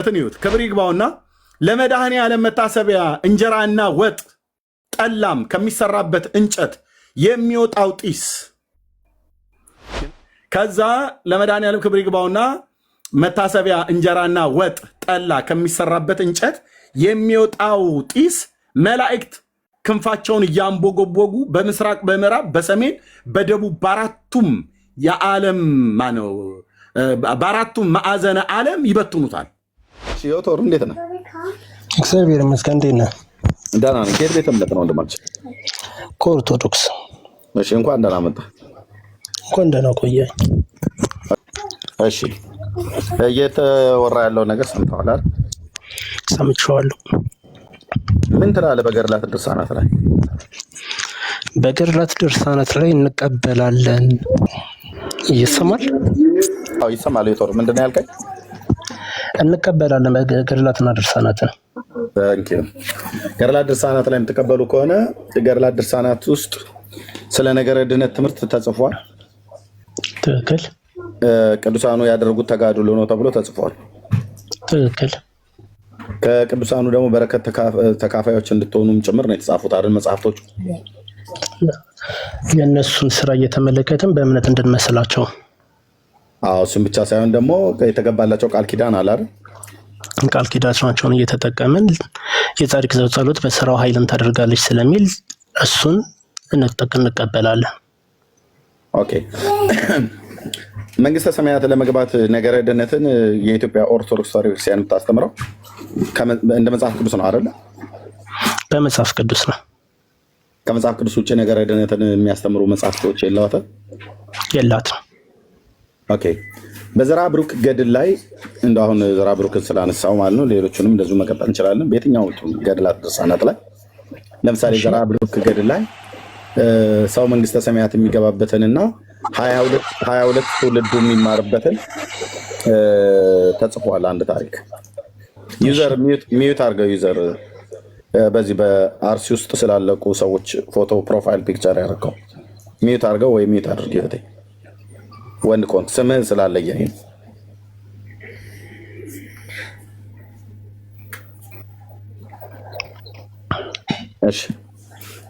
ትንዩት ክብር ይግባውና ለመድኃኔ ዓለም መታሰቢያ እንጀራና ወጥ ጠላም ከሚሰራበት እንጨት የሚወጣው ጢስ ከዛ ለመድኃኔ ዓለም ክብር ይግባውና መታሰቢያ እንጀራና ወጥ ጠላ ከሚሰራበት እንጨት የሚወጣው ጢስ መላእክት ክንፋቸውን እያንቦጎቦጉ በምስራቅ በምዕራብ በሰሜን በደቡብ በአራቱም የዓለም ማነው በአራቱም ማዕዘነ ዓለም ይበትኑታል። ዮቶር እንዴት ነህ? እግዚአብሔር ይመስገን። እንዴት ነህ? ደህና ነኝ። ከየት ቤተ እምነት ነው ወንድማችን? ከኦርቶዶክስ። እሺ፣ እንኳን ደህና መጣህ። እንኳን ደህና ቆየህ። እሺ፣ እየተወራ ያለው ነገር ሰምተዋል አይደል? ሰምቼዋለሁ። ምን ትላለህ? በገድላት ድርሳናት ላይ በገድላት ድርሳናት ላይ እንቀበላለን። ይሰማል? አዎ ይሰማል። ዮቶር ምንድን ነው ያልከኝ? እንቀበላለን በገድላትና ድርሳናት ነው። ገድላት ድርሳናት ላይ የምትቀበሉ ከሆነ ገድላት ድርሳናት ውስጥ ስለ ነገረ ድህነት ትምህርት ተጽፏል። ትክክል። ቅዱሳኑ ያደረጉት ተጋድሎ ነው ተብሎ ተጽፏል። ትክክል። ከቅዱሳኑ ደግሞ በረከት ተካፋዮች እንድትሆኑም ጭምር ነው የተጻፉት አይደል መጽሐፍቶቹ። የእነሱን ስራ እየተመለከትን በእምነት እንድንመስላቸው። አዎ እሱም ብቻ ሳይሆን ደግሞ የተገባላቸው ቃል ኪዳን አለ አይደል? ቃል ኪዳናቸውን እየተጠቀምን የጻድቅ ዘር ጸሎት በስራው ኃይልን ታደርጋለች ስለሚል እሱን እንቀበላለን። ኦኬ። መንግስተ ሰማያት ለመግባት ነገረ ድህነትን የኢትዮጵያ ኦርቶዶክስ ተዋሕዶ ክርስቲያን የምታስተምረው እንደ መጽሐፍ ቅዱስ ነው አይደል? በመጽሐፍ ቅዱስ ነው። ከመጽሐፍ ቅዱስ ውጭ ነገረ ድህነትን የሚያስተምሩ መጽሐፍቶች የላትም። ኦኬ። በዘራ ብሩክ ገድል ላይ እንደው አሁን ዘራ ብሩክን ስላነሳው ማለት ነው፣ ሌሎቹንም እንደዚሁ መቀጠል እንችላለን። በየትኛው ገድላት ድርሳናት ላይ ለምሳሌ ዘራ ብሩክ ገድል ላይ ሰው መንግስተ ሰማያት የሚገባበትንና 22 ትውልዱ የሚማርበትን ተጽፏል። አንድ ታሪክ ዩዘር ሚዩት አድርገው ዩዘር በዚህ በአርሲ ውስጥ ስላለቁ ሰዎች ፎቶ ፕሮፋይል ፒክቸር ያደርገው ሚዩት አድርገው ወይ ሚዩት አድርግ ይወጣ ወንድ ኮንት ስምህን ስላለየኝ። እሺ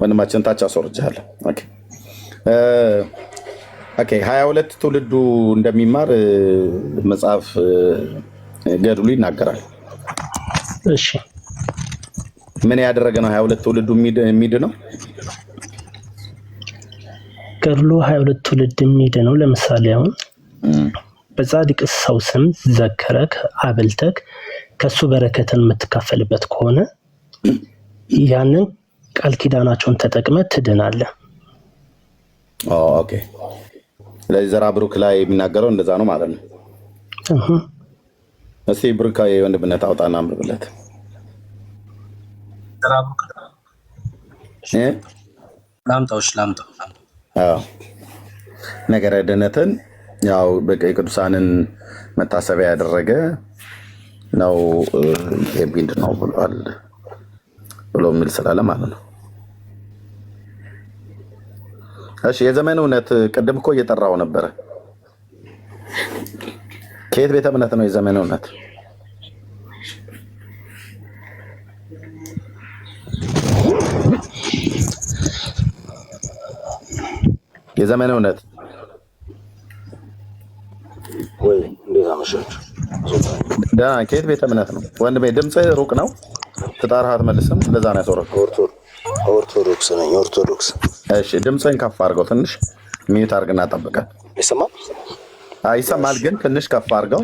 ወንድማችን ታች አስወርጃለሁ። ኦኬ ኦኬ 22 ትውልዱ እንደሚማር መጽሐፍ ገድሉ ይናገራል። እሺ ምን ያደረገ ነው 22 ትውልዱ የሚድ ነው? ገድሉ 22 ትውልድ የሚድ ነው። ለምሳሌ አሁን በጻድቅ ሰው ስም ዘከረክ አብልተክ ከሱ በረከትን የምትካፈልበት ከሆነ ያንን ቃል ኪዳናቸውን ተጠቅመ ትድናለህ። ኦኬ። ስለዚህ ዘራ ብሩክ ላይ የሚናገረው እንደዛ ነው ማለት ነው። እስቲ ብሩክ የወንድምነት አውጣና አንብብለት። ዘራ ብሩክ ላምጣው። ነገረ ድህነትን ያው የቅዱሳንን መታሰቢያ ያደረገ ነው ቢንድ ነው ብሏል ብሎ የሚል ስላለ ማለት ነው። እሺ የዘመን እውነት ቅድም እኮ እየጠራው ነበረ። ከየት ቤተ እምነት ነው የዘመን እውነት? የዘመን እውነት ወይ እንዴት አመሻችሁ? ደህና ከየት ቤተ እምነት ነው ወንድሜ? ድምፅህ ሩቅ ነው፣ ትጣራህ አትመልስም። ለዛ ነው ያስወረድኩት። ኦርቶዶክስ ነኝ። ኦርቶዶክስ። እሺ ድምፅህን ከፍ አድርገው፣ ትንሽ ሚዩት አድርግና ጠብቀን። ይሰማል? ይሰማል፣ ግን ትንሽ ከፍ አድርገው፣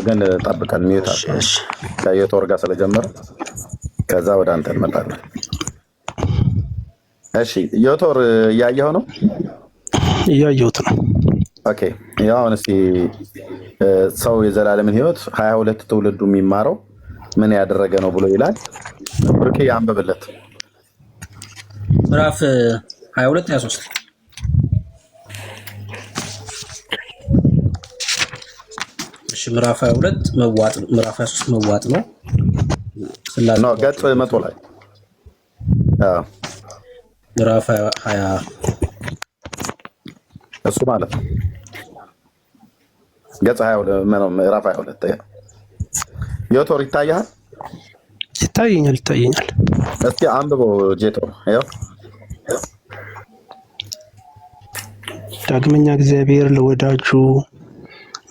ግን ጠብቀን። ሚዩት አድርገው ከዮቶር ጋር ስለጀመረ ከዛ ወደ አንተ እንመጣለን። እሺ ዮቶር እያየኸው ነው? እያየሁት ነው። ኦኬ ያው አሁን እስኪ ሰው የዘላለምን ሕይወት 22 ትውልዱ የሚማረው ምን ያደረገ ነው ብሎ ይላል። ብሩኬ ያንብብለት። ምዕራፍ 22 23 እሺ ምዕራፍ 22 መዋጥ ነው። ምዕራፍ 23 መዋጥ ነው። ስላሴ ነው ገጽ 100 ላይ ምዕራፍ 20 እሱ ማለት ነው። ገጽ 22 ምዕራፍ 22 ዮቶር ይታያል? ይታየኛል። እስኪ አንብበው ጄቶ። ያው ዳግመኛ እግዚአብሔር ለወዳጁ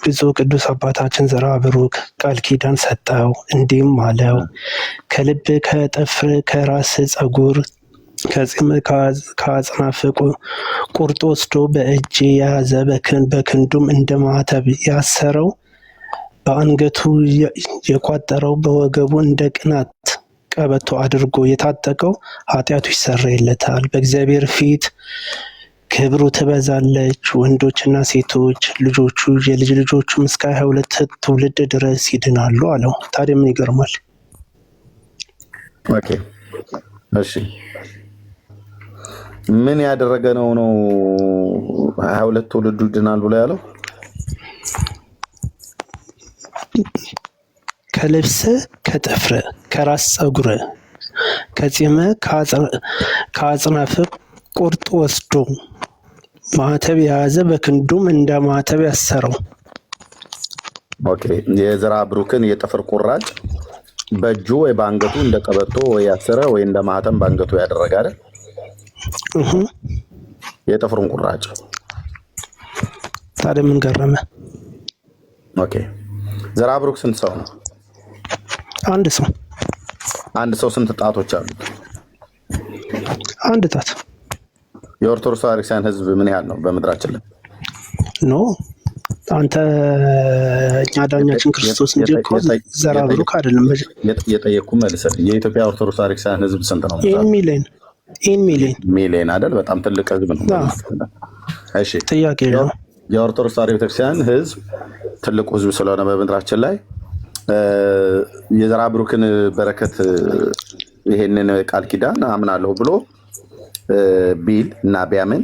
ብፁዕ ቅዱስ አባታችን ዘርዓ ብሩክ ቃል ኪዳን ሰጠው፣ እንዲህም አለው ከልብ ከጥፍር ከራስ ጸጉር ከጺም ከአጽናፍ ቁርጥ ወስዶ በእጅ የያዘ በክንዱም እንደ ማኅተብ ያሰረው በአንገቱ የቋጠረው በወገቡ እንደ ቅናት ቀበቶ አድርጎ የታጠቀው ኃጢአቱ ይሰረይለታል፣ በእግዚአብሔር ፊት ክብሩ ትበዛለች። ወንዶችና ሴቶች ልጆቹ የልጅ ልጆቹም እስከ 22 ትውልድ ድረስ ይድናሉ አለው። ታዲያ ምን ይገርማል? ኦኬ እሺ፣ ምን ያደረገ ነው 22 ትውልዱ ይድናል ብሎ ያለው? ከልብስ ከጥፍር ከራስ ጸጉር ከጺም ከአጽናፍ ቁርጥ ወስዶ ማኅተብ የያዘ በክንዱም እንደ ማኅተብ ያሰረው። ኦኬ የዘርዓ ብሩክን የጥፍር ቁራጭ በእጁ ወይ በአንገቱ እንደ ቀበቶ ወይ ያሰረ ወይ እንደ ማኅተም በአንገቱ ያደረገ አይደል? የጥፍሩን ቁራጭ። ታዲያ ምን ገረመ? ኦኬ ዘርዓ ብሩክ ስንት ሰው ነው? አንድ ሰው ስንት ጣቶች አሉት? አንድ ጣት። የኦርቶዶክስ ክርስቲያን ህዝብ ምን ያህል ነው በምድራችን ላይ? ኖ አንተ እኛ ዳኛችን ክርስቶስ እንጂ እኮ ዘርዓ ብሩክ አይደለም። የጠየቅኩ መልሰልኝ። የኢትዮጵያ ኦርቶዶክስ ክርስቲያን ህዝብ ስንት ነው? ሚሊዮን አይደል? በጣም ትልቅ ህዝብ ነው። እሺ ጥያቄ ነው። የኦርቶዶክስ ቤተክርስቲያን ህዝብ ትልቁ ህዝብ ስለሆነ በምድራችን ላይ የዘርዓ ብሩክን በረከት ይሄንን ቃል ኪዳን አምናለሁ ብሎ ቢል እና ቢያምን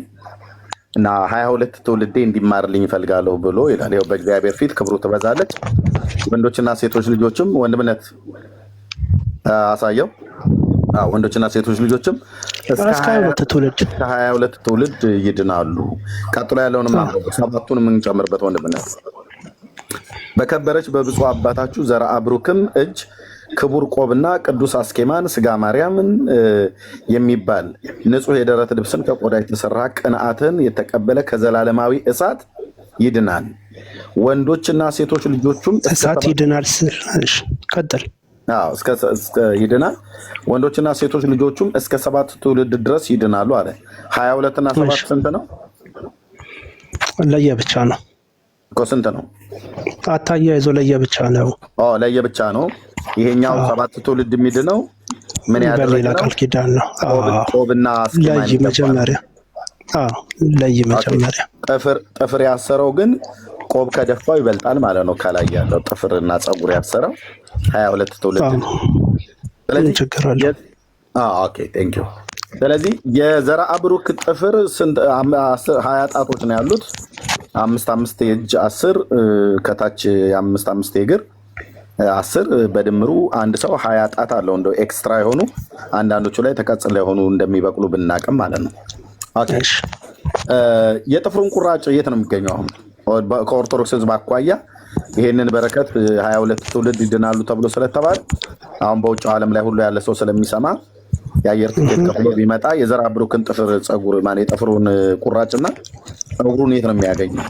እና 22 ትውልዴ እንዲማርልኝ ይፈልጋለሁ ብሎ ይላል። ይኸው በእግዚአብሔር ፊት ክብሩ ትበዛለች፣ ወንዶችና ሴቶች ልጆችም ወንድምነት አሳየው። ወንዶችና ሴቶች ልጆችም እስከ 22 ትውልድ ይድናሉ። ቀጥሎ ያለውንም ሰባቱንም እንጨምርበት ወንድምነት። በከበረች በብፁዕ አባታችሁ ዘርዓ ብሩክም እጅ ክቡር ቆብና ቅዱስ አስኬማን ስጋ ማርያምን የሚባል ንጹሕ የደረት ልብስን ከቆዳ የተሰራ ቅንዓትን የተቀበለ ከዘላለማዊ እሳት ይድናል። ወንዶችና ሴቶች ልጆቹም እሳት ይድናል። ቀጥል። ይድናል። ወንዶችና ሴቶች ልጆቹም እስከ 7 ትውልድ ድረስ ይድናሉ አለ። 22 እና 7 ስንት ነው? ለየብቻ ነው እኮ። ስንት ነው? አታያይዞ ለየብቻ ነው። ለየብቻ ነው። ይሄኛው 7 ትውልድ የሚድነው ምን ያደረገ በሌላ ቃል ኪዳን ነው። ቆብና አስኬማ መጀመሪያ ጥፍር ያሰረው ግን ቆብ ከደፋው ይበልጣል ማለት ነው። ከላይ ያለው ጥፍርና ፀጉር ያሰረው 22 ትውልድ። ስለዚህ ኦኬ ቴንክ ዩ። ስለዚህ የዘርዓ ብሩክ ጥፍር 20 ጣቶች ነው ያሉት። 5 የእጅ 10 ከታች 5 የእግር 10 በድምሩ አንድ ሰው 20 ጣት አለው። እንደው ኤክስትራ የሆኑ አንዳንዶቹ ላይ ተቀጽላ የሆኑ እንደሚበቅሉ ብናቅም ማለት ነው። ኦኬ የጥፍሩን ቁራጭ የት ነው የሚገኘው? አሁን ከኦርቶዶክስ ህዝብ አኳያ ይሄንን በረከት 22 ትውልድ ይድናሉ ተብሎ ስለተባለ አሁን በውጭ ዓለም ላይ ሁሉ ያለ ሰው ስለሚሰማ የአየር ትኬት ከፍሎ ቢመጣ የዘርዓ ብሩክን ጥፍር ፀጉር ማለት የጥፍሩን ቁራጭና ፀጉሩን የት ነው የሚያገኘው?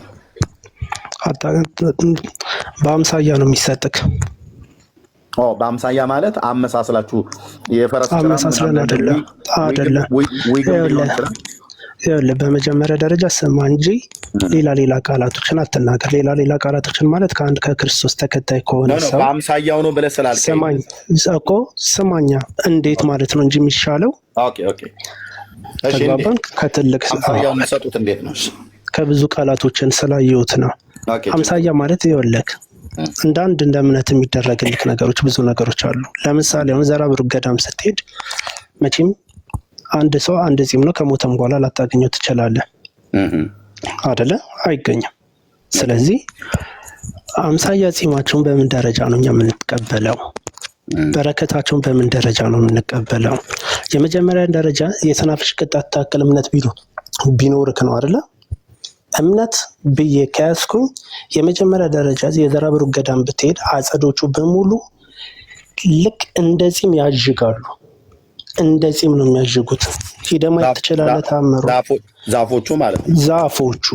በአምሳያ ነው የሚሰጥክ። በአምሳያ ማለት አመሳስላችሁ የፈረስ አመሳስለን አይደለም። ይኸውልህ በመጀመሪያ ደረጃ ስማ እንጂ ሌላ ቃላቶችን አትናገር። ሌላ ቃላቶችን ማለት ከአንድ ከክርስቶስ ተከታይ ከሆነ ሰው በአምሳያው ነው ብለህ ስላልከኝ ስማኛ እንዴት ማለት ነው እንጂ የሚሻለው ከትልቅ ሰጡት እንዴት ነው ከብዙ ቃላቶችን ስላየሁት ነው። አምሳያ ማለት ይኸውልህ እንደ እምነት የሚደረግልክ ነገሮች ብዙ ነገሮች አሉ። ለምሳሌ አሁን ዘርዓ ብሩክ ገዳም ስትሄድ መቼም አንድ ሰው አንድ ጺም ነው ከሞተም በኋላ ላታገኘው ትችላለህ አይደለ? አይገኝም። ስለዚህ አምሳያ ጺማቸውን በምን ደረጃ ነው እኛ የምንቀበለው? በረከታቸውን በምን ደረጃ ነው የምንቀበለው? የመጀመሪያ ደረጃ የሰናፍጭ ቅንጣት ታክል እምነት ቢኖርክ ነው አይደለ? እምነት ብዬ ከያዝኩኝ የመጀመሪያ ደረጃ የዘርዓ ብሩክ ገዳም ብትሄድ አጸዶቹ በሙሉ ልክ እንደ ጺም ያዥጋሉ። እንደ ጺም ነው የሚያዥጉት። ሂደህ ማየት ትችላለህ። ታምሩ ዛፎቹ ማለት ነው። ዛፎቹ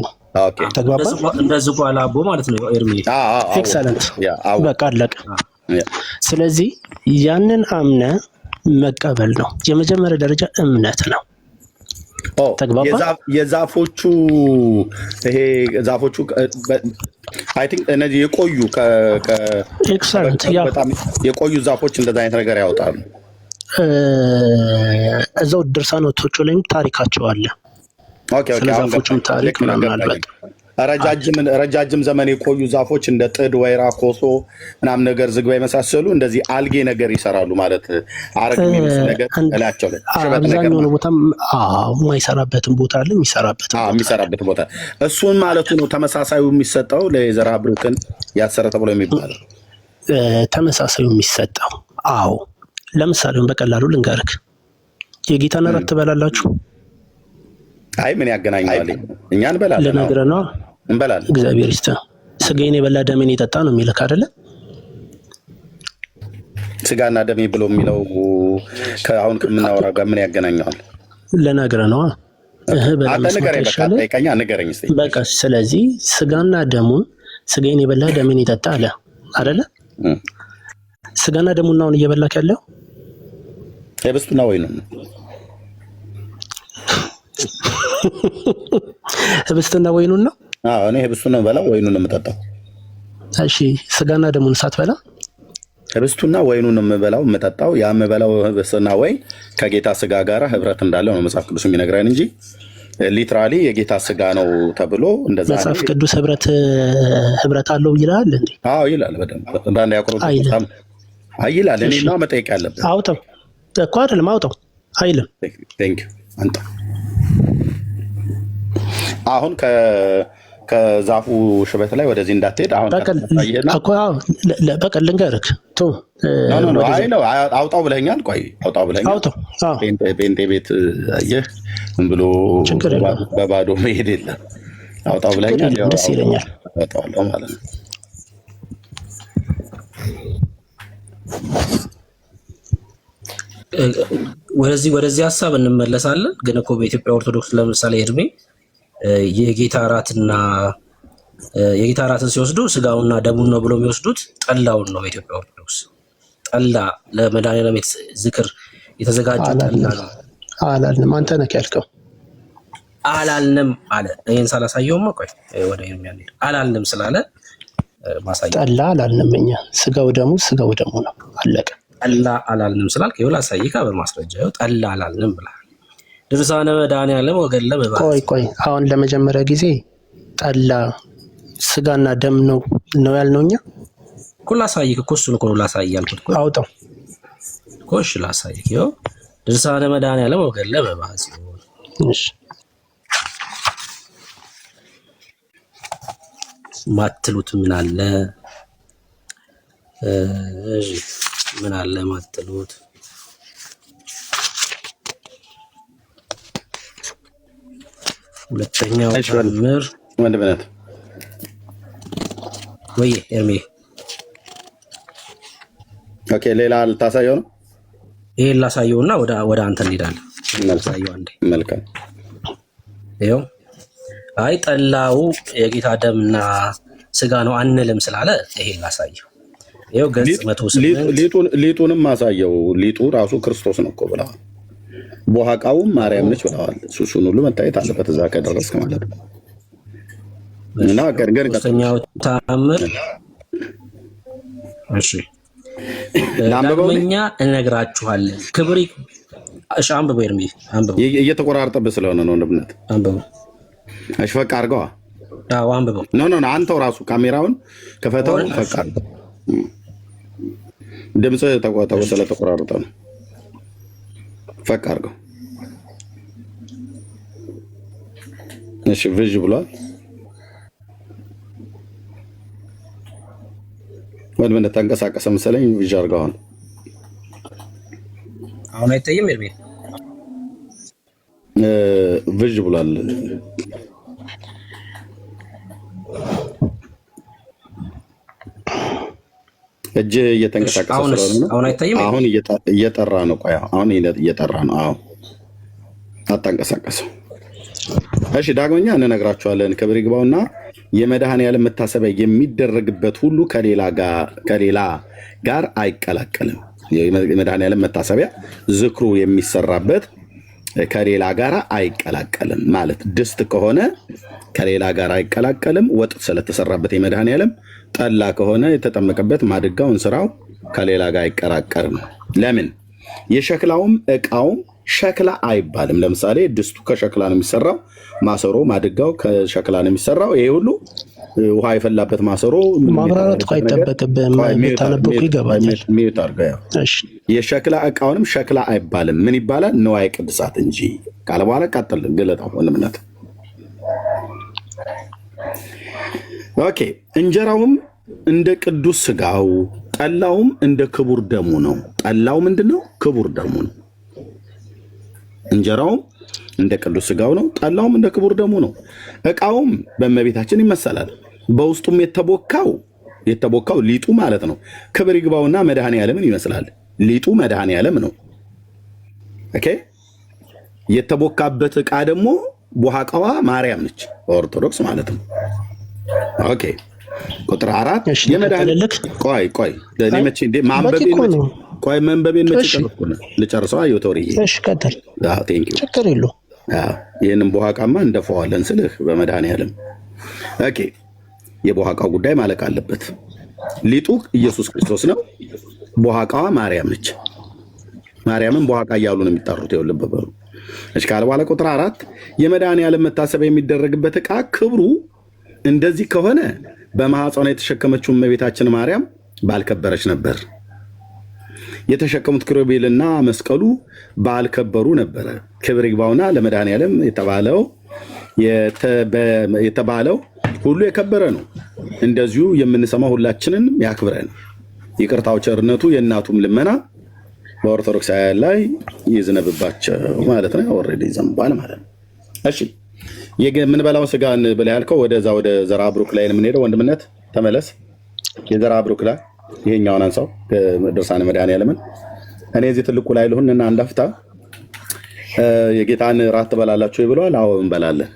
ተግባባን። እንደዚህ ቋላ አቦ ማለት ነው። ኤርሚ ኤክሰለንት። በቃ አለቀ። ስለዚህ ያንን አምነ መቀበል ነው የመጀመሪያ ደረጃ እምነት ነው። የዛፎቹ ይሄ ዛፎቹ አይ ቲንክ እነዚህ የቆዩ ዛፎች እንደዛ አይነት ነገር ያወጣሉ። እዛው ድርሳኖቶቹ ላይም ታሪካቸው አለ። ስለ ዛፎቹም ታሪክ ምናምን አለ። ረጃጅም ዘመን የቆዩ ዛፎች እንደ ጥድ፣ ወይራ፣ ኮሶ ምናምን ነገር ዝግባ የመሳሰሉ እንደዚህ አልጌ ነገር ይሰራሉ ማለት አረግ የሚመስል ነገር እላቸው ላይ አብዛኛውን ቦታ የማይሰራበትን ቦታ አለ፣ የሚሰራበት ቦታ እሱን ማለቱ ነው። ተመሳሳዩ የሚሰጠው ለዘራ ብሩክን ያሰረ ተብሎ የሚባለው ተመሳሳዩ የሚሰጠው አዎ። ለምሳሌ በቀላሉ ልንገርክ፣ የጌታን እራት ትበላላችሁ? አይ ምን ያገናኘዋል? እኛ እንበላለን። ልነግርህ ነው እንበላለን። እግዚአብሔር ይስጥ። ስጋዬን የበላ ደሜን የጠጣ ነው የሚልክ አይደለ? ስጋና ደሜ ብሎ የሚለው ከአሁን ከምናወራው ጋር ምን ያገናኘዋል? ልነግርህ ነው። ንገረኝ እስኪ። በቃ ስለዚህ ስጋና ደሙን ስጋዬን የበላ ደሜን የጠጣ አለ አይደለ? ስጋና ደሙን አሁን እየበላክ ያለው ህብስቱና ወይኑ ነው። ህብስቱና ወይኑን ነው። እኔ ህብስቱን ነው የምበላው፣ ወይኑን ነው የምጠጣው። እሺ ስጋና ደሙን ሳትበላ ህብስቱና ወይኑን ነው የምበላው የምጠጣው። ያ የምበላው ህብስትና ወይን ከጌታ ስጋ ጋር ህብረት እንዳለው ነው መጽሐፍ ቅዱስ የሚነግረን እንጂ ሊትራሊ የጌታ ስጋ ነው ተብሎ እንደዛ መጽሐፍ ቅዱስ ህብረት አለው ይላል እንዴ? አዎ ይላል። በደንብ እንዳንድ ያቆሮት ይላል። እኔና መጠየቅ ያለብን አውጣው እኮ አይደለም፣ አውጣው አይልም። ቴንክ ዩ አንተ አሁን ከዛፉ ሽበት ላይ ወደዚህ እንዳትሄድ አሁን በቀል ልንገርህ። አውጣው ብለኛል። ቆይ አውጣው ብለኛል። ጴንጤ ቤት አየህ ብሎ በባዶ መሄድ የለም። አውጣው ብለኛል። ደስ ይለኛል። አውጣዋለሁ ማለት ነው። ወደዚህ ሀሳብ እንመለሳለን። ግን እኮ በኢትዮጵያ ኦርቶዶክስ ለምሳሌ እድሜ የጌታ እራትን ሲወስዱ ስጋውና ደሙን ነው ብሎ የሚወስዱት ጠላውን ነው። በኢትዮጵያ ኦርቶዶክስ ጠላ ለመድኃኒዓለም ዝክር የተዘጋጀ ጠላ ነው አላልንም። አንተ ነህ ያልከው። አላልንም አለ። ይሄን ሳላሳየውማ ቆይ ወደ የሚያል አላልንም ስላለ ማሳየው። ጠላ አላልንም እኛ። ስጋው ደሙ ነው አለቀ። ጠላ አላልንም ስላልክ ይኸውልህ ላሳይካ በማስረጃ ጠላ አላልንም ብላ ድርሳነ መድኃኒዓለም ወገን ለበባ ቆይ አሁን ለመጀመሪያ ጊዜ ጠላ ስጋና ደም ነው ያልነው እኛ እኮ። ላሳይክ እኮ እሱን እኮ ላሳይ ያልኩት እኮ። አውጣው እኮ እሺ ላሳይክ። ይኸው ድርሳነ መድኃኒዓለም ወገን ለበባ ሲሆን እሺ ማትሉት ምን አለ? እሺ ምን አለ ማትሉት? ሁለተኛው ተአምር ወንድምነት ወይ ኤርሚ። ኦኬ ሌላ ልታሳየው ነው? ይሄን ላሳየውና ወደ አንተ እንሄዳለን። ላሳየው አንዴ። መልካም። ይኸው አይ ጠላው የጌታ ደምና ስጋ ነው አንልም ስላለ ይሄን ላሳየው። ይኸው ገጽ 108 ሊጡንም ማሳየው። ሊጡ ራሱ ክርስቶስ ነው እኮ ብለዋል። ቦሃቃውም ማርያም ነች ብለዋል። እሱን ሁሉ መታየት አለበት እዛ ከደረስክ ማለት ነው። እና ሶስተኛው ተአምር እሺ ዳግመኛ እነግራችኋለን። ክብር እሺ አንብበው ኤርሚ አንብበው። እየተቆራረጠብህ ስለሆነ ነው ወንድምነት። አንብበው እሺ ፈቅ አድርገዋ። አዎ አንብበው። ኖ አንተው ራሱ ካሜራውን ከፈተው ፈቅ አድርገው። ድምጽህ ስለተቆራረጠ ነው። ፈቅ አድርገው። እሺ ቪዥ ብሏል። ወደ ምን ተንቀሳቀሰ መሰለኝ። ቪዥ አድርገዋል። አሁን አይታይም ኤርሚ? ቪዥ ብሏል። እጅ እየተንቀሳቀሰ ስለሆነ ነው። አሁን አይታይም። አሁን እየጠራ ነው። ቆይ አሁን እየጠራ ነው። አዎ አታንቀሳቀሰው። እሺ ዳግመኛ እንነግራችኋለን። ክብር ይግባውና የመድኃኔዓለም መታሰቢያ የሚደረግበት ሁሉ ከሌላ ጋር አይቀላቀልም። የመድኃኔዓለም መታሰቢያ ዝክሩ የሚሰራበት ከሌላ ጋር አይቀላቀልም ማለት ድስት ከሆነ ከሌላ ጋር አይቀላቀልም። ወጥ ስለተሰራበት የመድኃኔዓለም ጠላ ከሆነ የተጠመቀበት ማድጋው እንስራው ከሌላ ጋር አይቀላቀልም። ለምን? የሸክላውም ዕቃውም ሸክላ አይባልም። ለምሳሌ ድስቱ ከሸክላ ነው የሚሰራው፣ ማሰሮ ማድጋው ከሸክላ ነው የሚሰራው። ይሄ ሁሉ ውሃ የፈላበት ማሰሮ ማብራራት እኮ አይጠበቅብህም። የምታነበው ይገባኛል። የሸክላ ዕቃውንም ሸክላ አይባልም። ምን ይባላል? ንዋየ ቅድሳት እንጂ ካለ በኋላ ቀጥል ገለጣው ወንድምነት። ኦኬ እንጀራውም እንደ ቅዱስ ስጋው ጠላውም እንደ ክቡር ደሙ ነው። ጠላው ምንድነው? ክቡር ደሙ ነው። እንጀራውም እንደ ቅዱስ ስጋው ነው። ጠላውም እንደ ክቡር ደሙ ነው። ዕቃውም በእመቤታችን ይመሰላል። በውስጡም የተቦካው ሊጡ ማለት ነው። ክብር ይግባውና መድኃኔዓለምን ይመስላል። ሊጡ መድኃኔዓለም ነው። ኦኬ የተቦካበት ዕቃ ደግሞ ቦሃቃዋ ማርያም ነች፣ ኦርቶዶክስ ማለት ነው። ኦኬ ቁጥር 4 ቆይ መንበቤን መቼ ጨረስኩ? ልጨርሰዋ ዮቶሪ። እሺ ቀጥል። ችግር የለውም። ይህንም ቦሃቃማ እንደፈዋለን ስልህ በመድኃኔዓለም ኦኬ። የቦሃቃው ጉዳይ ማለቅ አለበት። ሊጡ ኢየሱስ ክርስቶስ ነው። ቦሃቃዋ ማርያም ነች። ማርያምን ቦሃቃ እያሉ ነው የሚጠሩት። ይኸውልህ በበሩ እሺ ካለ በኋላ ቁጥር 4 የመድኃኔዓለም መታሰቢያ የሚደረግበት ዕቃ ክብሩ እንደዚህ ከሆነ በማኅፀኗ የተሸከመችው እመቤታችን ማርያም ባልከበረች ነበር። የተሸከሙት ኪሩቤልና መስቀሉ ባልከበሩ ነበረ። ክብር ይግባውና ለመድኃኔዓለም የተባለው ሁሉ የከበረ ነው። እንደዚሁ የምንሰማው ሁላችንን ያክብረን። ይቅርታው ቸርነቱ የእናቱም ልመና በኦርቶዶክሳውያን ላይ ይዝነብባቸው ማለት ነው። ኦልሬዲ ዘንቧል ማለት ነው። እሺ የምንበላው ስጋን ብላ ያልከው ወደ ዘራ ብሩክ ላይ የምንሄደው ወንድምነት ተመለስ። የዘራ ብሩክ ላይ ይሄኛውን አንሳው ድርሳነ መድኃኔዓለምን። እኔ እዚህ ትልቁ ላይ ልሁንና አንዳፍታ የጌታን ራት ትበላላችሁ ይብለዋል። አዎ እንበላለን።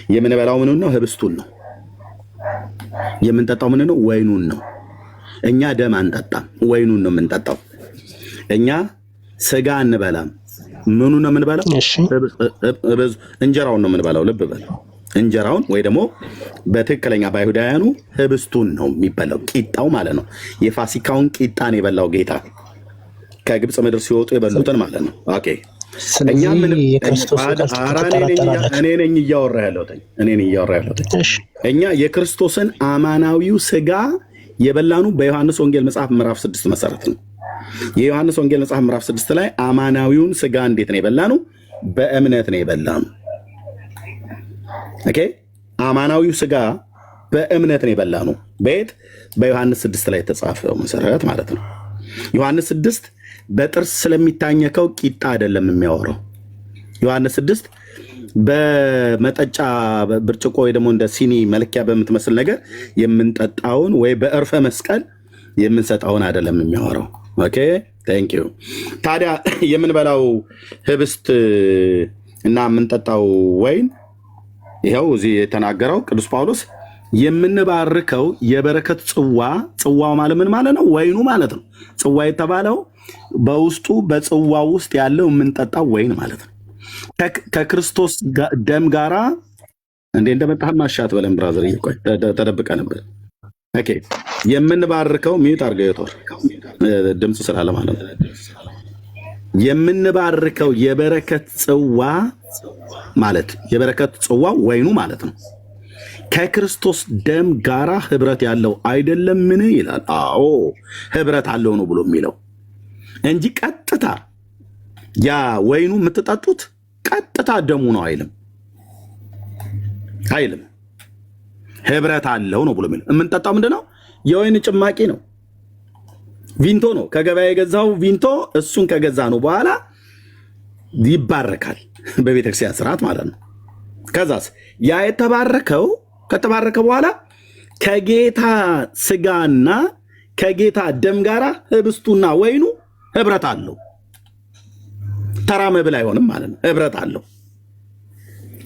የምንበላው ምኑን ነው? ህብስቱን ነው። የምንጠጣው ምን ነው? ወይኑን ነው። እኛ ደም አንጠጣም፣ ወይኑን ነው የምንጠጣው። እኛ ስጋ አንበላም። ምኑ ነው የምንበላው? እንጀራውን ነው የምንበላው። ልብ በል እንጀራውን ወይ ደግሞ በትክክለኛ በአይሁዳውያኑ ህብስቱን ነው የሚበላው፣ ቂጣው ማለት ነው። የፋሲካውን ቂጣን የበላው ጌታ ከግብፅ ምድር ሲወጡ የበሉትን ማለት ነው። ኦኬ እኔ ነኝ እያወራ ያለሁት እኛ የክርስቶስን አማናዊው ስጋ የበላኑ በዮሐንስ ወንጌል መጽሐፍ ምዕራፍ 6 መሰረት ነው። የዮሐንስ ወንጌል መጽሐፍ ምዕራፍ 6 ላይ አማናዊውን ስጋ እንዴት ነው የበላኑ? በእምነት ነው የበላኑ። ኦኬ አማናዊው ስጋ በእምነት ነው የበላኑ። በየት? በዮሐንስ 6 ላይ የተጻፈው መሰረት ማለት ነው። ዮሐንስ 6 በጥርስ ስለሚታኘከው ቂጣ አይደለም የሚያወራው። ዮሐንስ 6 በመጠጫ ብርጭቆ ወይ ደግሞ እንደ ሲኒ መለኪያ በምትመስል ነገር የምንጠጣውን ወይ በእርፈ መስቀል የምንሰጣውን አይደለም የሚያወራው። ኦኬ ቴንክ ዩ። ታዲያ የምንበላው ህብስት እና የምንጠጣው ወይን ይኸው እዚህ የተናገረው ቅዱስ ጳውሎስ የምንባርከው የበረከት ጽዋው ማለት ምን ማለት ነው? ወይኑ ማለት ነው። ጽዋ የተባለው በውስጡ በጽዋው ውስጥ ያለው የምንጠጣው ወይን ማለት ነው። ከክርስቶስ ደም ጋራ እንዴ እንደመጣህ ማሻት በለን ብራዘር፣ ይቆይ ተደብቀ ነበር። ኦኬ የምንባርከው ሚዩት አድርገው የጦር ድምጽ ስላለ ማለት ነው። የምንባርከው የበረከት ጽዋ ማለት የበረከት ጽዋው ወይኑ ማለት ነው። ከክርስቶስ ደም ጋራ ህብረት ያለው አይደለምን ይላል። አዎ ህብረት አለው ነው ብሎ የሚለው እንጂ ቀጥታ ያ ወይኑ የምትጠጡት ቀጥታ ደሙ ነው አይልም። ህብረት አለው ነው ብሎ የሚለው። የምንጠጣው ምንድነው? የወይን ጭማቂ ነው። ቪንቶ ነው። ከገበያ የገዛው ቪንቶ፣ እሱን ከገዛ ነው በኋላ ይባረካል በቤተክርስቲያን ስርዓት ማለት ነው። ከዛስ ያ የተባረከው ከተባረከ በኋላ ከጌታ ስጋና ከጌታ ደም ጋራ ህብስቱና ወይኑ ህብረት አለው። ተራ መብል አይሆንም ማለት ነው። ህብረት አለው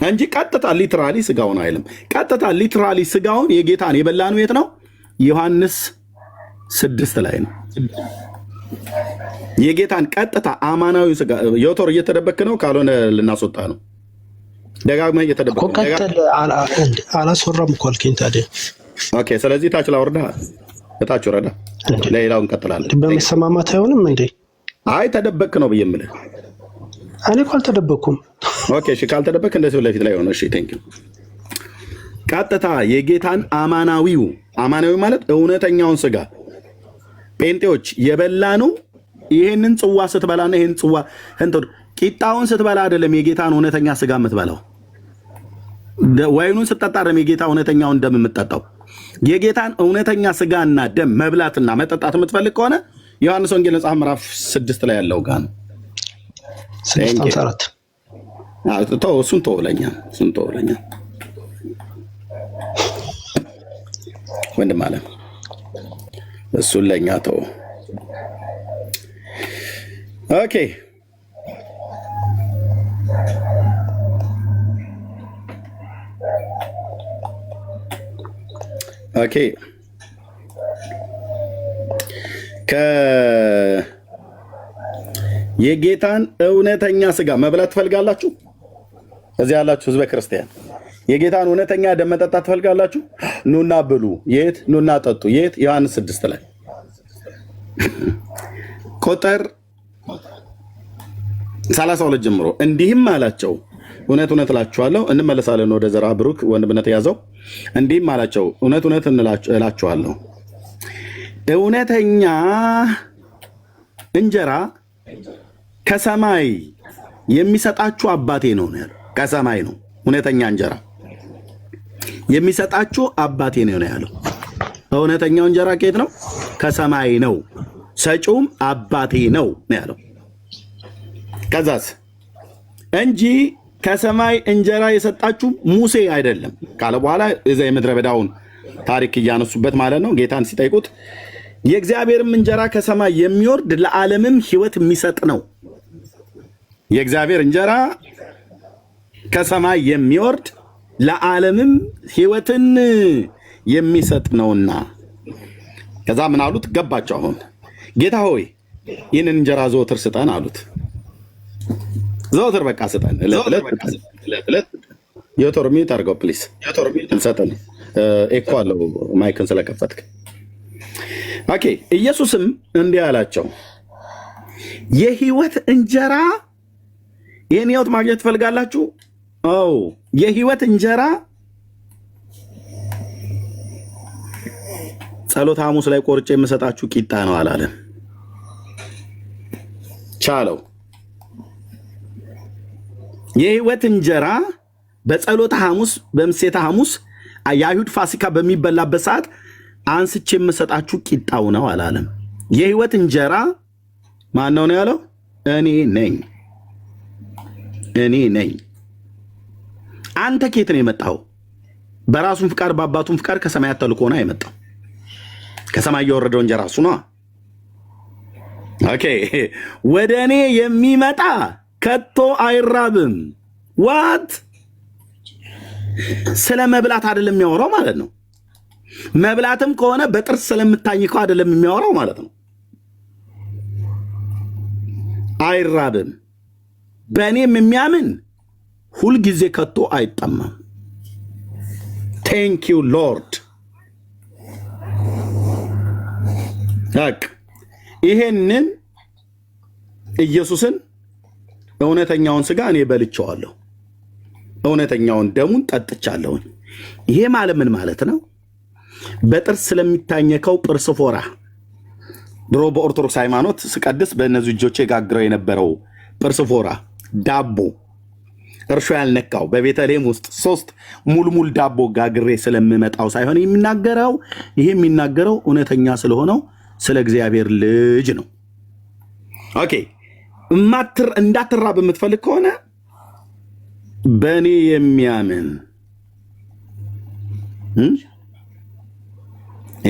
እንጂ ቀጥታ ሊትራሊ ስጋውን አይልም። ቀጥታ ሊትራሊ ስጋውን የጌታን የበላነው የት ነው? ዮሐንስ 6 ላይ ነው። የጌታን ቀጥታ አማናዊ ስጋ ዮቶር እየተደበክ ነው፣ ካልሆነ ልናስወጣ ነው። ደጋግመህ እየተደበክ ነው። አላስወራም እኮ አልከኝ ታዲያ። ኦኬ፣ ስለዚህ ታች ላወርዳ፣ ታች ወረዳ፣ ሌላው እንቀጥላለን። በመሰማማት አይሆንም እንዴ? አይ ተደበክ ነው ብዬ የምልህ እኔ እኮ አልተደበኩም። ኦኬ፣ እሺ፣ ካልተደበክ እንደዚህ ለፊት ላይ ሆነ። እሺ፣ ቴንክ ዩ። ቀጥታ የጌታን አማናዊ ማለት እውነተኛውን ስጋ ጴንጤዎች የበላኑ ይሄንን ጽዋ ስትበላና ይሄን ጽዋ ቂጣውን ስትበላ አይደለም የጌታን እውነተኛ ስጋ የምትበላው። ወይኑን ስትጠጣ አይደለም የጌታ እውነተኛውን ደም የምትጠጣው። የጌታን እውነተኛ ስጋና ደም መብላትና መጠጣት የምትፈልግ ከሆነ ዮሐንስ ወንጌል መጽሐፍ ምዕራፍ 6 ላይ ያለው ጋር ነው። 6:54 እሱን ተወለኛ ወንድም አለ እሱን ለኛ ተው። ኦኬ የጌታን እውነተኛ ስጋ መብላት ትፈልጋላችሁ? እዚህ ያላችሁ ህዝበ ክርስቲያን የጌታን እውነተኛ ደም መጠጣት ትፈልጋላችሁ? ኑና ብሉ። የት? ኑና ጠጡ። የት? ዮሐንስ 6 ላይ ቁጥር 32 ጀምሮ እንዲህም አላቸው፣ እውነት እውነት እላችኋለሁ፣ እንመለሳለን ወደ ዘራ ብሩክ ወንድምነት ያዘው። እንዲህም አላቸው፣ እውነት እውነት እላችኋለሁ፣ እውነተኛ እንጀራ ከሰማይ የሚሰጣችሁ አባቴ ነው። ከሰማይ ነው እውነተኛ እንጀራ የሚሰጣችሁ አባቴ ነው ያለው። እውነተኛው እንጀራ ከየት ነው? ከሰማይ ነው። ሰጪውም አባቴ ነው ያለው። ከዛስ እንጂ ከሰማይ እንጀራ የሰጣችሁ ሙሴ አይደለም ካለ በኋላ እዛ የምድረ በዳውን ታሪክ እያነሱበት ማለት ነው። ጌታን ሲጠይቁት የእግዚአብሔርም እንጀራ ከሰማይ የሚወርድ ለዓለምም ሕይወት የሚሰጥ ነው። የእግዚአብሔር እንጀራ ከሰማይ የሚወርድ ለዓለምም ሕይወትን የሚሰጥ ነውና። ከዛ ምን አሉት? ገባቸው። አሁን ጌታ ሆይ ይህንን እንጀራ ዘወትር ስጠን አሉት። ዘወትር በቃ ስጠን። ዮቶር ሚዩት አድርገው ፕሊስ። እንሰጠን ኤኮ አለው ማይክን ስለከፈትክ። ኦኬ። ኢየሱስም እንዲህ አላቸው፣ የህይወት እንጀራ ይህን ህይወት ማግኘት ትፈልጋላችሁ? የህይወት እንጀራ ጸሎተ ሐሙስ ላይ ቆርጬ የምሰጣችሁ ቂጣ ነው አላለም። ቻለው። የህይወት እንጀራ በጸሎተ ሐሙስ በምሴተ ሐሙስ የአይሁድ ፋሲካ በሚበላበት ሰዓት አንስቼ የምሰጣችሁ ቂጣው ነው አላለም። የህይወት እንጀራ ማን ነው ያለው? እኔ ነኝ። አንተ ከየት ነው የመጣው? በራሱን ፍቃድ በአባቱን ፍቃድ ከሰማያት ተልኮ ነው የመጣው። ከሰማይ የወረደው እንጀራ እሱ ነው። ኦኬ። ወደ እኔ የሚመጣ ከቶ አይራብም። ዋት? ስለ መብላት አይደለም የሚያወራው ማለት ነው። መብላትም ከሆነ በጥርስ ስለምታኝከው አይደለም የሚያወራው ማለት ነው። አይራብም። በእኔም የሚያምን ሁልጊዜ ከቶ አይጠማም። ቴንክ ዩ ሎርድ። ይሄንን ኢየሱስን እውነተኛውን ስጋ እኔ በልቼዋለሁ፣ እውነተኛውን ደሙን ጠጥቻለሁኝ። ይሄ ማለት ምን ማለት ነው? በጥርስ ስለሚታኘከው ጵርስፎራ ድሮ በኦርቶዶክስ ሃይማኖት ስቀድስ በእነዚህ እጆቼ ጋግረው የነበረው ጵርስፎራ ዳቦ እርሾ ያልነካው በቤተልሔም ውስጥ 3 ሙልሙል ዳቦ ጋግሬ ስለምመጣው ሳይሆን የሚናገረው ይሄ የሚናገረው እውነተኛ ስለሆነው ስለ እግዚአብሔር ልጅ ነው። ኦኬ። እንዳትራብ የምትፈልግ ከሆነ በእኔ የሚያምን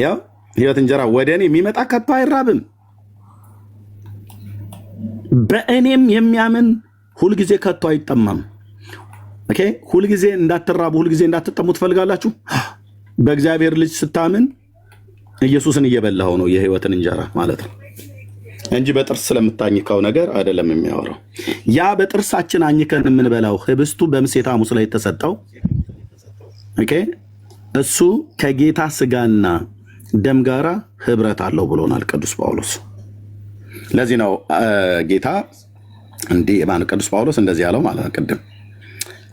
ያው ሕይወት እንጀራ ወደ እኔ የሚመጣ ከቶ አይራብም፣ በእኔም የሚያምን ሁልጊዜ ከቶ አይጠማም። ኦኬ፣ ሁልጊዜ እንዳትራቡ ሁልጊዜ እንዳትጠሙ ትፈልጋላችሁ? በእግዚአብሔር ልጅ ስታምን ኢየሱስን እየበላኸው ነው የሕይወትን እንጀራ ማለት ነው እንጂ በጥርስ ስለምታኝከው ነገር አይደለም የሚያወራው። ያ በጥርሳችን አኝከን የምንበላው ህብስቱ በምሴተ ሐሙስ ላይ የተሰጠው ኦኬ፣ እሱ ከጌታ ስጋና ደም ጋራ ህብረት አለው ብሎናል ቅዱስ ጳውሎስ። ለዚህ ነው ጌታ እንዲህ ቅዱስ ጳውሎስ እንደዚህ ያለው ማለት ነው። ቅድም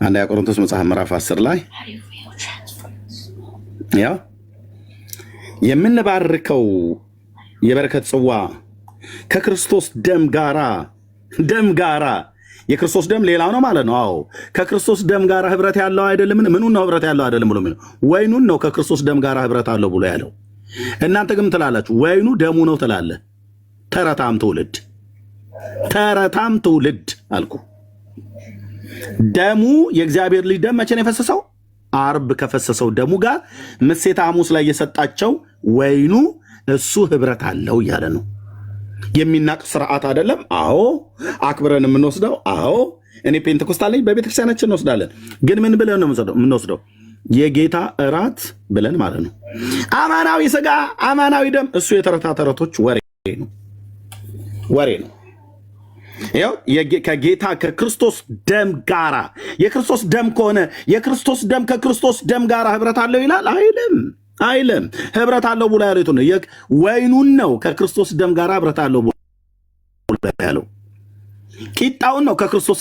አንደኛ ቆሮንቶስ መጽሐፍ ምዕራፍ 10 ላይ ያው የምንባርከው የበረከት ጽዋ ከክርስቶስ ደም ጋራ የክርስቶስ ደም ሌላ ነው ማለት ነው። አዎ ከክርስቶስ ደም ጋራ ህብረት ያለው አይደለም። ምኑን ነው ህብረት ያለው አይደለም ብሎ የሚለው? ወይኑን ነው ከክርስቶስ ደም ጋራ ህብረት አለው ብሎ ያለው። እናንተ ግን ትላላችሁ ወይኑ ደሙ ነው ትላለህ። ተረታም ትውልድ አልኩ። ደሙ የእግዚአብሔር ልጅ ደም መቼ ነው የፈሰሰው? አርብ ከፈሰሰው ደሙ ጋር ምሴተ ሐሙስ ላይ የሰጣቸው ወይኑ እሱ ህብረት አለው እያለ ነው። የሚናቅ ስርዓት አይደለም። አዎ አክብረን የምንወስደው። አዎ እኔ ፔንቴኮስታል ነኝ፣ በቤተክርስቲያናችን እንወስዳለን። ግን ምን ብለን ነው የምንወስደው? የጌታ እራት ብለን ማለት ነው። አማናዊ ስጋ አማናዊ ደም እሱ የተረታ ተረቶች ወሬ ነው። ይኸው ከጌታ ከክርስቶስ ደም ጋራ የክርስቶስ ደም ከሆነ የክርስቶስ ደም ከክርስቶስ ደም ጋራ ህብረት አለው ይላል አይልም። ህብረት አለው ብሎ ያለው ነው ወይኑን ነው ከክርስቶስ ደም ጋራ ህብረት አለው ብሎ ያለው። ቂጣውን ነው ከክርስቶስ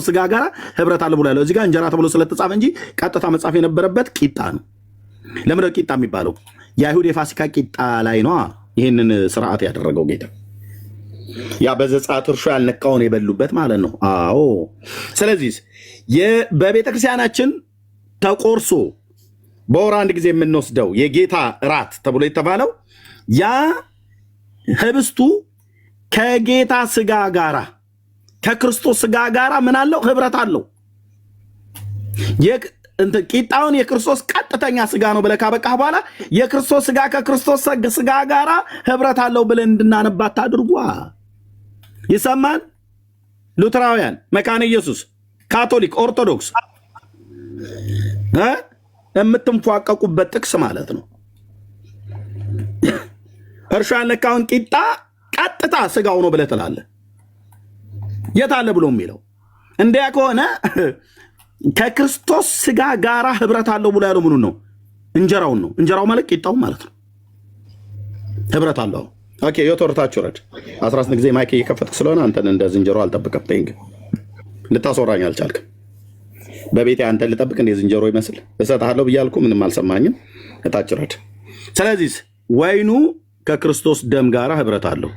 ስጋ ጋራ ህብረት አለው ብሎ ያለው። እዚህ ጋር እንጀራ ተብሎ ስለተጻፈ እንጂ ቀጥታ መጻፍ የነበረበት ቂጣ ነው። ለምን ቂጣ የሚባለው? የአይሁድ የፋሲካ ቂጣ ላይ ነው ይህንን ስርዓት ያደረገው ጌታ። ያ በዘጸአት እርሾ ያልነካውን የበሉበት ማለት ነው። አዎ ስለዚህ በቤተክርስቲያናችን ተቆርሶ በወር አንድ ጊዜ የምንወስደው የጌታ እራት ተብሎ የተባለው ያ ህብስቱ ከጌታ ስጋ ጋራ ከክርስቶስ ስጋ ጋራ ምን አለው? ህብረት አለው። ቂጣውን የክርስቶስ ቀጥተኛ ስጋ ነው ብለህ ካበቃህ በኋላ የክርስቶስ ስጋ ከክርስቶስ ስጋ ጋራ ህብረት አለው ብለን እንድናነባት አድርጓ። ይሰማል? ሉትራውያን፣ መካነ ኢየሱስ፣ ካቶሊክ፣ ኦርቶዶክስ የምትንፏቀቁበት ጥቅስ ማለት ነው። እርሾ ያልነካውን ቂጣ ቀጥታ ስጋው ነው ብለህ ትላለህ። የት አለ ብሎ የሚለው? እንዲያ ከሆነ ከክርስቶስ ስጋ ጋራ ህብረት አለው ብሎ ያለው ምኑን ነው? እንጀራውን ነው። እንጀራው ማለት ቂጣው ማለት ነው። ህብረት አለው። ኦኬ የወተርታችሁ ረድ 11 ጊዜ ማይክ እየከፈትክ ስለሆነ አንተን እንደ ዝንጀሮ አልጠብቅብኝ። ልታስወራኝ አልቻልክም። በቤቴ አንተን ልጠብቅ እንደ ዝንጀሮ ይመስል እሰጥሃለሁ ብያልኩ ምንም አልሰማኝም። እታች ረድ። ስለዚህ ወይኑ ከክርስቶስ ደም ጋራ ህብረት አለው።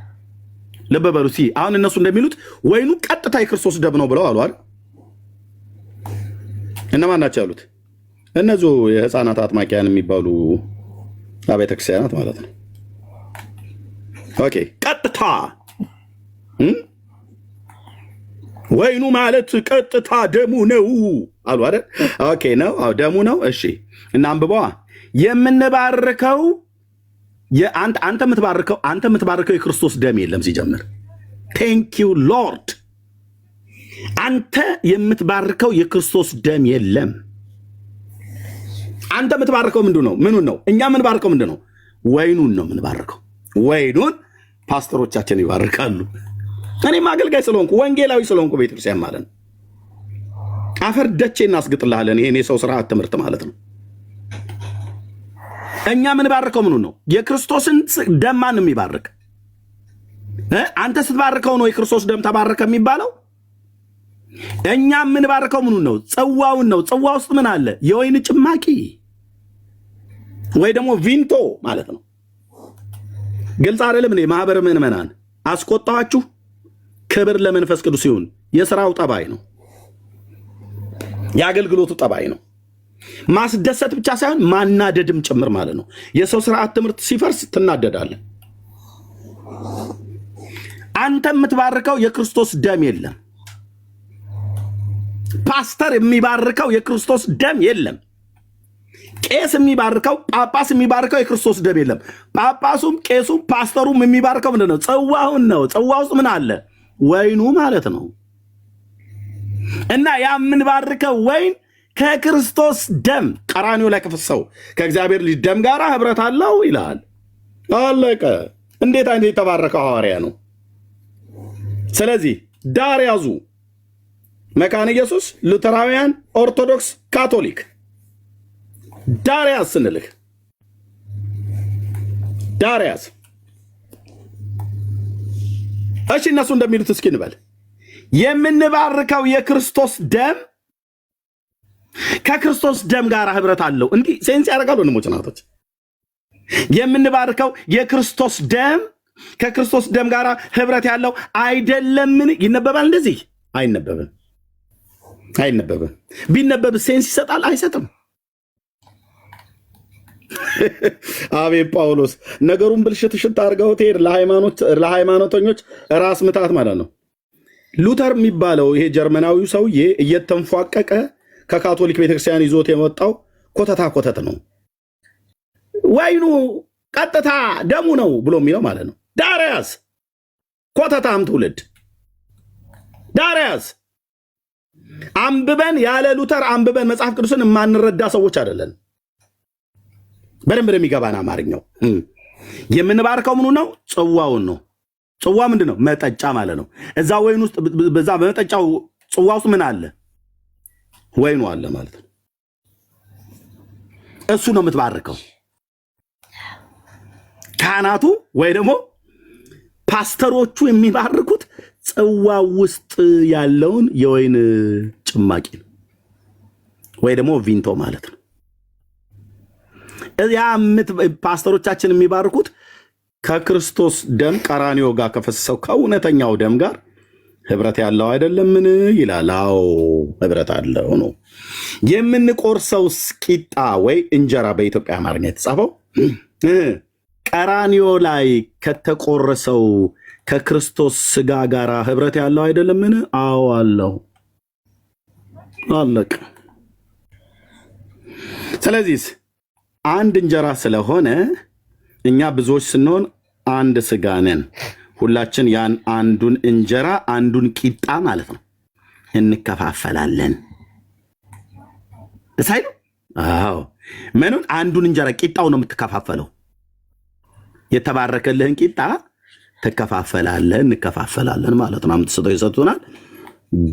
ልብ በሉ። አሁን እነሱ እንደሚሉት ወይኑ ቀጥታ የክርስቶስ ደም ነው ብለው አሉ አይደል? እነማን ናቸው ያሉት? እነዚሁ የህፃናት አጥማቂያን የሚባሉ አብያተ ክርስቲያናት ማለት ነው። ኦኬ ቀጥታ ወይኑ ማለት ቀጥታ ደሙ ነው አሉ አይደል? ኦኬ ነው፣ አዎ ደሙ ነው። እሺ እና አንብበዋ። የምንባርከው አንተ የምትባርከው የክርስቶስ ደም የለም ሲጀምር። ቴንክ ዩ ሎርድ። አንተ የምትባርከው የክርስቶስ ደም የለም። አንተ የምትባርከው ምንድን ነው? ምኑን ነው? እኛ የምንባርከው ምንድን ነው? ወይኑን ነው የምንባርከው። ወይኑን ፓስተሮቻችን ይባርካሉ። እኔም አገልጋይ ስለሆንኩ ወንጌላዊ ስለሆንኩ ቤተክርስቲያን ማለት ነው። አፈር ደቼ እናስግጥልሃለን። ይሄን የሰው ስርዓት ትምህርት ማለት ነው። እኛ የምንባርከው ምኑን ነው? የክርስቶስን ደም ማን ነው የሚባርክ? አንተ ስትባርከው ነው የክርስቶስ ደም ተባረከ የሚባለው። እኛ የምንባርከው ምኑን ነው? ጽዋውን ነው። ጽዋ ውስጥ ምን አለ? የወይን ጭማቂ ወይ ደግሞ ቪንቶ ማለት ነው። ግልጽ አይደለም? እኔ ማህበረ ምዕመናን አስቆጣኋችሁ? ክብር ለመንፈስ ቅዱስ ይሁን። የሥራው ጠባይ ነው፣ የአገልግሎቱ ጠባይ ነው። ማስደሰት ብቻ ሳይሆን ማናደድም ጭምር ማለት ነው። የሰው ስርዓት ትምህርት ሲፈርስ ትናደዳለን። አንተ የምትባርከው የክርስቶስ ደም የለም። ፓስተር የሚባርከው የክርስቶስ ደም የለም። ቄስ የሚባርከው ጳጳስ የሚባርከው የክርስቶስ ደም የለም። ጳጳሱም ቄሱም ፓስተሩም የሚባርከው ምንድን ነው? ጽዋውን ነው። ጽዋ ውስጥ ምን አለ? ወይኑ ማለት ነው። እና ያ የምንባርከው ወይን ከክርስቶስ ደም ቀራንዮ ላይ ከፈሰሰው ከእግዚአብሔር ልጅ ደም ጋር ህብረት አለው ይላል። አለቀ። እንዴት አይነት የተባረከ ሐዋርያ ነው! ስለዚህ ዳር ያዙ። መካነ ኢየሱስ፣ ሉተራውያን፣ ኦርቶዶክስ፣ ካቶሊክ ዳር ያዝ ስንልህ ዳር ያዝ። እሺ እነሱ እንደሚሉት እስኪ እንበል። የምንባርከው የክርስቶስ ደም ከክርስቶስ ደም ጋር ህብረት አለው። እንዲህ ሴንስ ያደርጋሉ ወንድሞች ናቶች። የምንባርከው የክርስቶስ ደም ከክርስቶስ ደም ጋር ህብረት ያለው አይደለምን? ይነበባል? እንደዚህ አይነበብም። አይነበብም። ቢነበብ ሴንስ ይሰጣል? አይሰጥም። አቤት ጳውሎስ ነገሩን ብልሽት ሽት አድርገው ትሄድ። ለሃይማኖተኞች ራስ ምታት ማለት ነው። ሉተር የሚባለው ይሄ ጀርመናዊው ሰውዬ እየተንፏቀቀ ከካቶሊክ ቤተክርስቲያን ይዞት የመጣው ኮተት ነው። ወይኑ ቀጥታ ደሙ ነው ብሎ የሚለው ማለት ነው። ዳርያስ ኮተታም ትውልድ ዳርያስ አንብበን ያለ ሉተር አንብበን መጽሐፍ ቅዱስን የማንረዳ ሰዎች አይደለን። በደንብ የሚገባን አማርኛው። የምንባርከው ምኑ ነው? ጽዋውን ነው። ጽዋ ምንድን ነው? መጠጫ ማለት ነው። እዛ ወይን ውስጥ በዛ በመጠጫው ጽዋ ውስጥ ምን አለ? ወይኑ አለ ማለት ነው። እሱ ነው የምትባርከው። ካህናቱ ወይ ደግሞ ፓስተሮቹ የሚባርኩት ጽዋ ውስጥ ያለውን የወይን ጭማቂ ነው፣ ወይ ደግሞ ቪንቶ ማለት ነው። ያ ፓስተሮቻችን የሚባርኩት ከክርስቶስ ደም ቀራንዮ ጋር ከፈሰሰው ከእውነተኛው ደም ጋር ህብረት ያለው አይደለምን ይላል። አዎ ህብረት አለው ነው። የምንቆርሰው ቂጣ ወይ እንጀራ በኢትዮጵያ አማርኛ የተጻፈው ቀራንዮ ላይ ከተቆረሰው ከክርስቶስ ስጋ ጋር ህብረት ያለው አይደለምን? አዎ አለው። አለቅ። ስለዚህ አንድ እንጀራ ስለሆነ እኛ ብዙዎች ስንሆን አንድ ስጋ ነን። ሁላችን ያን አንዱን እንጀራ አንዱን ቂጣ ማለት ነው እንከፋፈላለን። እሳይ ነው። አዎ ምኑን? አንዱን እንጀራ ቂጣው ነው የምትከፋፈለው። የተባረከልህን ቂጣ ትከፋፈላለህ፣ እንከፋፈላለን ማለት ነው። አምጥተው ይሰጡናል።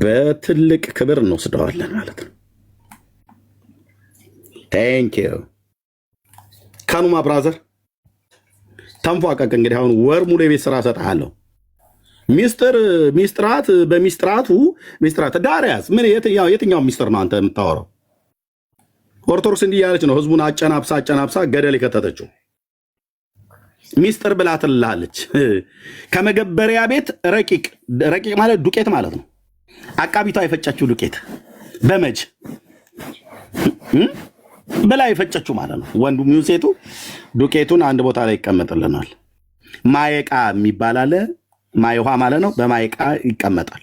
በትልቅ ክብር እንወስደዋለን ማለት ነው። ቴንኪዩ ካኑማ ብራዘር ተንፏቀቅ። እንግዲህ አሁን ወር ሙሉ የቤት ስራ ሰጥሃለሁ። ሚስጥራት በሚስጥራቱ ሚስጥራት ዳርያስ ምን የትኛው ሚስጥር ነው አንተ የምታወራው? ኦርቶዶክስ እንዲህ ያለች ነው ህዝቡን አጨናብሳ ገደል የከተተችው። ሚስጥር ብላ ትልሃለች። ከመገበሪያ ቤት ረቂቅ ማለት ዱቄት ማለት ነው። አቃቢቷ የፈጨችው ዱቄት በመጅ በላ የፈጨችው ማለት ነው። ወንዱ ሚው ሴቱ ዱቄቱን አንድ ቦታ ላይ ይቀመጥልናል። ማየቃ የሚባል አለ። ማይውሃ ማለት ነው። በማየቃ ይቀመጣል።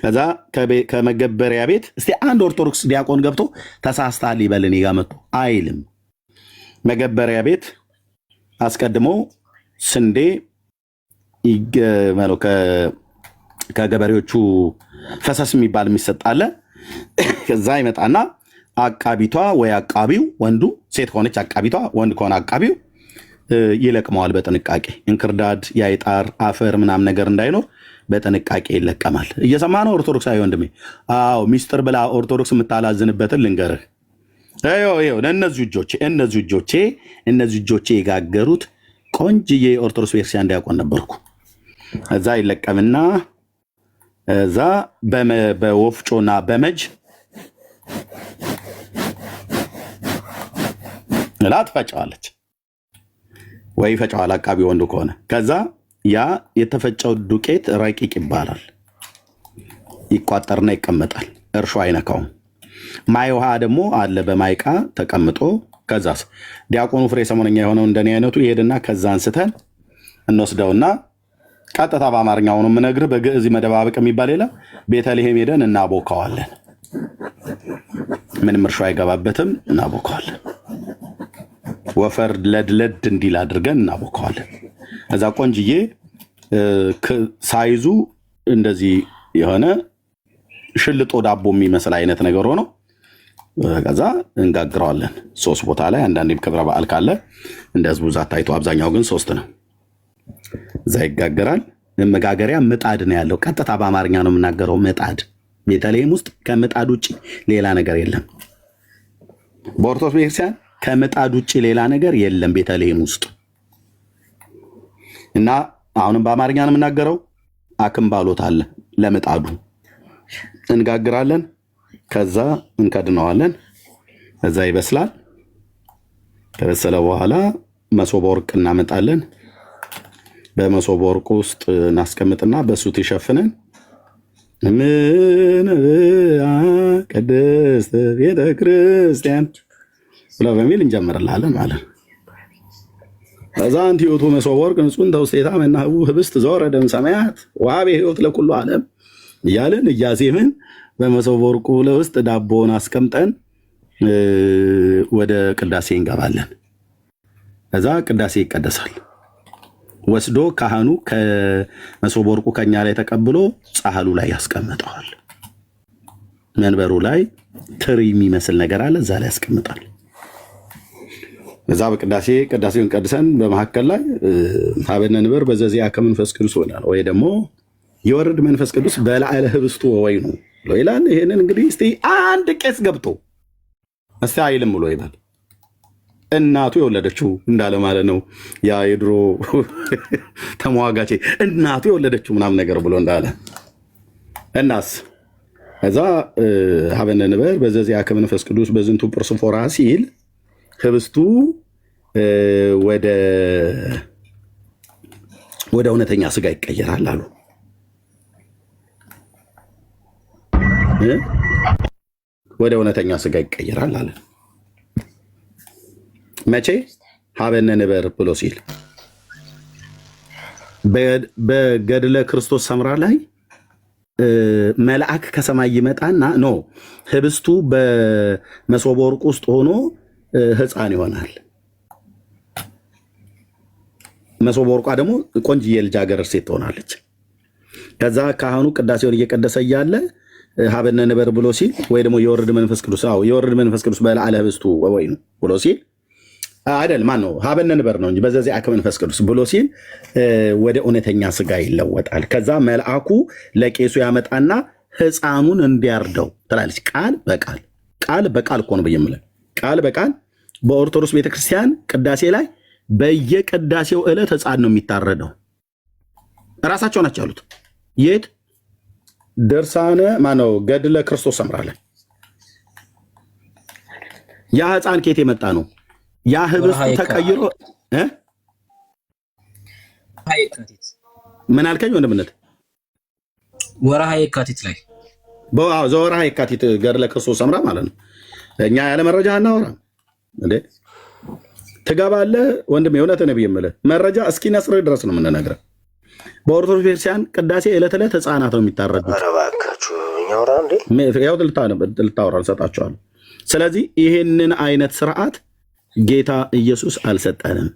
ከዛ ከመገበሪያ ቤት እስቲ አንድ ኦርቶዶክስ ዲያቆን ገብቶ ተሳስተሃል ይበልን ይጋመጡ አይልም። መገበሪያ ቤት አስቀድሞ ስንዴ ይገመለው ከገበሬዎቹ ፈሰስ የሚባል የሚሰጣለ። ከዛ ይመጣና አቃቢቷ ወይ አቃቢው ወንዱ፣ ሴት ከሆነች አቃቢቷ፣ ወንድ ከሆነ አቃቢው ይለቅመዋል በጥንቃቄ። እንክርዳድ፣ ያይጣር፣ አፈር ምናምን ነገር እንዳይኖር በጥንቃቄ ይለቀማል። እየሰማ ነው ኦርቶዶክሳዊ ወንድሜ? አዎ ሚስጥር ብላ ኦርቶዶክስ የምታላዝንበትን ልንገርህ። እነዚህ እጆቼ የጋገሩት ቆንጅዬ ኦርቶዶክስ ቤተክርስቲያን ዲያቆን ነበርኩ። እዛ ይለቀምና እዛ በወፍጮና በመጅ ላ ትፈጨዋለች ወይ ፈጨዋል አቃቢ ወንዱ ከሆነ። ከዛ ያ የተፈጨው ዱቄት ረቂቅ ይባላል። ይቋጠርና ይቀመጣል። እርሾ አይነካውም። ማይ ውሃ ደግሞ አለ በማይቃ ተቀምጦ። ከዛስ ዲያቆኑ ፍሬ ሰሞነኛ የሆነው እንደኔ አይነቱ ይሄድና ከዛ አንስተን እንወስደውና ቀጥታ በአማርኛ ሆኖ የምነግርህ በግዕዝ መደባበቅ የሚባል የለም። ቤተልሔም ሄደን እናቦካዋለን። ምንም እርሾ አይገባበትም። እናቦካዋለን። ወፈር ለድለድ እንዲል አድርገን እናቦከዋለን። እዛ ቆንጅዬ ሳይዙ እንደዚህ የሆነ ሽልጦ ዳቦ የሚመስል አይነት ነገር ሆኖ ከዛ እንጋግረዋለን 3 ቦታ ላይ። አንዳንዴም ክብረ በዓል ካለ እንደ ህዝቡ ብዛት ታይቶ፣ አብዛኛው ግን 3 ነው። እዛ ይጋገራል። መጋገሪያ ምጣድ ነው ያለው። ቀጥታ በአማርኛ ነው የምናገረው። ምጣድ ቤተልሔም ውስጥ ከምጣድ ውጭ ሌላ ነገር የለም። በኦርቶዶክስ ቤተክርስቲያን ከምጣድ ውጭ ሌላ ነገር የለም ቤተልሔም ውስጥ። እና አሁንም በአማርኛ ነው የምናገረው። አክምባሎት አለ ለምጣዱ። እንጋግራለን፣ ከዛ እንከድነዋለን። ከዛ ይበስላል። ከበሰለ በኋላ መሶበ ወርቅ እናመጣለን። በመሶበ ወርቅ ውስጥ እናስቀምጥና በሱ ተሸፍነን ምን ቅድስት ቤተ ክርስቲያን ብለው በሚል እንጀምርላለን ማለት ነው። ከዛ አንቲ ውእቱ መሶበ ወርቅ ንጹሕ ተውስቴታ መናህቡ ህብስት ዘወረደ እምሰማያት ወሀበ ሕይወት ለኩሉ ዓለም እያልን እያዜምን በመሶበ ወርቁ ውስጥ ዳቦውን አስቀምጠን ወደ ቅዳሴ እንገባለን። ከዛ ቅዳሴ ይቀደሳል። ወስዶ ካህኑ ከመሶበ ወርቁ ከኛ ላይ ተቀብሎ ጻሕሉ ላይ ያስቀምጠዋል። መንበሩ ላይ ትሪ የሚመስል ነገር አለ፣ እዛ ላይ ያስቀምጣል። እዛ ቅዳሴውን ቀድሰን በመካከል ላይ ሀበነ ንበር በዘዚአከ መንፈስ ቅዱስ ይሆናል፣ ወይ ደግሞ የወርድ መንፈስ ቅዱስ በላዕለ ህብስቱ ወወይኑ ብሎ ይላል። ይሄንን እንግዲህ እስቲ አንድ ቄስ ገብቶ እስቲ አይልም ብሎ ይላል። እናቱ የወለደችው እንዳለ ማለት ነው። ያ የድሮ ተሟጋቼ እናቱ የወለደችው ምናምን ነገር ብሎ እንዳለ እናስ እዛ ሀበነ ንበር በዘዚአከ መንፈስ ቅዱስ በዝንቱ ጵርስፎራ ሲል ህብስቱ ወደ እውነተኛ ስጋ ይቀየራል አሉ። ወደ እውነተኛ ስጋ ይቀየራል አለ። መቼ? ሀበነ ንበር ብሎ ሲል በገድለ ክርስቶስ ሰምራ ላይ መልአክ ከሰማይ ይመጣና ኖ ህብስቱ በመሶበ ወርቅ ውስጥ ሆኖ ህፃን ይሆናል። መሶበ ወርቋ ደግሞ ቆንጅዬ ልጃገረድ ሴት ትሆናለች። ከዛ ካህኑ ቅዳሴውን እየቀደሰ እያለ ሀበነ ንበር ብሎ ሲል ወይ ደግሞ የወርድ መንፈስ ቅዱስ የወርድ መንፈስ ቅዱስ በላዕለ ህብስቱ ወወይኑ ብሎ ሲል አይደል ማን ነው ሀበነ ንበር ነው እንጂ በዘዚአከ መንፈስ ቅዱስ ብሎ ሲል ወደ እውነተኛ ስጋ ይለወጣል። ከዛ መልአኩ ለቄሱ ያመጣና ህፃኑን እንዲያርደው ትላለች። ቃል በቃል እኮ ነው በየምለ ቃል በቃል በኦርቶዶክስ ቤተክርስቲያን ቅዳሴ ላይ በየቅዳሴው ዕለት ህፃን ነው የሚታረደው። እራሳቸው ናቸው ያሉት። የት ድርሳነ ማነው ገድለ ክርስቶስ ሰምራ ላይ ያ ህፃን ከየት የመጣ ነው? ያ ህብስቱ ተቀይሮ ምን አልከኝ ወንድምነት? ወርሃ የካቲት ላይ ዘወርሃ የካቲት ገድለ ክርስቶስ ሰምራ ማለት ነው። እኛ ያለ መረጃ አናወራ እንዴ? ትገባለህ ወንድም፣ የእውነት ነብይ የምልህ መረጃ እስኪ ነስር ድረስ ነው የምንነግረህ። በኦርቶዶክስ ቤተክርስቲያን ቅዳሴ ዕለት ዕለት ህፃናት ነው የሚታረዱት። ያው ልታወራ እንሰጣቸዋለን። ስለዚህ ይህንን አይነት ስርዓት ጌታ ኢየሱስ አልሰጠንም።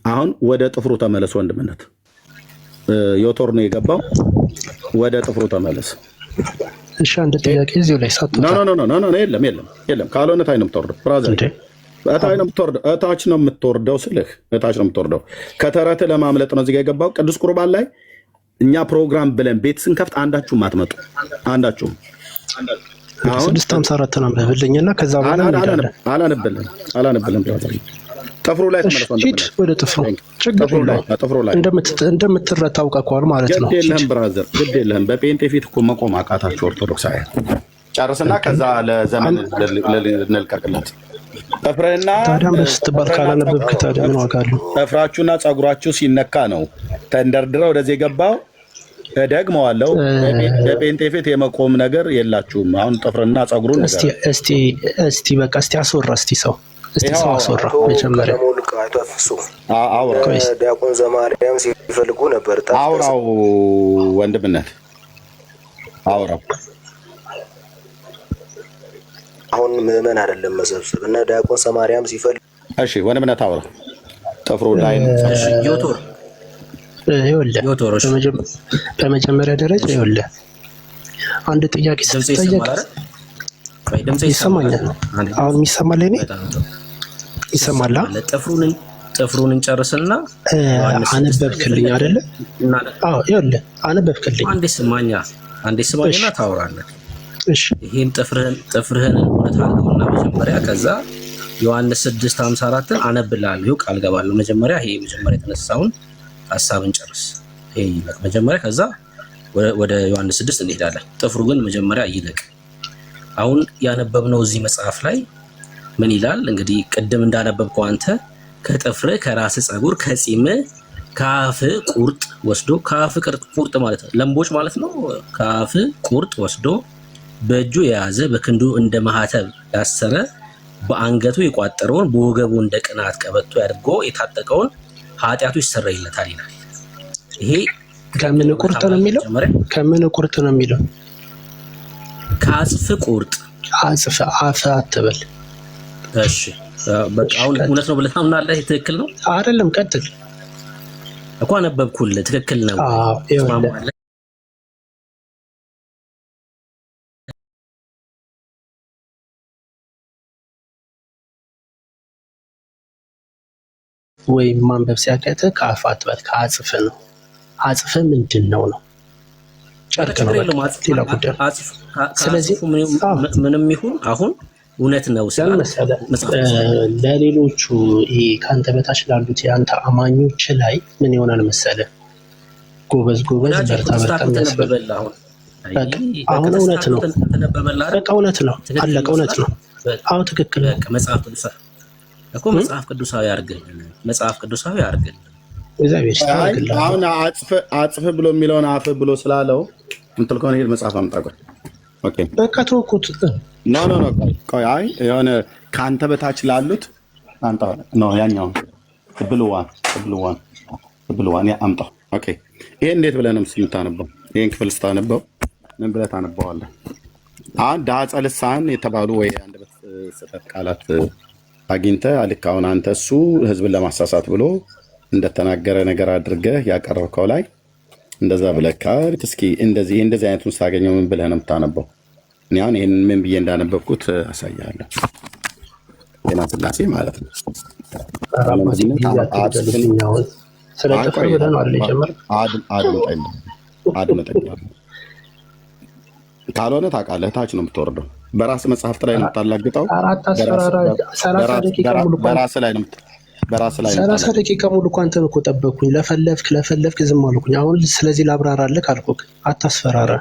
አሁን ወደ ጥፍሩ ተመለስ ወንድምነት። ዮቶር ነው የገባው። ወደ ጥፍሩ ተመለስ። እሺ አንድ ጥያቄ እዚሁ ላይ ሳትወጣ ኖ የለም ካልሆነ ታይ ነው የምትወርደው ብራዘር፣ እታች ነው የምትወርደው ስልህ እታች ነው የምትወርደው። ከተረት ለማምለጥ ነው እዚህ ጋር የገባው። ቅዱስ ቁርባን ላይ እኛ ፕሮግራም ብለን ቤት ስንከፍት አንዳችሁም አትመጡ። አንዳችሁም 654 ነው አንብብልኝና ከዛ በኋላ አላነብልም ብራዘር። ጥፍሩ ላይ ተመለስ ወደ ጥፍሩ ላይ እንደምትረታ አውቀዋል ማለት ነው። ግድ የለህም ብራዘር፣ ግድ የለህም። በጴንጤ ፊት እኮ መቆም አቃታችሁ ኦርቶዶክሳውያን። ጨርስና ከዛ ለዘመን እንልቀቅለት። ጥፍርህና ታዲያም በስትባል ካላነበብክ ታዲያ ምን ዋጋ አለው? ጥፍራችሁና ፀጉራችሁ ሲነካ ነው ተንደርድረው ወደዚህ የገባው። እደግመዋለሁ፣ በጴንጤ ፊት የመቆም ነገር የላችሁም። አሁን ጥፍርና ፀጉሩን እስቲ በቃ እስቲ አስወራ ሰው አስወራ። መጀመሪያ ዲያቆን ዘማርያም ሲፈልጉ ነበር። አውራው ወንድምነት አውራው። አሁን ምዕመን አይደለም መሰብሰብ እና ዲያቆን ዘማርያም ሲፈልጉ እሺ ወደ እምነት አውራ ጥፍሩ ላይ እሺ ዮቶር ይኸውልህ ዮቶር በመጀመሪያ ደረጃ ይኸውልህ አንድ ጥያቄ ስትጠየቅ ይሰማኛል። አሁን የሚሰማል እኔ ይሰማል። ጥፍሩን እንጨርስና አነበብክልኝ አይደለ? አዎ ይኸውልህ አነበብክልኝ። አንዴ ስማኝና ታወራለህ። እሺ ይሄን ጥፍርህን እውነት አድርገውና መጀመሪያ ከዛ ዮሐንስ 6:54 አነብልሃለሁ ቃል ገባለሁ። መጀመሪያ የተነሳውን ሐሳብን ጨርስ። ይሄ ይለቅ መጀመሪያ ከዛ ወደ ዮሐንስ 6 እንሄዳለን። ጥፍሩ ግን መጀመሪያ ይለቅ። አሁን ያነበብነው እዚህ መጽሐፍ ላይ ምን ይላል? እንግዲህ ቅድም እንዳነበብከው አንተ ከጥፍር ከራስ ጸጉር ከጺም ከአፍ ቁርጥ ወስዶ ከአፍ ቁርጥ ማለት ነው ለምቦች ማለት ነው። ከአፍ ቁርጥ ወስዶ በእጁ የያዘ በክንዱ እንደ ማህተብ ያሰረ በአንገቱ የቋጠረውን በወገቡ እንደ ቅናት ቀበቶ ያድርጎ የታጠቀውን ኃጢአቱ ይሰረይለታል ይላል። ይሄ ከምን ቁርጥ ነው የሚለው? ከምን ቁርጥ ነው የሚለው? ከአጽፍ ቁርጥ። አጽፍ አፍ አትበል። እሺ በቃ አሁን እውነት ነው ብለህ ታምናለህ? ትክክል ነው አይደለም? ቀጥል እኮ አነበብኩልህ። ትክክል ነው። ወይም ማንበብ ሲያቀትህ ከአፍ አትበል፣ ከአጽፍ ነው። አጽፍ ምንድን ነው? ጨርቅ ነው። ሌላ ጉዳይ። ስለዚህ ምንም ይሁን አሁን እውነት ነው ለሌሎቹ ይሄ ከአንተ በታች ላሉት የአንተ አማኞች ላይ ምን ይሆናል መሰለህ? ጎበዝ በርታ የሚያስብል አሁን እውነት ነው። በቃ እውነት ነው። አለቀ። እውነት ነው። አዎ ትክክል ነው። መጽሐፍ ቅዱሳዊ አድርገን አሁን አጽፍ ብሎ የሚለውን አፍ ብሎ ስላለው እንትን ከሆነ ሄድ መጽሐፍ አምጣ። ኦኬ በቃ ተወኩት። ኖ ቆይ አይ የሆነ ከአንተ በታች ላሉት አንተ ነው ያኛው ብሉዋን አምጣ። ኦኬ ይሄ እንዴት ብለህ ነው የምታነበው? ይሄን ክፍል ስታነበው ምን ብለህ ታነበዋለህ? አንድ ዳጸ ልሳን የተባሉ ወይ አንደበት ስህተት ቃላት አግኝተህ ልክ አሁን አንተ እሱ ህዝብን ለማሳሳት ብሎ እንደተናገረ ነገር አድርገህ ያቀረብከው ላይ እንደዛ ብለህ ካል እስኪ እንደዚህ አይነቱን ስታገኘው ምን ብለህ ነው የምታነበው? እኔ አሁን ይሄን ምን ብዬ እንዳነበብኩት አሳያለሁ። ጤና ስላሴ ማለት ነው። ካልሆነ ታውቃለህ ታች ነው የምትወርደው። በራስ መጽሐፍት ላይ ነው የምታላግጠው። በራስ ላይ ነው 30 ደቂቃ ሙሉ እኮ አንተን እኮ ጠበቅኩኝ። ለፈለፍክ ዝም አልኩኝ። አሁን ስለዚህ ላብራራልህ አልኩህ። አታስፈራራ።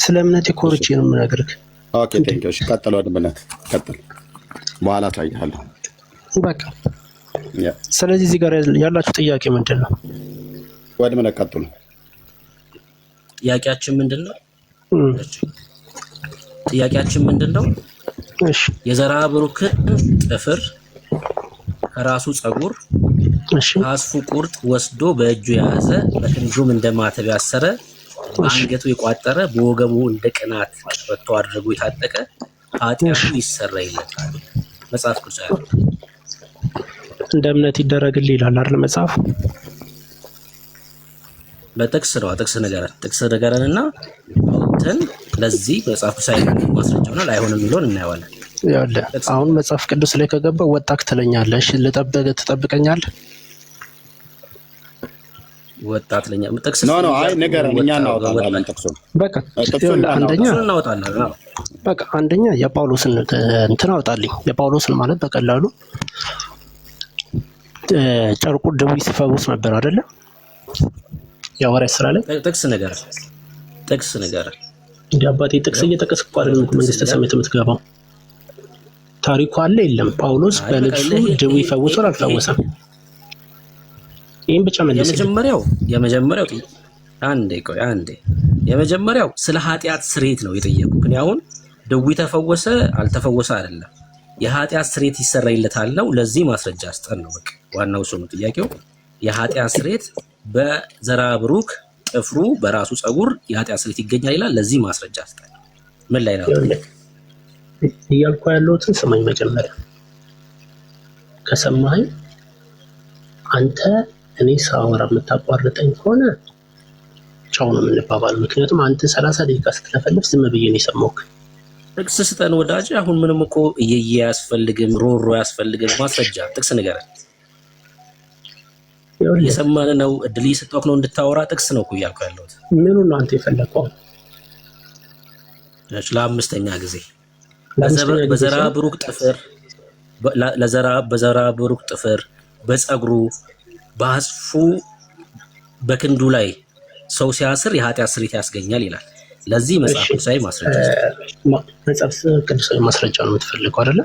ስለ እምነቴ ኮርቼ ነው የምነግርህ። ኦኬ ቴንክ ዩ። እሺ ቀጥል፣ ወደ እምነት ቀጥል፣ በኋላ ታያለህ። በቃ ስለዚህ እዚህ ጋር ያላችሁ ጥያቄ ምንድን ነው? ወደ እምነት ቀጥሉ። ጥያቄያችን ምንድን ነው? እሺ የዘራ ብሩክን ጥፍር ከራሱ ጸጉር ከአስፉ ቁርጥ ወስዶ በእጁ የያዘ በክንዱም እንደ ማተብ ያሰረ በአንገቱ የቋጠረ በወገቡ እንደ ቅናት ቀበቶ አድርጎ የታጠቀ ኃጢአቱ ይሰረይለታል። መጽሐፍ ቅዱስ እንደ እምነት ይደረግልህ ይላል አይደል መጽሐፍ? በጥቅስ ነው። ጥቅስ ነገርንና አውጥተን ለዚህ መጽሐፍ ቅዱስ ማስረጃውና ላይሆን የሚለውን እናየዋለን። ያለ አሁን መጽሐፍ ቅዱስ ላይ ከገባ ወጣክ ትለኛለህ። እሺ ትጠብቀኛለህ? ወጣት ለኛ ጥቅስ ነው። አይ ነገር እኛ እናወጣለን ጥቅሱን። በቃ አንደኛ እናወጣለን። በቃ አንደኛ የጳውሎስን እንትን አውጣልኝ። የጳውሎስን ማለት በቀላሉ ጨርቁ ደዌ ሲፈውስ ነበር አይደለ? የሐዋርያት ሥራ ላይ ጥቅስ ነገር እንደ አባቴ ጥቅስ እየጠቀስኩ አይደለም መንግስተ ሰማያት የምትገባው። ታሪኩ አለ የለም? ጳውሎስ በልብሱ ደዌ ፈውሷል አልፈወሰም? ይሄን ብቻ መልስ። የመጀመሪያው ስለ ኃጢአት ስርየት ነው የጠየቁት። ግን አሁን ደዌ ተፈወሰ አልተፈወሰ አይደለም፣ የኃጢአት ስርየት ይሰረይለታል ነው። ለዚህ ማስረጃ አስጠን ነው በቃ ዋናው ሰው ነው ጥያቄው። የኃጢአት ስርየት በዘራ ብሩክ ጥፍሩ በራሱ ጸጉር የኃጢአት ስርየት ይገኛል ይላል። ለዚህ ማስረጃ አስጠን። ምን ላይ ነው እያልኩ ያለሁትን ስማኝ። መጀመሪያ ከሰማኸኝ አንተ እኔ ሳወራ የምታቋርጠኝ ከሆነ ቻው ነው የምንባባለው። ምክንያቱም አንተ 30 ደቂቃ ስትለፈልፍ ዝም ብዬ ነው የሰማሁህ። ጥቅስ ስጠን ወዳጅ። አሁን ምንም እኮ እየየ ያስፈልግም ሮሮ ያስፈልግም። ማስረጃ ጥቅስ ንገረን። የሰማን ነው እድል እየሰጠሁህ ነው እንድታወራ። ጥቅስ ነው እኮ እያልኩ ያለሁት። ምኑን ነው አንተ የፈለከው? ለአምስተኛ ጊዜ በዘራ ብሩክ ጥፍር በዘራ ብሩክ ጥፍር በፀጉሩ በአጽፉ በክንዱ ላይ ሰው ሲያስር የኃጢአት ስርየት ያስገኛል ይላል። ለዚህ መጽሐፍ ቅዱሳዊ ማስረጃ መጽሐፍ ቅዱሳዊ ማስረጃ ነው የምትፈልገው አይደለ?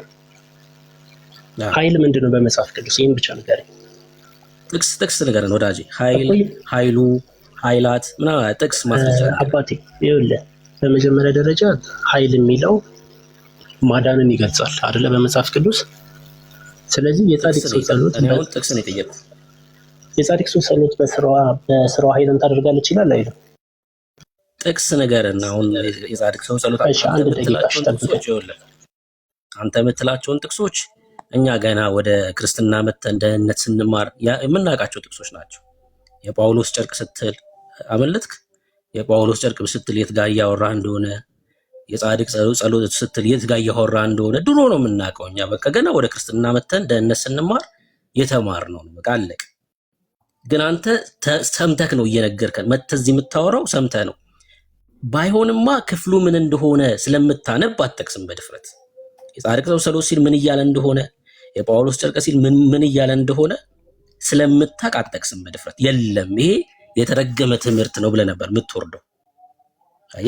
ኃይል ምንድነው በመጽሐፍ ቅዱስ? ይሄን ብቻ ንገረኝ። ጥቅስ ንገረን ወዳጄ። ኃይሉ ኃይላት ምናምን ጥቅስ ማስረጃ አባቴ። ይኸውልህ በመጀመሪያ ደረጃ ኃይል የሚለው ማዳንን ይገልጻል አይደለ በመጽሐፍ ቅዱስ። ስለዚህ የጻድቅ ሰው ጸሎት ጥቅስ ነው የጠየቁት። የጻድቅ ሰው ጸሎት በስራዋ ኃይልን ታደርጋለች ይላል አይደል? ጥቅስ ንገረን። አሁን የጻድቅ ሰው ጸሎት አንተ የምትላቸውን ጥቅሶች እኛ ገና ወደ ክርስትና መተን ደህንነት ስንማር የምናውቃቸው ጥቅሶች ናቸው። የጳውሎስ ጨርቅ ስትል አመለጥክ። የጳውሎስ ጨርቅ ስትል የት ጋር እያወራህ እንደሆነ፣ የጻድቅ ጸሎት ስትል የት ጋር እያወራህ እንደሆነ ድሮ ነው የምናውቀው እኛ። በቃ ገና ወደ ክርስትና መተን ደህንነት ስንማር የተማርነው ነው። በቃ አለቀ። ግን አንተ ሰምተህ ነው እየነገርከን መተህ እዚህ የምታወራው ሰምተህ ነው። ባይሆንማ ክፍሉ ምን እንደሆነ ስለምታነብ አትጠቅስም በድፍረት። የጻድቅ ሰው ጸሎት ሲል ምን እያለ እንደሆነ፣ የጳውሎስ ጨርቅ ሲል ምን እያለ እንደሆነ ስለምታውቅ አትጠቅስም በድፍረት። የለም ይሄ የተረገመ ትምህርት ነው ብለህ ነበር የምትወርደው።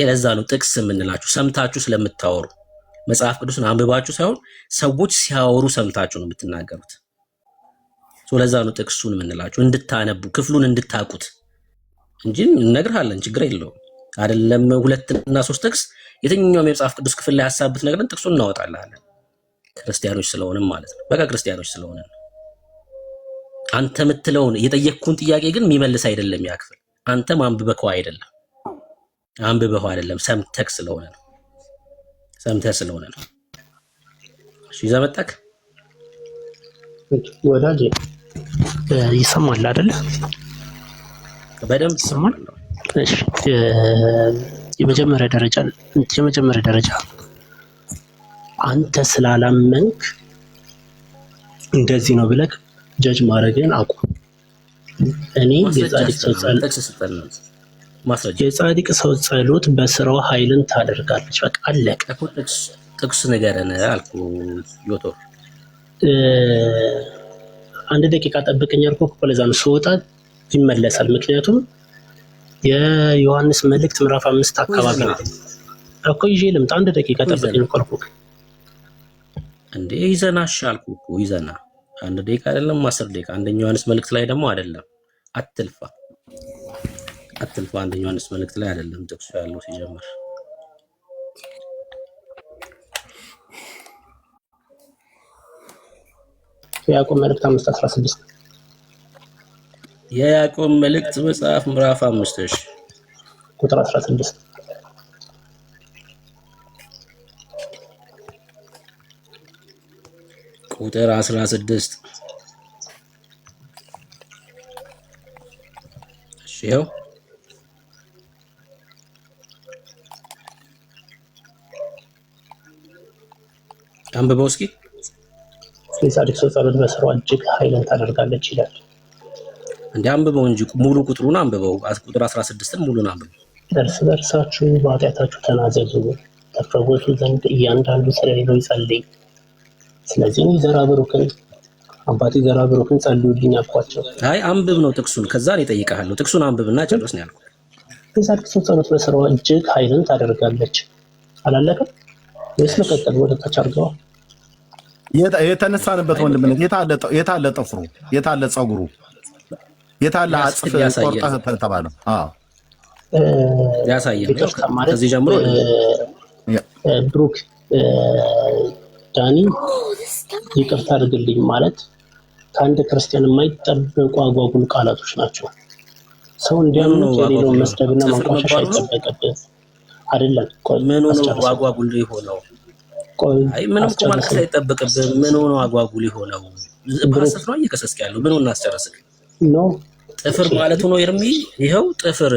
ለዛ ነው ጥቅስ የምንላችሁ፣ ሰምታችሁ ስለምታወሩ። መጽሐፍ ቅዱስን አንብባችሁ ሳይሆን ሰዎች ሲያወሩ ሰምታችሁ ነው የምትናገሩት። ለዛ ነው ጥቅሱን የምንላችሁ፣ እንድታነቡ ክፍሉን እንድታቁት እንጂ እነግርሃለን፣ ችግር የለውም። አይደለም 2 እና 3 ጥቅስ የትኛውም የመጽሐፍ ቅዱስ ክፍል ላይ ሐሳብ ብትነግረን ጥቅሱን እናወጣልሃለን። ክርስቲያኖች ስለሆነም ማለት ነው። በቃ ክርስቲያኖች ስለሆነ ነው። አንተ የምትለውን የጠየቅኩን ጥያቄ ግን የሚመልስ አይደለም ያ ክፍል። አንተም አንብበኸው አይደለም ሰምተህ ስለሆነ ነው። እሺ ይዘህ መጣህ ወዳጄ። ይሰማል አይደለ? በደንብ ይሰማል። እሺ የመጀመሪያ ደረጃ አንተ ስላላመንክ እንደዚህ ነው ብለህ ጀጅ ማድረግን አቁም። እኔ የጻድቅ ሰው ጸሎት በስራው ኃይልን ታደርጋለች። በቃ አለቀ። ጥቅስ ንገረን አልኩህ ዮቶር። 1 ደቂቃ ጠብቀኝ አልኩህ እኮ ለዛ ነው ስወጣ ይመለሳል። ምክንያቱም የዮሐንስ መልእክት ምዕራፍ 5 አካባቢ ነው እኮ ይዤ ልምጣ። 1 ደቂቃ ጠብቀኝ እኮ አልኩህ እንዴ። ይዘና አልኩህ እኮ ይዘና 1 ደቂቃ አይደለም 10 ደቂቃ። 1 ዮሐንስ መልእክት ላይ ደግሞ አይደለም። አትልፋ። 1 ዮሐንስ መልእክት ላይ አይደለም ጥቅሱ ያለው ሲጀምር። የያዕቆብ መልእክት 5:16 የያዕቆብ መልእክት መጽሐፍ ምዕራፍ 5 ቁጥር 16 ቁጥር 16 እሺ ይኸው አንብበው እስኪ። የጻድቅ ሰው ጸሎት በስራዋ እጅግ ኃይልን ታደርጋለች ይላል። እንዴ አንብበው እንጂ ሙሉ ቁጥሩን አንብበው። ቁጥር 16ን ሙሉን አንብበው። እርስ በርሳችሁ በኃጢአታችሁ ተናዘዙ ተፈወሱ ዘንድ እያንዳንዱ ስለሌለው ይጸልይ። ስለዚህ ዘራ ብሩክን አባቴ ዘራ ብሩክን ጸልዩልኝ አልኳቸው። አይ አንብብ ነው ጥቅሱን። ከዛ ነው እጠይቅሃለሁ። ጥቅሱን አንብብና ጨርስ ነው ያልኩት። የጻድቅ ሰው ጸሎት በስራዋ እጅግ ኃይልን ታደርጋለች። አላለቀም ወይስ መቀጠል? ወደ ታች አድርገዋል። የተነሳንበት ወንድምነት የታለ ጥፍሩ? የታለ ጸጉሩ? የታለ አጽፍ ቆርጠህ ተባለው? ያሳየን። ከዚህ ጀምሮ ብሩክ ዳኒ ይቅርታ አድርግልኝ ማለት ከአንድ ክርስቲያን የማይጠበቁ አጓጉል ቃላቶች ናቸው። ሰው እንዲያምኑ የሌለውን መስደብና ማንቋሸሽ አይጠበቅብህ አይደለም። ቆይ ምን ነው አጓጉል የሆነው? አይ ምንም እኮ ማለት አይጠበቅብህ። ምን ነው አጓጉል የሆነው? በሐሰት ነው እየከሰስክ ያለው። ምኑን እናስጨርስክ ነው? ጥፍር ማለት ነው ኤርሚ። ይኸው ጥፍር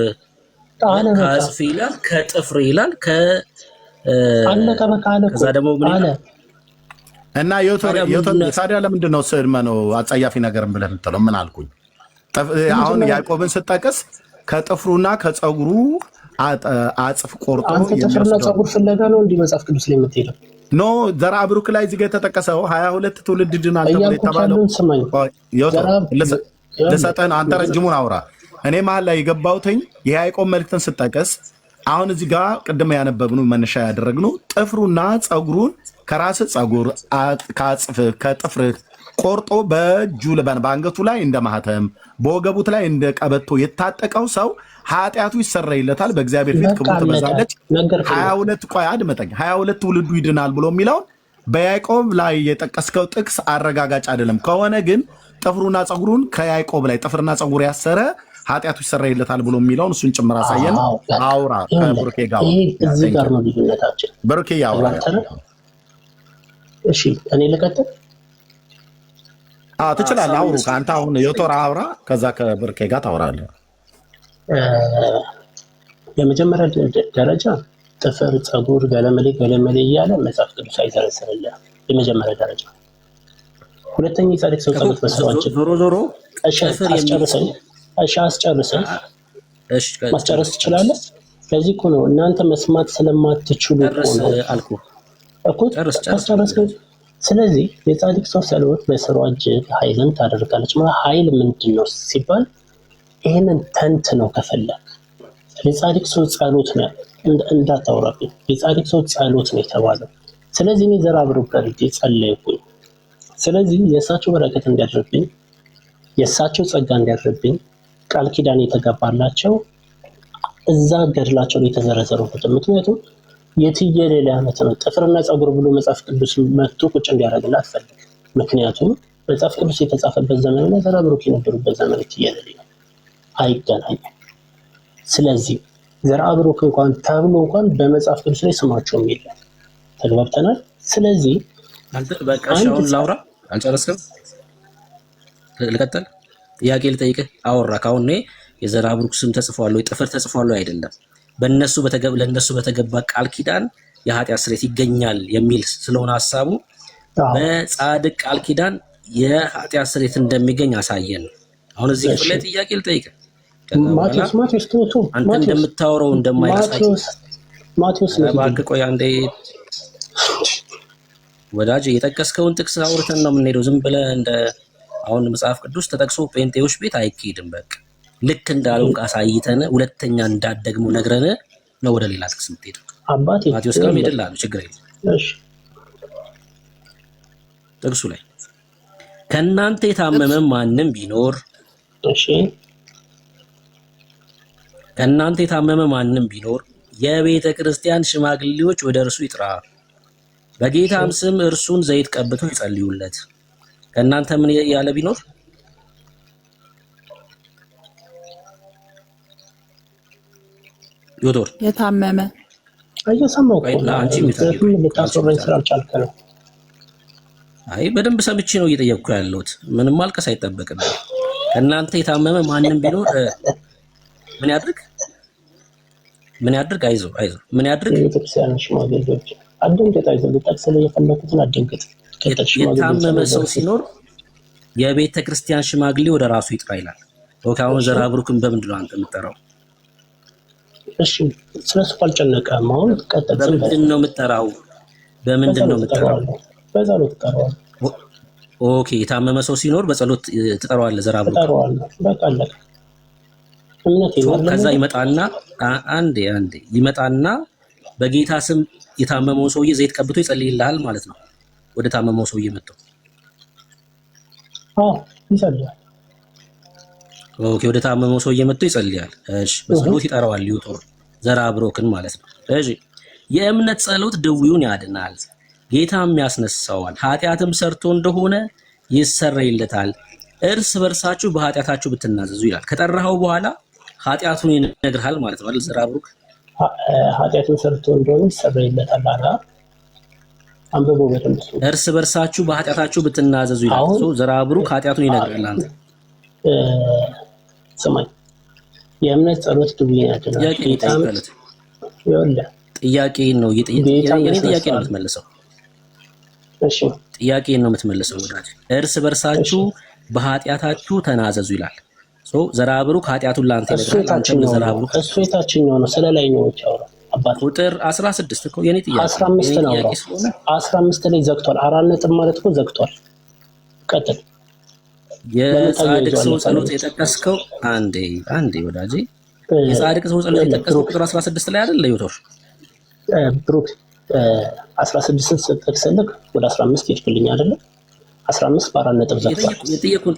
ከአጽፍ ይላል፣ ከጥፍር ይላል፣ አለቀ በቃ አለ። ከዛ ደግሞ ምን ይላል? እና ታዲያ ለምንድን ነው ስድመ ነው አጸያፊ ነገር ብለህ የምትለው? ምን አልኩኝ? አሁን ያዕቆብን ስጠቅስ ከጥፍሩና ከፀጉሩ አጽፍ ቆርጦ አንተ ጥፍርና ፀጉር ፍለጋ ነው እንዲህ መጽሐፍ ቅዱስ ላይ የምትሄደው? ኖ ዘርአ ብሩክ ላይ እዚህ ጋር የተጠቀሰው 22 ትውልድ ድናል ተብሎ የተባለው ልሰጠን። አንተ ረጅሙን አውራ፣ እኔ መሀል ላይ የገባሁትኝ የያዕቆብ መልእክትን ስጠቀስ አሁን እዚህ ጋር ቅድም ያነበብነው መነሻ ያደረግነው ጥፍሩና ፀጉሩን ከራስ ፀጉር ከአጽፍ ከጥፍርህ ቆርጦ በእጁ በአንገቱ ላይ እንደ ማህተም በወገቡት ላይ እንደ ቀበቶ የታጠቀው ሰው ኃጢአቱ ይሰረይለታል፣ በእግዚአብሔር ፊት ክብሩ ትበዛለች። 22 ቆይ አድመጠኝ፣ 22 ትውልዱ ይድናል ብሎ የሚለውን በያዕቆብ ላይ የጠቀስከው ጥቅስ አረጋጋጭ አይደለም። ከሆነ ግን ጥፍሩና ፀጉሩን ከያዕቆብ ላይ ጥፍርና ፀጉር ያሰረ ኃጢአቱ ይሰረይለታል ብሎ የሚለውን እሱን ጭምር አሳየን። አውራ ከብሩኬ ጋር እዚህ ጋር ነው ልዩነታችን። ብሩኬ ያውራ። እሺ እኔ ልቀጥል? ትችላለህ። አውሩ ከአንተ አሁን የቶራ አውራ፣ ከዛ ከብሩኬ ጋር ታወራለህ። የመጀመሪያ ደረጃ ጥፍር፣ ፀጉር፣ ገለመሌ እያለ መጽሐፍ ቅዱስ አይዘረዝርልህ። የመጀመሪያ ደረጃ። ሁለተኛ የጻድቅ ሰው ጸሎት በሰዋችን ዞሮ አስጨርሰኝ። ማስጨረስ ትችላለህ? ለዚህ እኮ ነው እናንተ መስማት ስለማትችሉ እኮ አስጨረስ። ስለዚህ የጻድቅ ሰው ጸሎት በስሯ እጅግ ኃይልን ታደርጋለች። ማለት ኃይል ምንድን ነው ሲባል ይህንን ተንት ነው ከፈለግ። የጻድቅ ሰው ጸሎት ነው እንዳታወራብኝ። የጻድቅ ሰው ጸሎት ነው የተባለው። ስለዚህ እኔ ዘርአ ብሩክ ጋር ጸለይኩኝ። ስለዚህ የእሳቸው በረከት እንዲያድርብኝ፣ የእሳቸው ጸጋ እንዲያድርብኝ ቃል ኪዳን የተገባላቸው እዛ ገድላቸው ላይ የተዘረዘሩት። ምክንያቱም የትየሌላ ዓመት ነው ጥፍርና ፀጉር ብሎ መጽሐፍ ቅዱስ መጥቶ ቁጭ እንዲያደርግላት አትፈልግ። ምክንያቱም መጽሐፍ ቅዱስ የተጻፈበት ዘመንና ዘርአ ብሩክ የነበሩበት ዘመን የትየሌላ ነው፣ አይገናኝም። ስለዚህ ዘርአ ብሩክ እንኳን ተብሎ እንኳን በመጽሐፍ ቅዱስ ላይ ስማቸውም የለም። ተግባብተናል። ስለዚህ አንተ በቃ ሻውን ላውራ አልጨረስክም? ልቀጥል? ጥያቄ ልጠይቅህ። አወራ ካሁን እኔ የዘርአ ብሩክ ስም ተጽፏል ወይ ጥፍር ተጽፏል ወይ አይደለም፣ ለእነሱ በተገባ ቃል ኪዳን የኃጢአት ስርየት ይገኛል የሚል ስለሆነ ሀሳቡ በጻድቅ ቃል ኪዳን የኃጢአት ስርየት እንደሚገኝ አሳየን። አሁን እዚህ ክፍል ላይ ጥያቄ ልጠይቅህ። ማቴዎስ አንተ እንደምታወራው እንደማይሳይ እባክህ ቆይ አንዴ ወዳጅ፣ የጠቀስከውን ጥቅስ አውርተን ነው የምንሄደው። ዝም ብለህ እንደ አሁን መጽሐፍ ቅዱስ ተጠቅሶ ጴንጤዎች ቤት አይካሄድም። በቃ ልክ እንዳሉን አሳይተን ሁለተኛ እንዳትደግሙ ነግረን ነው ወደ ሌላ ጥቅስ የምትሄደው። ማቴዎስ ጋር ሄድልሃለሁ፣ ችግር የለም። ጥቅሱ ላይ ከእናንተ የታመመ ማንም ቢኖር ከእናንተ የታመመ ማንም ቢኖር የቤተ ክርስቲያን ሽማግሌዎች ወደ እርሱ ይጥራ፣ በጌታም ስም እርሱን ዘይት ቀብተው ይጸልዩለት። ከእናንተ ምን ያለ ቢኖር ዮቶር የታመመ እየሰማሁ አንቺ ልታስወራኝ ስላልቻልክ ነው። አይ በደንብ ሰምቼ ነው እየጠየቅኩ ያለሁት። ምንም ማልቀስ አይጠበቅም። ከእናንተ የታመመ ማንም ቢኖር ምን ያድርግ? አይዞ ምን ያድርግ? የቤተክርስቲያን ሽማግሌዎች አደንገጥ፣ አይዞ ልጠቅስ ላይ የፈለኩትን አደንገጥ። የታመመ ሰው ሲኖር የቤተ ክርስቲያን ሽማግሌ ወደ ራሱ ይጥራ ይላል። አሁን ዘርአ ብሩክን በምንድን ነው አንተ የምትጠራው? እሺ ስለሱ አልጨነቀም። አሁን ቀጥል። በምንድን ነው የምትጠራው? በጸሎት ትጠራዋለህ። ኦኬ፣ የታመመ ሰው ሲኖር በጸሎት ትጠራዋለህ። ዘርአ ብሩክ በቃ አለቀ። ከዛ ይመጣና ይመጣና በጌታ ስም የታመመውን ሰውዬ ዘይት ቀብቶ ይጸልይልሃል ማለት ነው። ወደ ታመመው ሰውዬ መጥቶ ይጸልያል። ኦኬ፣ ወደ ታመመው ሰውዬ መጥቶ ይጸልያል። እሺ፣ በጸሎት ይጠራዋል። ዮቶር ዘርአ ብሩክን ማለት ነው። እሺ፣ የእምነት ጸሎት ድውዩን ያድናል፣ ጌታም ያስነሳዋል፣ ኃጢአትም ሰርቶ እንደሆነ ይሰረይለታል። እርስ በርሳችሁ በኃጢአታችሁ ብትናዘዙ ይላል። ከጠራኸው በኋላ ኃጢአቱን ይነግርሃል ማለት ነው አይደል? ዘርአ ብሩክ ኃጢአቱን ሰርቶ እንደሆነ ይሰረይለታል አላ አንብቦ በደንብ እርስ በርሳችሁ በኃጢአታችሁ ብትናዘዙ ይላል። ዘራ ብሩክ ኃጢአቱን ይነግራል። አንተ ስማኝ፣ የእምነት ጸሎት ድውያን ያድናል። ጥያቄ ነው የምትመልሰው። እሺ ጥያቄን ነው የምትመልሰው ወዳጅ። እርስ በርሳችሁ በኃጢአታችሁ ተናዘዙ ይላል። ዘራ ብሩክ ኃጢአቱን ላንተ ይነግራል። አንተም ዘራ ብሩክ እሱ የታችኛው ነው፣ ስለ ላይኛው ያወራል። አባት ቁጥር 16 እኮ የኔ ጥያቄ 15 ነው። 15 ላይ ዘግቷል። 4 ነጥብ ማለት እኮ ዘግቷል። ቀጥል። የጻድቅ ሰው ጸሎት የጠቀስከው አንዴ ወዳጄ፣ የጻድቅ ሰው ጸሎት የጠቀስከው ቁጥር 16 ላይ አይደል? ዮቶር ብሩክ 16 ስትጠቅስልክ ወደ 15 ይድክልኝ አይደለ? 15 በ4 ነጥብ ዘግቷል። የጠየቁን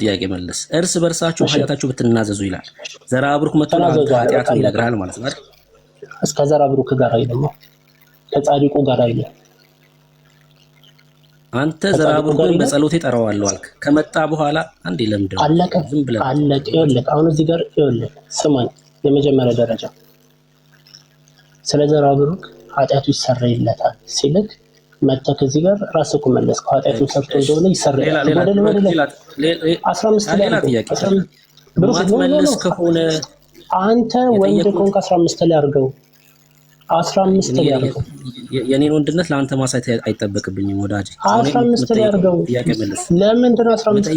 ጥያቄ መልስ። እርስ በርሳችሁ ኃጢአታችሁ ብትናዘዙ ይላል። ዘራ ብሩክ መጥቶ ኃጢአቱን ይነግራል ማለት ነው አይደል? እስከ ዘራ ብሩክ ጋር አይደለም፣ ከጻድቁ ጋር አይደለም። አንተ ዘራ ብሩክን በጸሎት እጠራዋለሁ አልክ። ከመጣ በኋላ አንዴ ለምንድን ነው አለቀ? ይኸውልህ አሁን እዚህ ጋር ይኸውልህ ስማኝ፣ የመጀመሪያ ደረጃ ስለ ዘራ ብሩክ ኃጢአቱ ይሰረይለታል ሲልክ መተህ ከዚህ ጋር ራስህ እኮ መለስከው። ኃጢአቱ ሰርቶ እንደሆነ ይሰረይለታል። 15 ላይ ብሩክ ማትመለስ ከሆነ አንተ ወንድ ከሆንክ 15 ላይ አድርገው። 15 ላይ አድርገው። የኔን ወንድነት ለአንተ ማሳየት አይጠበቅብኝም ወዳጅ። 15 ላይ አድርገው። ለምንድን ነው 15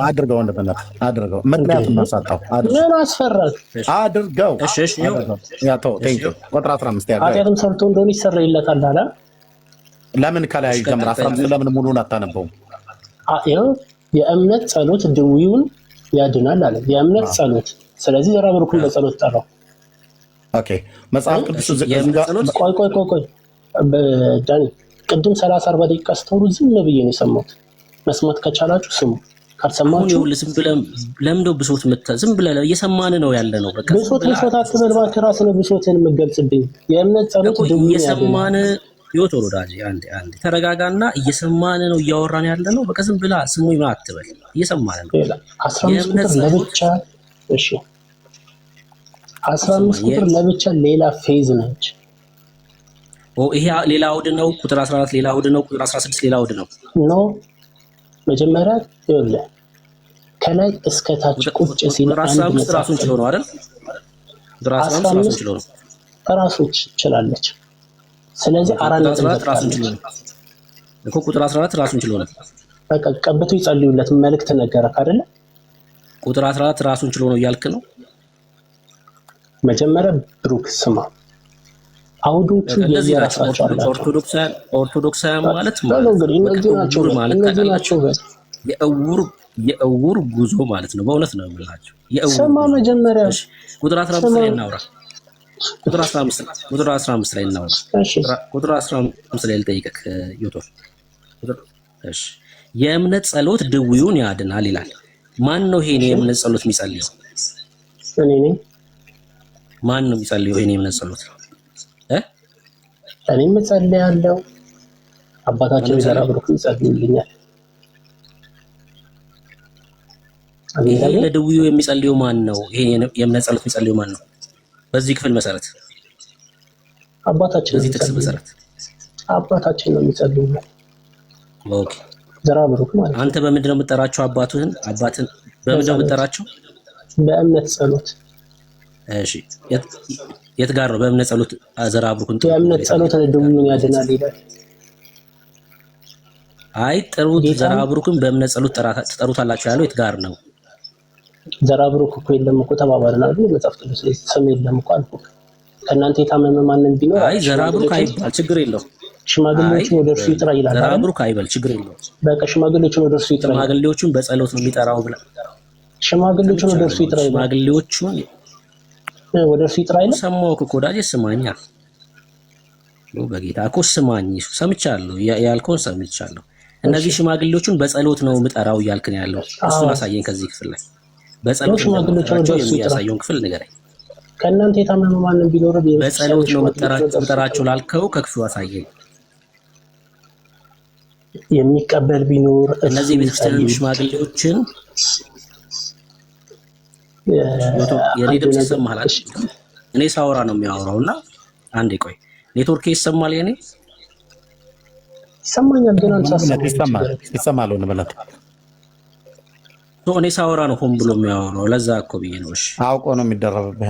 አድርገው? ወንድነት አድርገው። ምክንያቱም ማሳጣው ምን አስፈራክ? አድርገው። እሺ ያቶ ቁጥር 15 ያለው ኃጢአቱም ሰርቶ እንደሆነ ይሰረይለታል አለ። ለምን ከላይ ጀምር 15 ለምን ሙሉን አታነበውም? ይኸው የእምነት ጸሎት ድውዩን ያድናል አለ። የእምነት ጸሎት። ስለዚህ ዘራ ብሩክን በጸሎት ጠራው። ኦኬ መጽሐፍ ቅዱስ ቆይ ዳኒ ቅድም 30-40 ደቂቃ ስተውሩ ዝም ብዬ ነው የሰማሁት። መስማት ከቻላችሁ ስሙ፣ ካልሰማችሁ ዝም ብለህ ለምንድነው ብሶት ዝም ብለህ እየሰማን ነው ያለ ነው። በቃ ብሶት አትበል እባክህ፣ ራስህ ነው ብሶትን የምትገልጽብኝ። የእምነት ጸሎት እየሰማን ይወት ወዳጅ፣ አንዴ ተረጋጋና፣ እየሰማን ነው እያወራን ያለ ነው። በቃ ዝም ብለህ ስሙኝ አትበል፣ እየሰማን ነው። 15 ቁጥር ለብቻ እሺ 15 ቁጥር ለብቻ ሌላ ፌዝ ነች። ይሄ ሌላ አውድ ነው። ቁጥር 14 ሌላ አውድ ነው። ቁጥር 16 ሌላ አውድ ነው። መጀመሪያ ይኸውልህ ከላይ እስከ ታች ቁጭ ሲል አንድ ራሱን ችሎ ነው አይደል? ቁጥር 15 ራሱን ችሎ ነው። ራሱን ችላለች። ስለዚህ 4 ነጥብ ራሱን ችሎ ነው እኮ። ቁጥር 14 ራሱን ችሎ ነው። በቃ ቀብቶ ይጸልዩለት መልእክት ነገረክ አይደለ? ቁጥር 14 ራሱን ችሎ ነው እያልክ ነው። መጀመሪያ ብሩክ ስማ፣ አውዶቹ የየራሳቸው አላቸው። ኦርቶዶክሳውያን ማለት እነዚህ ናቸው። የእውር ጉዞ ማለት ነው። በእውነት ነው የምላቸው። ስማ መጀመሪያ ቁጥር 15 ላይ እናውራ። ቁጥር 15 ላይ እናውራ። ቁጥር 15 ላይ ልጠይቅህ ዮቶር። እሺ የእምነት ጸሎት ድውዩን ያድናል ይላል። ማን ነው ይሄን የእምነት ጸሎት የሚጸልየው? እኔ ነኝ። ማን ነው የሚጸልየው ይሄን የእምነት ጸሎት? እኔም እጸልያለሁ። አባታችን ዘራ ብሩክ ይጸልይልኛል። ይሄ ለድውዩ የሚጸልየው ማን ነው? ይሄ የእምነት ጸሎት የሚጸልየው ማን ነው? በዚህ ክፍል መሰረት አባታችን፣ በዚህ ጥቅስ መሰረት አባታችን ነው የሚጸልዩልኝ። ኦኬ ዘራ ብሩክ ማለት አንተ በምንድን ነው የምትጠራቸው? አባትን በምንድን ነው የምትጠራቸው? በእምነት ጸሎት። እሺ የት ጋር ነው በእምነት ጸሎት ዘራ ብሩክን? የእምነት ጸሎት ድውዩን ያድናል ይላል። አይ ጥሩት፣ ዘራ ብሩክን በእምነት ጸሎት ትጠሩታላችሁ ያለው የት ጋር ነው? ዘራ ብሩክ እኮ የለም እኮ ተባባልን አይደል? መጽሐፍ ቅዱስ ላይ ስም የለም እኮ አልኩ። ከእናንተ የታመመ ማንም ቢኖር አይ ዘራ ብሩክ አይባል፣ ችግር የለው። ሽማግሌዎችን ወደ እርሱ ይጥራ ይላል። ዘራ ብሩክ አይበል፣ ችግር የለው። በቃ ሽማግሌዎችን ወደ እርሱ ይጥራ። ሽማግሌዎቹን በጸሎት ነው የሚጠራው ብላ ሽማግሌዎችን ወደ እርሱ ይጥራ ይላል። ሽማግሌዎቹን ወደ እርሱ ይጥራ ይላል። ሰማሁህ እኮ ወዳጄ፣ ስማኛ በጌታ እኮ ስማኝ፣ ሰምቻለሁ ያልከውን ሰምቻለሁ። እነዚህ ሽማግሌዎቹን በጸሎት ነው የምጠራው እያልክ ነው ያለው። እሱን አሳየኝ ከዚህ ክፍል ላይ በጸሎት ሽማግሌዎችን የሚያሳየውን ክፍል ንገረኝ። ከእናንተ የታመመ ማንም ቢኖር በጸሎት ነው የምጠራቸው ላልከው ከክፍሉ አሳየኝ። የሚቀበል ቢኖር እነዚህ ቤተክርስቲያን ሽማግሌዎችን የኔ ድምፅ ይሰማሃል? እኔ ሳወራ ነው የሚያወራው እና አንዴ ቆይ፣ ኔትወርክ ይሰማል? የኔ ይሰማኛል ግን አልሳሳም። ይሰማል ወንድምነት እኔ ሳወራ ነው ሆን ብሎ የሚያወራው። ለዛ እኮ ብዬ ነው። እሺ አውቆ ነው የሚደረብብህ።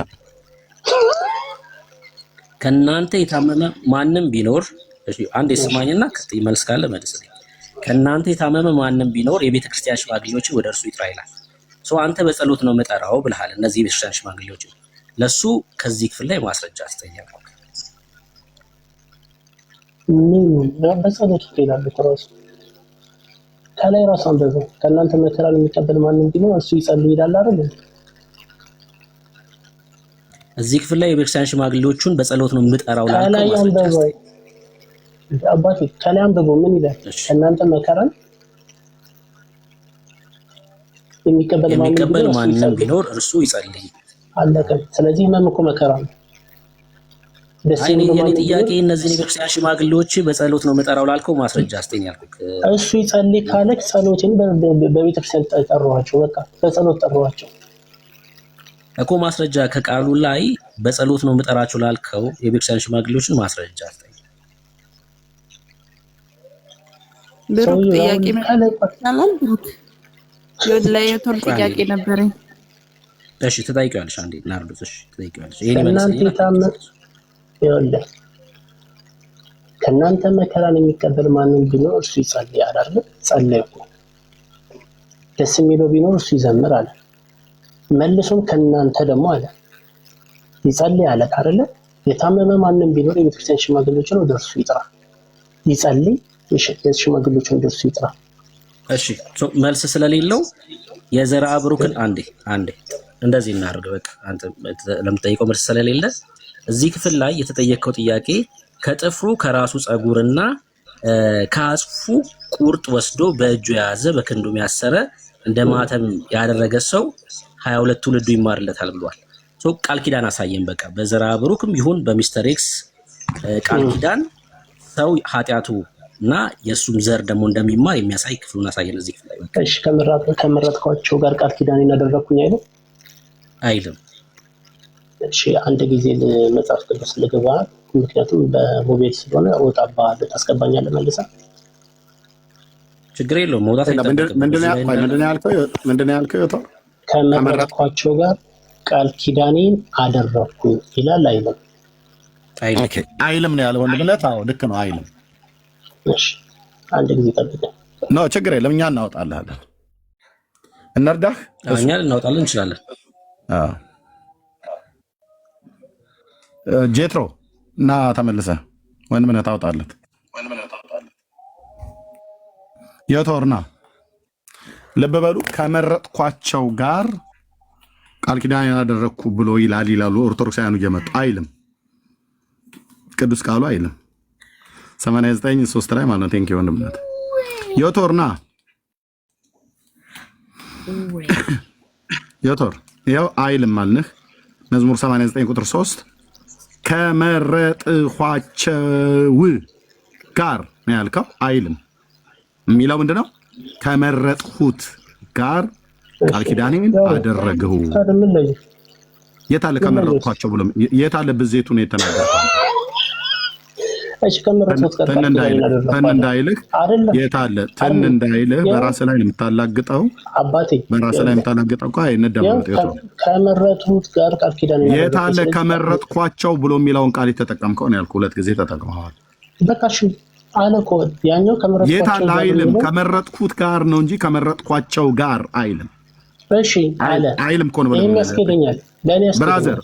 ከእናንተ የታመመ ማንም ቢኖር እሺ፣ አንድ የስማኝና መልስ ካለ መልስልኝ። ከእናንተ የታመመ ማንም ቢኖር የቤተ ክርስቲያን ሽማግሌዎችን ወደ እርሱ ይጥራ ይላል። አንተ በጸሎት ነው የምጠራው ብለሃል። እነዚህ የቤተ ክርስቲያን ሽማግሌዎችን ለሱ ከዚህ ክፍል ላይ ማስረጃ አስጠያለሁ። በጸሎት ይላል ተራሱ ከላይ ራሱ አንበበ ከእናንተ መከራን የሚቀበል ማንም ቢኖር እርሱ ይጸልይ ይላል አይደል? እዚህ ክፍል ላይ የቤተክርስቲያን ሽማግሌዎቹን በጸሎት ነው የምጠራው ላልከው ከላይ አንበበ አባቴ ከላይ አንበበ ምን ይላል? ከእናንተ መከራን የሚቀበል ማንም ቢኖር እርሱ ይጸልይ አለቀ። ስለዚህ እኮ መከራ ነው። የኔ ጥያቄ እነዚህ የቤተክርስቲያን ሽማግሌዎች በጸሎት ነው የምጠራው ላልከው ማስረጃ አስጠኝ ያልኩህ። እሱ ይጸልይ ካለክ ጸሎትን በቤተክርስቲያን ጠሯቸው። በቃ በጸሎት ጠሯቸው እኮ ማስረጃ ከቃሉ ላይ በጸሎት ነው የምጠራቸው ላልከው የቤተክርስቲያን ሽማግሌዎችን ማስረጃ አስጠኝ። ብሩክ ጥያቄ ይችላል። ብሩክ የወላየቶር ጥያቄ ነበረኝ። እሺ ትጠይቂዋለሽ። አንዴ ናርዶስ እሺ ትጠይቂዋለሽ። ይሄን መልስ ይኸውልህ ከእናንተ መከራን የሚቀበል ማንም ቢኖር እርሱ ይጸልይ አይደል? ጸለይ እኮ ደስ የሚለው ቢኖር እርሱ ይዘምር አለ። መልሶም ከእናንተ ደግሞ አለ ይጸልይ አለ አይደል? የታመመ ማንም ቢኖር የቤተክርስቲያን ሽማግሌዎችን ወደ እርሱ ይጥራ፣ ይጸልይ፣ የሽማግሌዎችን ወደ እርሱ ይጥራ። እሺ መልስ ስለሌለው የዘራ ብሩክን አንዴ እንደዚህ እናድርግ። በቃ አንተ ለምትጠይቀው መልስ ስለሌለ እዚህ ክፍል ላይ የተጠየቀው ጥያቄ ከጥፍሩ ከራሱ ጸጉርና ከአጽፉ ቁርጥ ወስዶ በእጁ የያዘ በክንዱ ያሰረ እንደ ማተም ያደረገ ሰው 22 ትውልዱ ይማርለታል ብሏል። ቃል ኪዳን አሳየን። በቃ በዘራ ብሩክም ይሁን በሚስተር ኤክስ ቃል ኪዳን ሰው ኃጢአቱ እና የሱም ዘር ደግሞ እንደሚማር የሚያሳይ ክፍሉን አሳየን። እዚህ ክፍል ላይ በቃ እሺ ከመረጥኳቸው ጋር ቃል ኪዳን እናደረኩኝ አይልም። እሺ አንድ ጊዜ መጽሐፍ ቅዱስ ልግባ፣ ምክንያቱም በሞቤል ስለሆነ ወጣባለ ታስገባኛለህ መልሳ። ችግር የለውም መውጣት ምንድን ያልከው? ከመረጥኳቸው ጋር ቃል ኪዳኔን አደረኩ ይላል አይልም? አይልም ነው ያለው ወንድምነት። አዎ ልክ ነው አይልም። እሺ አንድ ጊዜ ጠብቀኝ። ኖ ችግር የለም እኛ እናወጣለን። እንርዳህ። እኛ እናወጣለን እንችላለን። ጄትሮ እና ተመልሰ ወንድምነት ታውጣለት። የቶርና ልብ በሉ ከመረጥኳቸው ጋር ቃል ኪዳን ያደረኩ ብሎ ይላሉ ኦርቶዶክሳውያኑ እየመጡ አይልም። ቅዱስ ቃሉ አይልም። 89:3 ላይ ማለት ነው። ቴንክ ዩ ወንድምነት የቶርና የቶር ያው አይልም ማልነህ መዝሙር 89:3 ከመረጥኋቸው ጋር ነው ያልከው። አይልም የሚለው ምንድነው? ከመረጥሁት ጋር ቃል ኪዳኔን አደረግሁ። የታለ ከመረጥኳቸው ብሎ የታለ ብዜቱ ነው የተናገረው? እሺ ከመረጥሁት ጋር ቃል ኪዳኔን አደረግሁ እንዳይልህ የታለ ትን እንዳይልህ በራስ ላይ የምታላግጠው አባቴ፣ በራስ ላይ የምታላግጠው እኮ አይነደምጥ። ከመረጥሁት ጋር ቃል ኪዳኔን አደረግሁ የታለ ከመረጥኳቸው ብሎ የሚለውን ቃል የተጠቀምከው ነው ያልኩህ። ሁለት ጊዜ ተጠቅመዋል። በቃ እሺ አለ እኮ ያኛው ከመረጥኳቸው የታለ አይልም። ከመረጥኩት ጋር ነው እንጂ ከመረጥኳቸው ጋር አይልም። እሺ አለ አይልም እኮ ነው ብለህ ያስኬደኛል። ለኔ ያስኬደኛል ብራዘር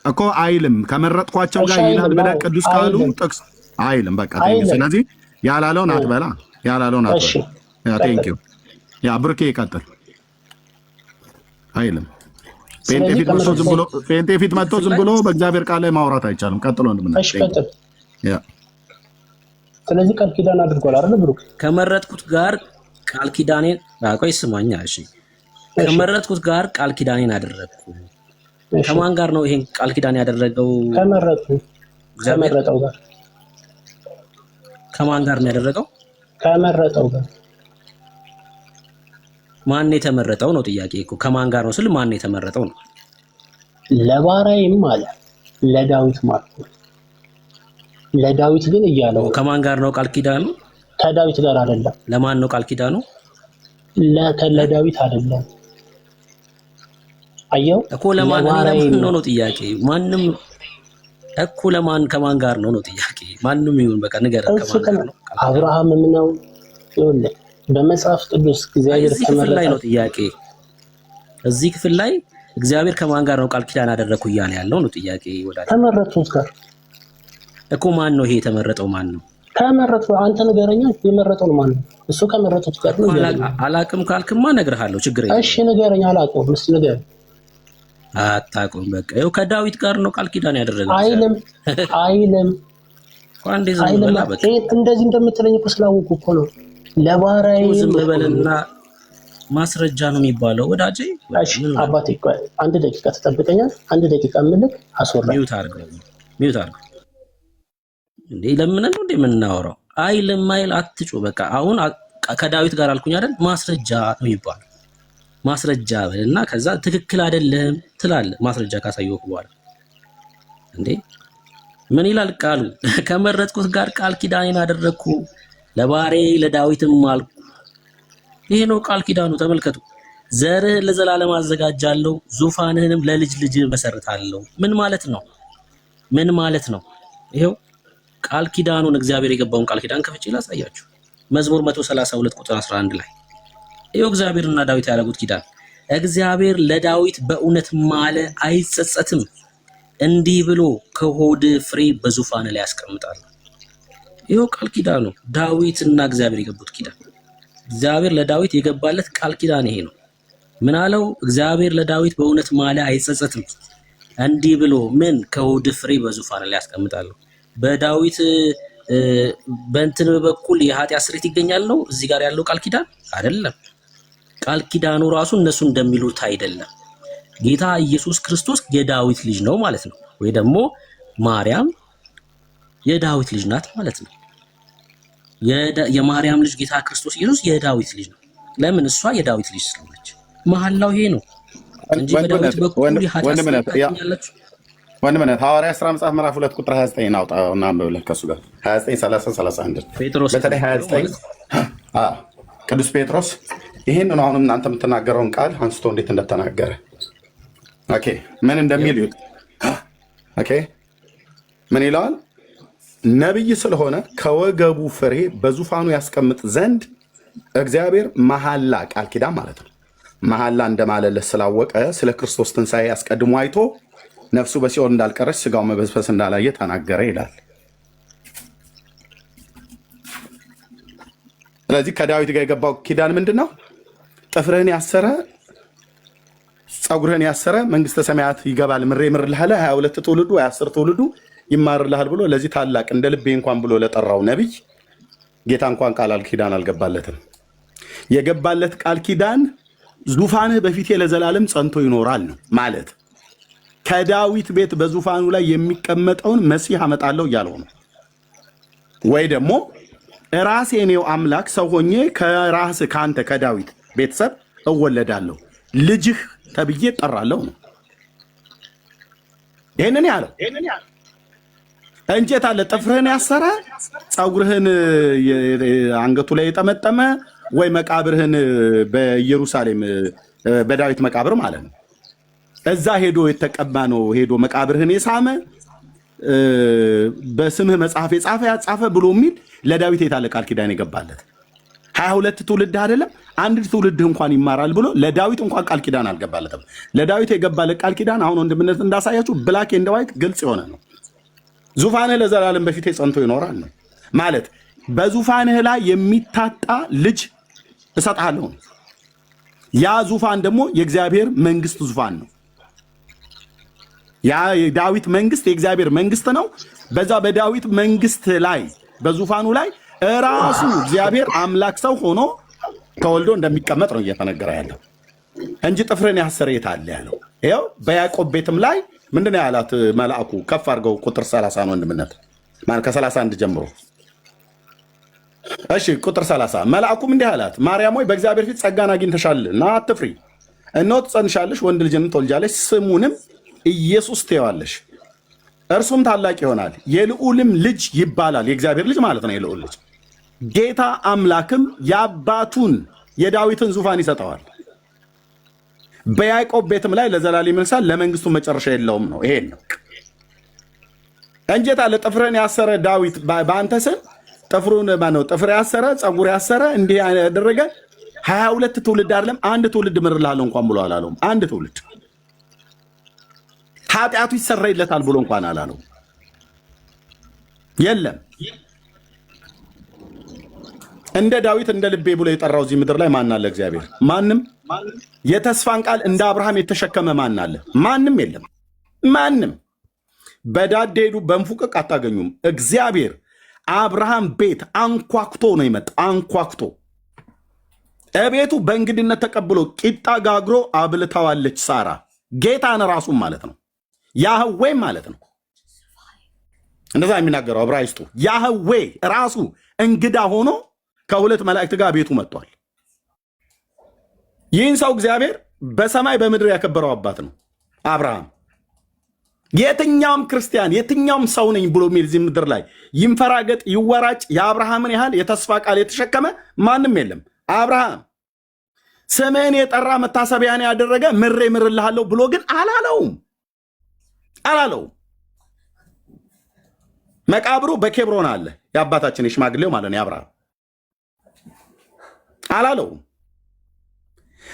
እኮ አይልም። ከመረጥኳቸው ጋር ይላል ብለህ ቅዱስ ቃሉ ጥቅስ አይልም። በቃ ስለዚህ ያላለውን አትበላ፣ ያላለውን አትበላ። ያ ቴንክ ዩ ያ ብርኬ ይቀጥል። አይልም። ፔንቴ ፊት መጥቶ ዝም ብሎ በእግዚአብሔር ቃል ላይ ማውራት አይቻልም። ቀጥሎ እንደምን እሺ ቀጥል። ስለዚህ ቃል ኪዳን አድርጓል አይደል ብሩክ? ከመረጥኩት ጋር ቃል ኪዳኔን ቆይ ስማኛ። እሺ ከመረጥኩት ጋር ቃል ኪዳኔን አደረግኩ። ከማን ጋር ነው ይሄን ቃል ኪዳን ያደረገው? ከመረጠው ጋር። ከማን ጋር ነው ያደረገው? ከመረጠው ጋር። ማን ነው የተመረጠው ነው ጥያቄ እኮ። ከማን ጋር ነው ስል ማን ነው የተመረጠው ነው። ለባሪያዬም አለ ለዳዊት ማለት ነው። ለዳዊት ግን እያለው ከማን ጋር ነው ቃል ኪዳኑ? ከዳዊት ጋር አይደለም። ለማን ነው ቃል ኪዳኑ? ለዳዊት አይደለም። አየው እኮ ለማን ነው ጥያቄ። ማንም እኮ ለማን ከማን ጋር ነው ጥያቄ። ማንም ይሁን በቃ ነገር ከማን ነው? አብርሃምም ነው ይኸውልህ በመጽሐፍ ቅዱስ እግዚአብሔር ከመረጠ ላይ ነው ጥያቄ። እዚህ ክፍል ላይ እግዚአብሔር ከማን ጋር ነው ቃል ኪዳን አደረኩ እያለ ያለው ነው ጥያቄ። ወዳጅ ከመረጡት ጋር እኮ ማን ነው ይሄ የተመረጠው? ማን ነው ከመረጡ? አንተ ንገረኛ። የመረጠው ማን ነው? እሱ ከመረጡት ጋር ነው። አላቅም ካልክማ እነግርሃለሁ፣ ችግር የለም። እሺ ንገረኛ። አላውቀውም። እስኪ ንገረኝ። አታውቀውም? በቃ ይኸው ከዳዊት ጋር ነው ቃል ኪዳን ያደረገው። አይልም እንደዚህ እንደምትለኝ እኮ ስላወቁ እኮ ነው። ለባሪያዬ ዝም በልና ማስረጃ ነው የሚባለው ወዳጄ። እሺ አባቴ አንድ ደቂቃ ተጠብቀኛል። አንድ ደቂቃ ምልክ አስወራ። ሚውት አድርገው እንዴ ለምን ነው የምናወራው? አይልም አይል አትጩ። በቃ አሁን ከዳዊት ጋር አልኩኝ አይደል? ማስረጃ ነው የሚባለው። ማስረጃ በልና ከዛ ትክክል አይደለም ትላለህ። ማስረጃ ካሳየው በኋላ እንዴ ምን ይላል ቃሉ? ከመረጥኩት ጋር ቃል ኪዳኔን አደረግኩ ለባሪያዬ ለዳዊትም አልኩ። ይሄ ነው ቃል ኪዳኑ። ተመልከቱ። ዘርህን ለዘላለም አዘጋጃለሁ፣ ዙፋንህንም ለልጅ ልጅ መሰርታለሁ። ምን ማለት ነው? ምን ማለት ነው? ይሄው ቃል ኪዳኑን እግዚአብሔር የገባውን ቃል ኪዳን ከፍቼ ላሳያችሁ። መዝሙር 132 ቁጥር 11 ላይ ይሄው እግዚአብሔርና ዳዊት ያደረጉት ኪዳን። እግዚአብሔር ለዳዊት በእውነት ማለ አይጸጸትም፣ እንዲህ ብሎ ከሆድ ፍሬ በዙፋን ላይ ያስቀምጣል። ይሄው ቃል ኪዳኑ ዳዊትና እግዚአብሔር የገቡት ኪዳን። እግዚአብሔር ለዳዊት የገባለት ቃል ኪዳን ይሄ ነው። ምን አለው? እግዚአብሔር ለዳዊት በእውነት ማለ አይጸጸትም፣ እንዲህ ብሎ ምን ከሆድ ፍሬ በዙፋን ላይ ያስቀምጣል። በዳዊት በእንትን በኩል የኃጢአት ስርየት ይገኛል ነው እዚህ ጋር ያለው ቃል ኪዳን አይደለም። ቃል ኪዳኑ ራሱ እነሱ እንደሚሉት አይደለም። ጌታ ኢየሱስ ክርስቶስ የዳዊት ልጅ ነው ማለት ነው። ወይ ደግሞ ማርያም የዳዊት ልጅ ናት ማለት ነው። የማርያም ልጅ ጌታ ክርስቶስ ኢየሱስ የዳዊት ልጅ ነው። ለምን? እሷ የዳዊት ልጅ ስለሆነች። መሐላው ይሄ ነው እንጂ በዳዊት በኩል ወንድምነት ሐዋርያ ሥራ መጽሐፍ ምዕራፍ 2 ቁጥር 29 አውጣውና አንብብልህ ከሱ ጋር 29 30 31 ጴጥሮስ በተለይ 29 ቅዱስ ጴጥሮስ ይሄንን አሁን እናንተ የምትናገረውን ቃል አንስቶ እንዴት እንደተናገረ ኦኬ ምን እንደሚል ይሁን። ኦኬ ምን ይላል? ነብይ ስለሆነ ከወገቡ ፍሬ በዙፋኑ ያስቀምጥ ዘንድ እግዚአብሔር መሐላ ቃል ኪዳን ማለት ነው። መሐላ እንደማለለት ስላወቀ ስለ ክርስቶስ ትንሣኤ አስቀድሞ አይቶ ነፍሱ በሲኦል እንዳልቀረች ስጋው መበስበስ እንዳላየ ተናገረ ይላል። ስለዚህ ከዳዊት ጋር የገባው ኪዳን ምንድን ነው? ጥፍርህን ያሰረ ፀጉርህን ያሰረ መንግስተ ሰማያት ይገባል፣ ምሬ ምርልሃለ 22 ትውልዱ ወይ 10 ትውልዱ ይማርልሃል ብሎ ለዚህ ታላቅ እንደ ልቤ እንኳን ብሎ ለጠራው ነቢይ ጌታ እንኳን ቃል ኪዳን አልገባለትም። የገባለት ቃል ኪዳን ዙፋንህ በፊቴ ለዘላለም ጸንቶ ይኖራል ነው ማለት። ከዳዊት ቤት በዙፋኑ ላይ የሚቀመጠውን መሲህ አመጣለሁ እያለው ነው። ወይ ደግሞ ራሴ እኔው አምላክ ሰው ሆኜ ከራስህ ከአንተ ከዳዊት ቤተሰብ እወለዳለሁ ልጅህ ተብዬ እጠራለሁ ነው። ይህንን ያለው እንጨት አለ ጥፍርህን ያሰረ ፀጉርህን አንገቱ ላይ የጠመጠመ ወይ መቃብርህን በኢየሩሳሌም በዳዊት መቃብር ማለት ነው እዛ ሄዶ የተቀባ ነው ሄዶ መቃብርህን የሳመ በስምህ መጽሐፍ የጻፈ ያጻፈ ብሎ የሚል ለዳዊት የታለ ቃል ኪዳን የገባለት 22 ትውልድ አይደለም አንድ ትውልድ እንኳን ይማራል ብሎ ለዳዊት እንኳን ቃል ኪዳን አልገባለትም። ለዳዊት የገባለት ቃል ኪዳን አሁን ወንድምነት እንዳሳያችሁ ብላክ ኤንድ ዋይት ግልጽ የሆነ ነው። ዙፋንህ ለዘላለም በፊቴ ጸንቶ ይኖራል ነው ማለት። በዙፋንህ ላይ የሚታጣ ልጅ እሰጥሃለሁ። ያ ዙፋን ደግሞ የእግዚአብሔር መንግስት ዙፋን ነው። ያ የዳዊት መንግስት የእግዚአብሔር መንግስት ነው። በዛ በዳዊት መንግስት ላይ በዙፋኑ ላይ ራሱ እግዚአብሔር አምላክ ሰው ሆኖ ተወልዶ እንደሚቀመጥ ነው እየተነገረ ያለው እንጂ ጥፍርን ያሰረ የት አለ ያለው። ይኸው በያዕቆብ ቤትም ላይ ምንድነው ያላት መልአኩ? ከፍ አድርገው ቁጥር 30 ነው ወንድምነት ማለት ከ31 ጀምሮ። እሺ ቁጥር 30 መልአኩም እንዲህ አላት፣ ማርያም ሆይ በእግዚአብሔር ፊት ጸጋን አግኝተሻልና አትፍሪ። እነሆ ትጸንሻለሽ፣ ወንድ ልጅንም ትወልጃለሽ፣ ስሙንም ኢየሱስ ትይዋለሽ። እርሱም ታላቅ ይሆናል፣ የልዑልም ልጅ ይባላል። የእግዚአብሔር ልጅ ማለት ነው የልዑል ልጅ። ጌታ አምላክም የአባቱን የዳዊትን ዙፋን ይሰጠዋል፣ በያዕቆብ ቤትም ላይ ለዘላለም ይነግሣል፣ ለመንግስቱ መጨረሻ የለውም ነው። ይሄን ነው እንጀታ ለጥፍርን ያሰረ ዳዊት በአንተ ስም ጥፍሩን ማነው ጥፍር ያሰረ ጸጉር ያሰረ እንዲህ ያደረገ 22 ትውልድ አይደለም አንድ ትውልድ ምርልሃለሁ እንኳን ብሎ አላለውም። አንድ ትውልድ ኃጢአቱ ይሰረይለታል ብሎ እንኳን አላለው። የለም እንደ ዳዊት እንደ ልቤ ብሎ የጠራው እዚህ ምድር ላይ ማን አለ? እግዚአብሔር። ማንም። የተስፋን ቃል እንደ አብርሃም የተሸከመ ማን አለ? ማንም የለም። ማንም። በዳዴ ሄዱ በንፉቅቅ አታገኙም። እግዚአብሔር አብርሃም ቤት አንኳኩቶ ነው የመጣ። አንኳኩቶ እቤቱ በእንግድነት ተቀብሎ ቂጣ ጋግሮ አብልታዋለች ሳራ። ጌታን ራሱም ማለት ነው፣ ያህዌ ማለት ነው። እንደዛ የሚናገረው ዕብራይስጡ ያህዌ ራሱ እንግዳ ሆኖ ከሁለት መላእክት ጋር ቤቱ መጥቷል። ይህን ሰው እግዚአብሔር በሰማይ በምድር ያከበረው አባት ነው አብርሃም። የትኛውም ክርስቲያን የትኛውም ሰው ነኝ ብሎ የሚል እዚህ ምድር ላይ ይንፈራገጥ ይወራጭ የአብርሃምን ያህል የተስፋ ቃል የተሸከመ ማንም የለም። አብርሃም ስምህን የጠራ መታሰቢያን ያደረገ ምሬ ምርልሃለሁ ብሎ ግን አላለውም። መቃብሩ በኬብሮን አለ፣ የአባታችን የሽማግሌው ማለት ነው የአብርሃም። አላለውም።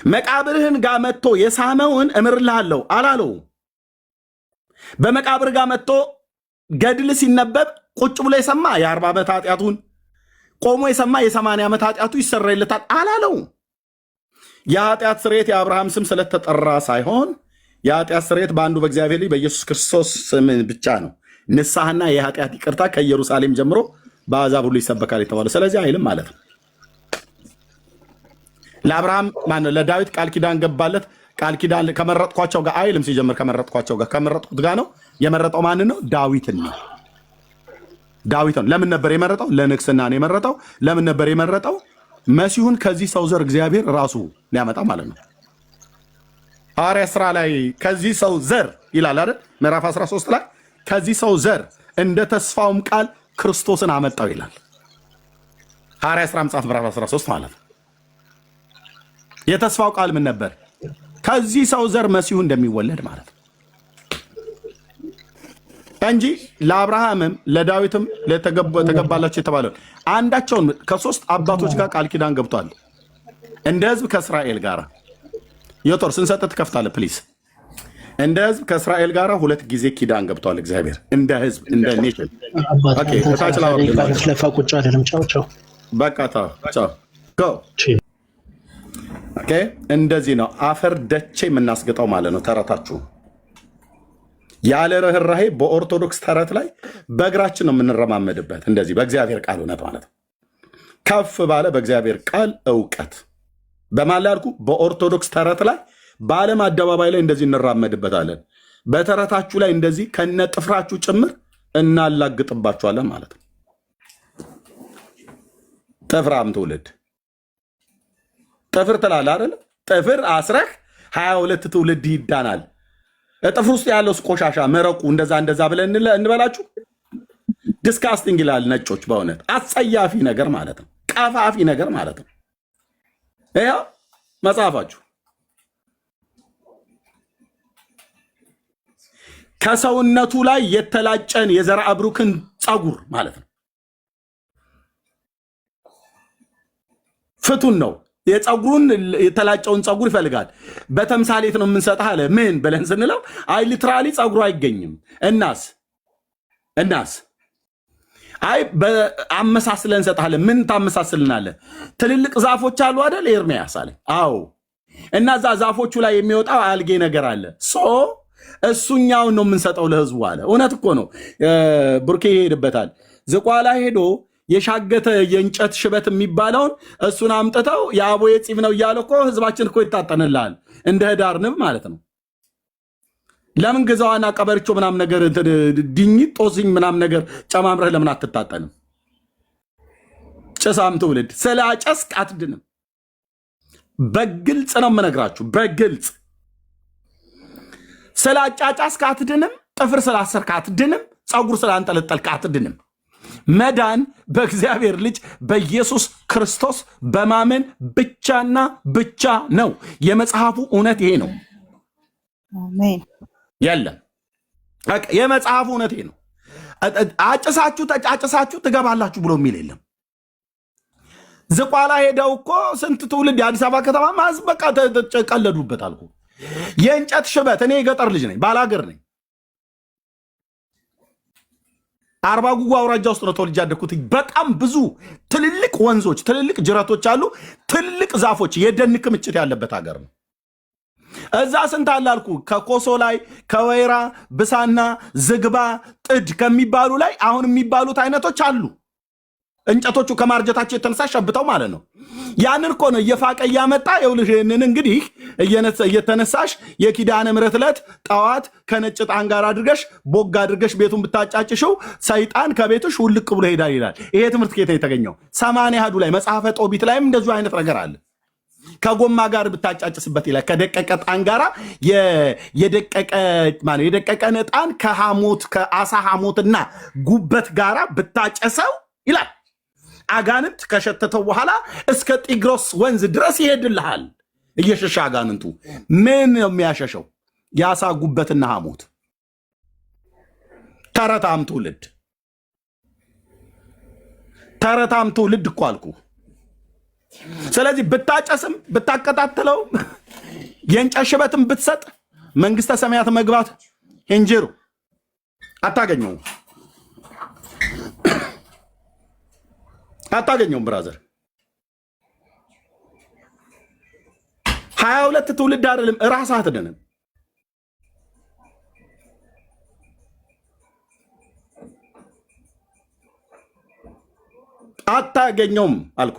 መቃብርህን ጋር መጥቶ የሳመውን እምርልሃለሁ አላለውም። በመቃብር ጋር መጥቶ ገድል ሲነበብ ቁጭ ብሎ የሰማ የ40 ዓመት ኃጢአቱን ቆሞ የሰማ የ80 ዓመት ኃጢአቱ ይሰረይለታል አላለውም። የኃጢአት ስርየት የአብርሃም ስም ስለተጠራ ሳይሆን የኃጢአት ስርየት በአንዱ በእግዚአብሔር ልጅ በኢየሱስ ክርስቶስ ስም ብቻ ነው። ንስሐና የኃጢአት ይቅርታ ከኢየሩሳሌም ጀምሮ በአሕዛብ ሁሉ ይሰበካል የተባለው ስለዚህ አይልም ማለት ነው። ለአብርሃም ማነው ለዳዊት ቃል ኪዳን ገባለት። ቃል ኪዳን ከመረጥኳቸው ጋር አይልም። ሲጀምር ከመረጥኳቸው ጋር ከመረጥኩት ጋር ነው። የመረጠው ማን ነው? ዳዊትን ነው። ዳዊትን ለምን ነበር የመረጠው? ለንግስና ነው የመረጠው። ለምን ነበር የመረጠው? መሲሁን ከዚህ ሰው ዘር እግዚአብሔር ራሱ ሊያመጣ ማለት ነው። ሐዋርያት ሥራ ላይ ከዚህ ሰው ዘር ይላል አይደል? ምዕራፍ 13 ላይ ከዚህ ሰው ዘር እንደ ተስፋውም ቃል ክርስቶስን አመጣው ይላል። ሐዋርያት ሥራ መጽሐፍ ምዕራፍ 13 ማለት ነው። የተስፋው ቃል ምን ነበር? ከዚህ ሰው ዘር መሲሁ እንደሚወለድ ማለት ነው እንጂ ለአብርሃምም ለዳዊትም ተገባላቸው የተባለው አንዳቸውን ከሶስት አባቶች ጋር ቃል ኪዳን ገብቷል። እንደ ህዝብ ከእስራኤል ጋር የቶር ስንሰጥ ትከፍታለህ ፕሊዝ። እንደ ህዝብ ከእስራኤል ጋር 2 ጊዜ ኪዳን ገብቷል እግዚአብሔር እንደ ህዝብ እንደ ኔሽን። ኦኬ ታችላ ለፋቁጭ አይደለም። ቻው ቻው በቃ ቻው ጎ ኦኬ። እንደዚህ ነው አፈር ደቼ የምናስገጣው ማለት ነው። ተረታችሁ ያለ ርህራሄ በኦርቶዶክስ ተረት ላይ በእግራችን ነው የምንረማመድበት። እንደዚህ በእግዚአብሔር ቃል እውነት ማለት ነው። ከፍ ባለ በእግዚአብሔር ቃል እውቀት በማላልኩ በኦርቶዶክስ ተረት ላይ በዓለም አደባባይ ላይ እንደዚህ እንራመድበታለን። በተረታችሁ ላይ እንደዚህ ከነ ጥፍራችሁ ጭምር እናላግጥባችኋለን ማለት ነው። ጥፍራም ትውልድ ጥፍር ትላለህ አይደል? ጥፍር አስረህ 22 ትውልድ ይዳናል። ጥፍር ውስጥ ያለው ቆሻሻ መረቁ እንደዛ ብለን እንበላችሁ። ዲስካስቲንግ ይላል ነጮች። በእውነት አጸያፊ ነገር ማለት ነው። ቀፋፊ ነገር ማለት ነው። ይኸው መጽሐፋችሁ ከሰውነቱ ላይ የተላጨን የዘርአ ብሩክን ጸጉር ማለት ነው። ፍቱን ነው የጸጉሩን የተላጨውን ጸጉር ይፈልጋል። በተምሳሌት ነው የምንሰጥህ አለ። ምን ብለን ስንለው አይ ሊትራሊ ጸጉሩ አይገኝም። እናስ አይ በአመሳስለን እንሰጥሃለን። ምን ታመሳስልናለህ? ትልልቅ ዛፎች አሉ አይደል? ኤርሚያስ አለ። አዎ። እና እዛ ዛፎቹ ላይ የሚወጣው አልጌ ነገር አለ። እሱኛውን ነው የምንሰጠው ለህዝቡ አለ። እውነት እኮ ነው። ቡርኬ ይሄድበታል። ዝቋላ ሄዶ የሻገተ የእንጨት ሽበት የሚባለውን እሱን አምጥተው የአቦዬ ፂም ነው እያለ እኮ ህዝባችን እኮ ይታጠንልሃል። እንደ ህዳር ንብ ማለት ነው። ለምን ግዛዋና ቀበርቾ ምናምን ነገር ድኝት ጦስኝ ምናምን ነገር ጨማምረህ ለምን አትታጠንም? ጭሳም ትውልድ ስለ አጨስክ አትድንም። በግልጽ ነው የምነግራችሁ፣ በግልጽ ስለ አጫጫስክ አትድንም። ጥፍር ስላሰርክ አትድንም። ፀጉር ስላንጠለጠልክ አትድንም። መዳን በእግዚአብሔር ልጅ በኢየሱስ ክርስቶስ በማመን ብቻና ብቻ ነው። የመጽሐፉ እውነት ይሄ ነው። አሜን። የለም የመጽሐፉ እውነት ይሄ ነው። አጭሳችሁ ትገባላችሁ ብሎ የሚል የለም። ዝቋላ ሄደው እኮ ስንት ትውልድ የአዲስ አበባ ከተማ ማዝ በቃ ቀለዱበት አልኩ። የእንጨት ሽበት እኔ የገጠር ልጅ ነኝ፣ ባላገር ነኝ። አርባ ጉጉ አውራጃ ውስጥ ነው ተወልጄ ያደግኩት። በጣም ብዙ ትልልቅ ወንዞች፣ ትልልቅ ጅረቶች አሉ። ትልልቅ ዛፎች፣ የደን ክምችት ያለበት ሀገር ነው። እዛ ስንት አለ አልኩ። ከኮሶ ላይ ከወይራ ብሳና ዝግባ ጥድ ከሚባሉ ላይ አሁን የሚባሉት አይነቶች አሉ። እንጨቶቹ ከማርጀታቸው የተነሳ ሸብተው ማለት ነው። ያንን እኮ ነው እየፋቀ እያመጣ ይኸውልሽ። ይህንን እንግዲህ እየተነሳሽ የኪዳነ ምሕረት ዕለት ጠዋት ከነጭ ዕጣን ጋር አድርገሽ ቦግ አድርገሽ ቤቱን ብታጫጭሽው ሰይጣን ከቤትሽ ውልቅ ብሎ ሄዳል ይላል። ይሄ ትምህርት ከየት የተገኘው? 80 አሐዱ ላይ መጽሐፈ ጦቢት ላይም እንደዚሁ አይነት ነገር አለ። ከጎማ ጋር ብታጫጭስበት ይላል። ከደቀቀ ዕጣን ጋር የደቀቀን ዕጣን ከሐሞት ከአሳ ሐሞትና ጉበት ጋር ብታጨሰው ይላል። አጋንንት ከሸተተው በኋላ እስከ ጢግሮስ ወንዝ ድረስ ይሄድልሃል እየሸሻ። አጋንንቱ ምን ነው የሚያሸሸው? የአሳ ጉበትና ሐሞት። ተረታም ትውልድ እኮ አልኩ። ስለዚህ ብታጨስም ብታቀጣጥለው የእንጨት ሽበትም ብትሰጥ መንግስተ ሰማያት መግባት እንጀሩ አታገኘውም። ብራዘር 22 ትውልድ አይደለም ራስ አትደንም። አታገኘውም አልኩ።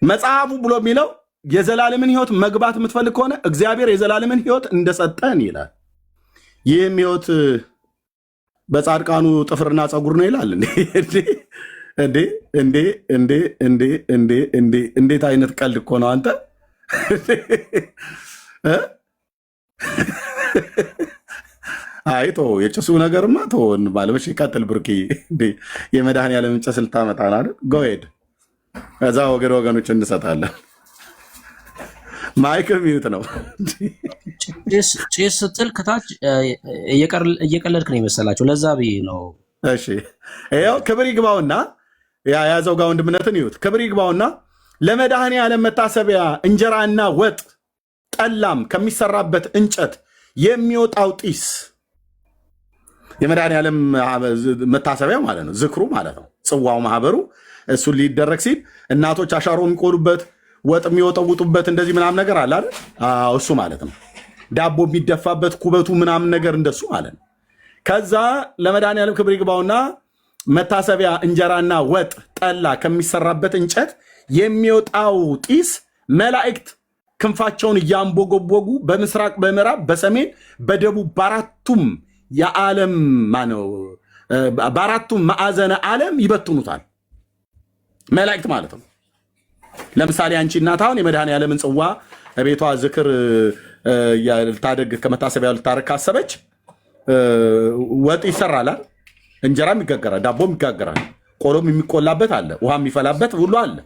መጽሐፉ ብሎ የሚለው የዘላለምን ህይወት መግባት የምትፈልግ ከሆነ እግዚአብሔር የዘላለምን ህይወት እንደሰጠን ይላል። ይህም ህይወት በጻድቃኑ ጥፍርና ፀጉር ነው ይላል። እንዴት አይነት ቀልድ እኮ ነው አንተ! አይቶ የጭሱ ነገርማ ተወን ባለበሽ ይቀጥል። ብርኪ የመድኃኒዓለም ጭስ ልታመጣ ነው አይደል? ጎሄድ ከዛ ወገኖች እንሰጣለን። ማይክ ሚዩት ነው። ጭስ ስትል ከታች እየቀለድክ ነው የመሰላቸው። ለዛ ብዬ ነው። እሺ ይኸው ክብር ይግባውና የያዘው ጋር ወንድምነትን ይዩት። ክብር ይግባውና ለመድኃኒዓለም መታሰቢያ እንጀራና ወጥ ጠላም ከሚሰራበት እንጨት የሚወጣው ጢስ የመድኃኒዓለም መታሰቢያ ማለት ነው። ዝክሩ ማለት ነው። ጽዋው ማህበሩ እሱን ሊደረግ ሲል እናቶች አሻሮ የሚቆሉበት ወጥ የሚወጠውጡበት እንደዚህ ምናምን ነገር አለ አይደል? እሱ ማለት ነው። ዳቦ የሚደፋበት ኩበቱ ምናምን ነገር እንደሱ ማለት ነው። ከዛ ለመድኃኒዓለም ክብር ይግባውና መታሰቢያ እንጀራና ወጥ ጠላ ከሚሰራበት እንጨት የሚወጣው ጢስ መላእክት ክንፋቸውን እያንቦገቦጉ በምስራቅ፣ በምዕራብ፣ በሰሜን፣ በደቡብ በአራቱም የዓለም ማነው በአራቱም ማዕዘነ ዓለም ይበትኑታል። መላእክት ማለት ነው። ለምሳሌ አንቺ እናት አሁን የመድኃኒዓለምን ጽዋ ቤቷ ዝክር ልታደግ ከመታሰቢያ ልታደርግ ካሰበች ወጥ ይሰራል፣ እንጀራም ይጋገራል፣ ዳቦም ይጋገራል፣ ቆሎም የሚቆላበት አለ፣ ውሃ የሚፈላበት ሁሉ አለ።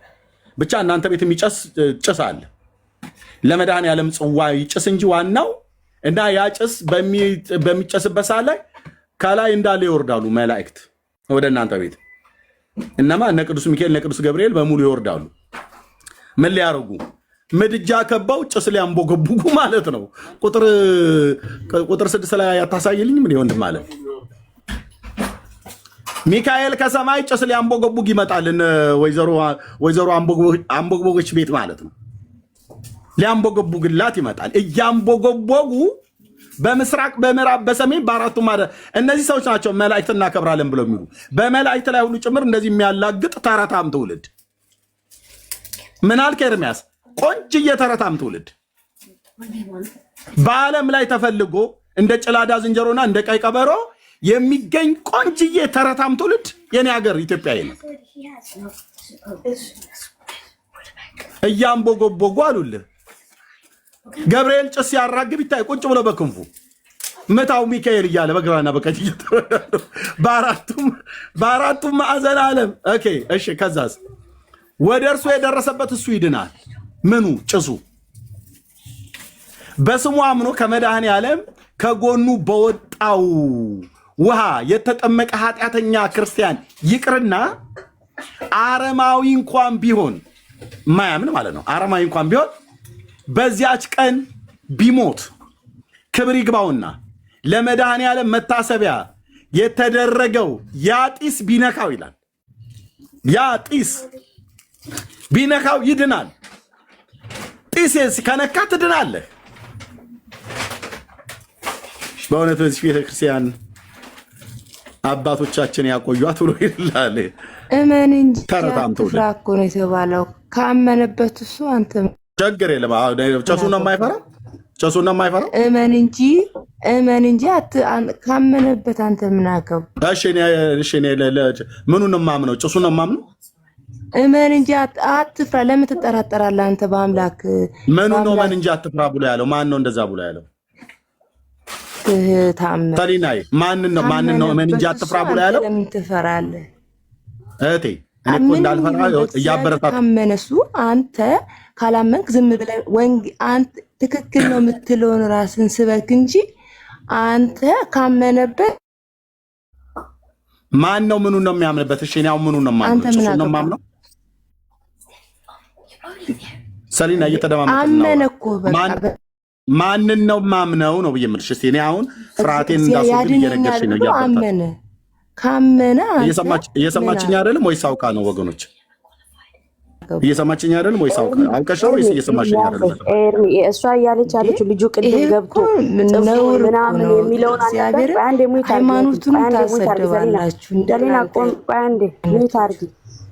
ብቻ እናንተ ቤት የሚጨስ ጭስ አለ። ለመድኃኒዓለም ጽዋ ይጭስ እንጂ ዋናው እና ያ ጭስ በሚጨስበት ሰዓት ላይ ከላይ እንዳለ ይወርዳሉ መላእክት ወደ እናንተ ቤት። እነማ እነ ቅዱስ ሚካኤል እነ ቅዱስ ገብርኤል በሙሉ ይወርዳሉ። ምን ሊያደርጉ? ምድጃ ከበው ጭስ ሊያንቦገቡጉ ማለት ነው። ቁጥር 6 ላይ ያታሳይልኝ ምን ወንድም ማለት ሚካኤል ከሰማይ ጭስ ሊያንቦገቡግ ይመጣል። ወይዘሮ አንቦግቦጎች ቤት ማለት ነው። ሊያንቦገቡግላት ይመጣል። እያንቦገቦጉ በምስራቅ፣ በምዕራብ፣ በሰሜን በአራቱ ማለት እነዚህ ሰዎች ናቸው መላእክት እናከብራለን ብለው የሚሉ በመላእክት ላይ ሁሉ ጭምር እንደዚህ የሚያላግጥ ተረታም ትውልድ። ምን አልክ ኤርሚያስ? ቆንጅዬ ተረታም ትውልድ በዓለም ላይ ተፈልጎ እንደ ጭላዳ ዝንጀሮና እንደ ቀይ ቀበሮ የሚገኝ ቆንጅዬ ተረታም ትውልድ የኔ ሀገር ኢትዮጵያ ነው። እያንቦገቦጉ አሉልህ። ገብርኤል ጭስ ሲያራግብ ይታይ ቁጭ ብሎ በክንፉ ምታው ሚካኤል እያለ በግራና በቀኝ በአራቱም ማዕዘን ዓለም። ኦኬ እሺ፣ ከዛስ ወደ እርሱ የደረሰበት እሱ ይድናል። ምኑ? ጭሱ። በስሙ አምኖ ከመድኃኔ ዓለም ከጎኑ በወጣው ውሃ የተጠመቀ ኃጢአተኛ ክርስቲያን ይቅርና አረማዊ እንኳን ቢሆን ማያምን ማለት ነው። አረማዊ እንኳን ቢሆን በዚያች ቀን ቢሞት ክብር ይግባውና ለመድኃኔ ዓለም መታሰቢያ የተደረገው ያ ጢስ ቢነካው ይላል። ያ ጢስ ቢነካው ይድናል። ጢስ ከነካ ትድናለህ። በእውነት በዚህ ቤተክርስቲያን አባቶቻችን ያቆዩት ብሎ ይላል። እመን እንጂ አትፍራ እኮ ነው የተባለው። ካመነበት እሱ አንተ ችግር የለም። ጨሱን ነው የማይፈራው። ጨሱን ነው የማይፈራው። እመን እንጂ ካመነበት አንተ ምን አገባህ? እሺ እኔ ምኑን ነው የማምነው? ጨሱን ነው የማምነው። እመን እንጂ አትፍራ። ለምን ትጠራጠራለህ አንተ በአምላክ? ምኑን ነው እመን እንጂ አትፍራ ብሎ ያለው? ማን ነው እንደዛ ብሎ ያለው? ሰሊናዬ ማንን ነው እመን እንጂ አትፍራ ብሎ ያለው? ለምን ትፈራለህ እህቴ? እኔ እኮ እንዳልፈራ እያበረታታ ካመነሱ አንተ ካላመንክ ዝም ብለህ አንተ ትክክል ነው የምትለውን ራስን ስበክ እንጂ አንተ ካመነበት ማን ነው ምኑን ነው የሚያምንበት? እሺ እኔ አሁን ምኑን ነው የማምነው? እሱን ነው የማምነው። ሰሊና እየተደማመጥን ነው። አመነ እኮ በቃ ማንን ነው ማምነው ነው ብዬ የምልሽ። እስቲ እኔ አሁን ፍርሃቴን እንዳስወግድ እየነገርሽኝ ነው። አመነ ካመነ እየሰማችኝ አይደለም ወይስ አውቃ ነው? ወገኖች እየሰማችኝ አይደለም ወይስ አውቀሽ ነው ወይስ እየሰማችኝ አይደለም? እሷ እያለች ያለችው ልጁ ቅድም ገብቶ ምናምን የሚለውን እግዚአብሔር ሃይማኖቱን ታሰደባላችሁ። እንደሌላ አንዴ ሚት አድርጊ።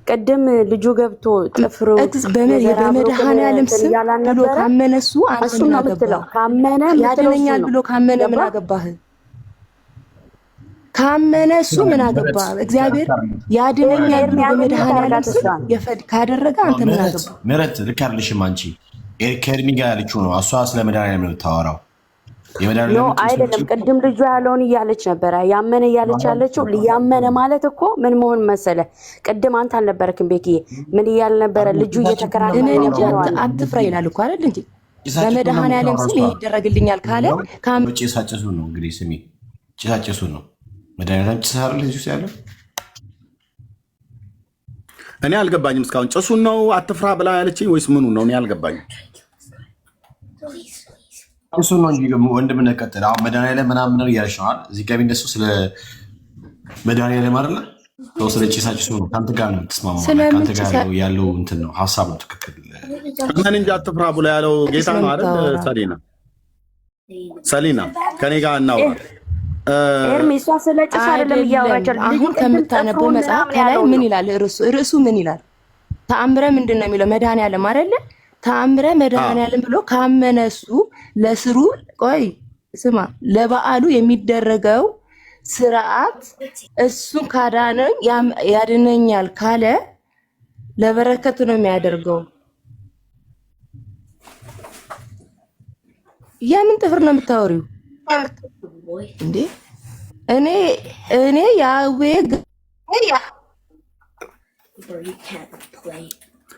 ቅድም ልጁ ገብቶ ጥፍሩ በመድኃኔዓለም ስም ብሎ ካመነ እሱ አንተ ምን አገባህ? ካመነ ያድነኛል ብሎ ካመነ ምን አገባህ? ካመነ እሱ ምን አገባህ? እግዚአብሔር ያድነኛል ብሎ በመድኃኔዓለም ስም ካደረገ አንተ ምን አገባህ? ምህረት ልክ አይደለሽም አንቺ። ከኤርሚ ጋር ያለችው ነው እሷ ስለ መድኃኔዓለም ነው የምታወራው። አይደለም ቅድም ልጁ ያለውን እያለች ነበረ። ያመነ እያለች ያለችው ያመነ ማለት እኮ ምን መሆን መሰለ? ቅድም አንተ አልነበረክም ቤኪዬ? ምን እያለ ነበረ? ልጁ እየተከራከረ አትፍራ ይላል እኮ አይደል እንጂ በመድኃኔዓለም ስም ይደረግልኛል ካለ ጭሳጭሱ ነው እንግዲህ ስሚ፣ ጭሳጭሱ ነው መድኃኔዓለም ጭስ አይደል ልጁ ያለው። እኔ አልገባኝም እስካሁን። ጭሱን ነው አትፍራ ብላ ያለችኝ ወይስ ምኑ ነው? እኔ አልገባኝም። እሱ ነው እንጂ ወንድምነት ቀጥል። አሁን መድኃኔዓለም ምናምን ነው እያለች ነው አይደል? እዚህ ጋር የሚነሱ ስለ መድኃኔዓለም አይደለ? ስለ ጭሳጭሱ ነው። ከአንተ ጋር ነው የምትስማማው። ከአንተ ጋር ያለው እንትን ነው ሀሳብ ነው ትክክል። እመን እንጂ አትፍራ ብሎ ያለው ጌታ ነው አይደል? ሰሊና ከኔ ጋር እናውራ። ኤርሚ እሷ ስለ ጭስ አይደለም እያወራች። አሁን ከምታነበው መጽሐፍ ከላይ ምን ይላል? ርዕሱ ምን ይላል? ተአምረ ምንድን ነው የሚለው? መድኃኔዓለም አይደለ? ተአምረ መድኃኔዓለም ብሎ ካመነ እሱ ለስሩ ቆይ ስማ፣ ለበዓሉ የሚደረገው ስርዓት እሱን ካዳነኝ ያድነኛል ካለ ለበረከቱ ነው የሚያደርገው። የምን ጥፍር ነው የምታወሪው እንዴ? እኔ ያዌ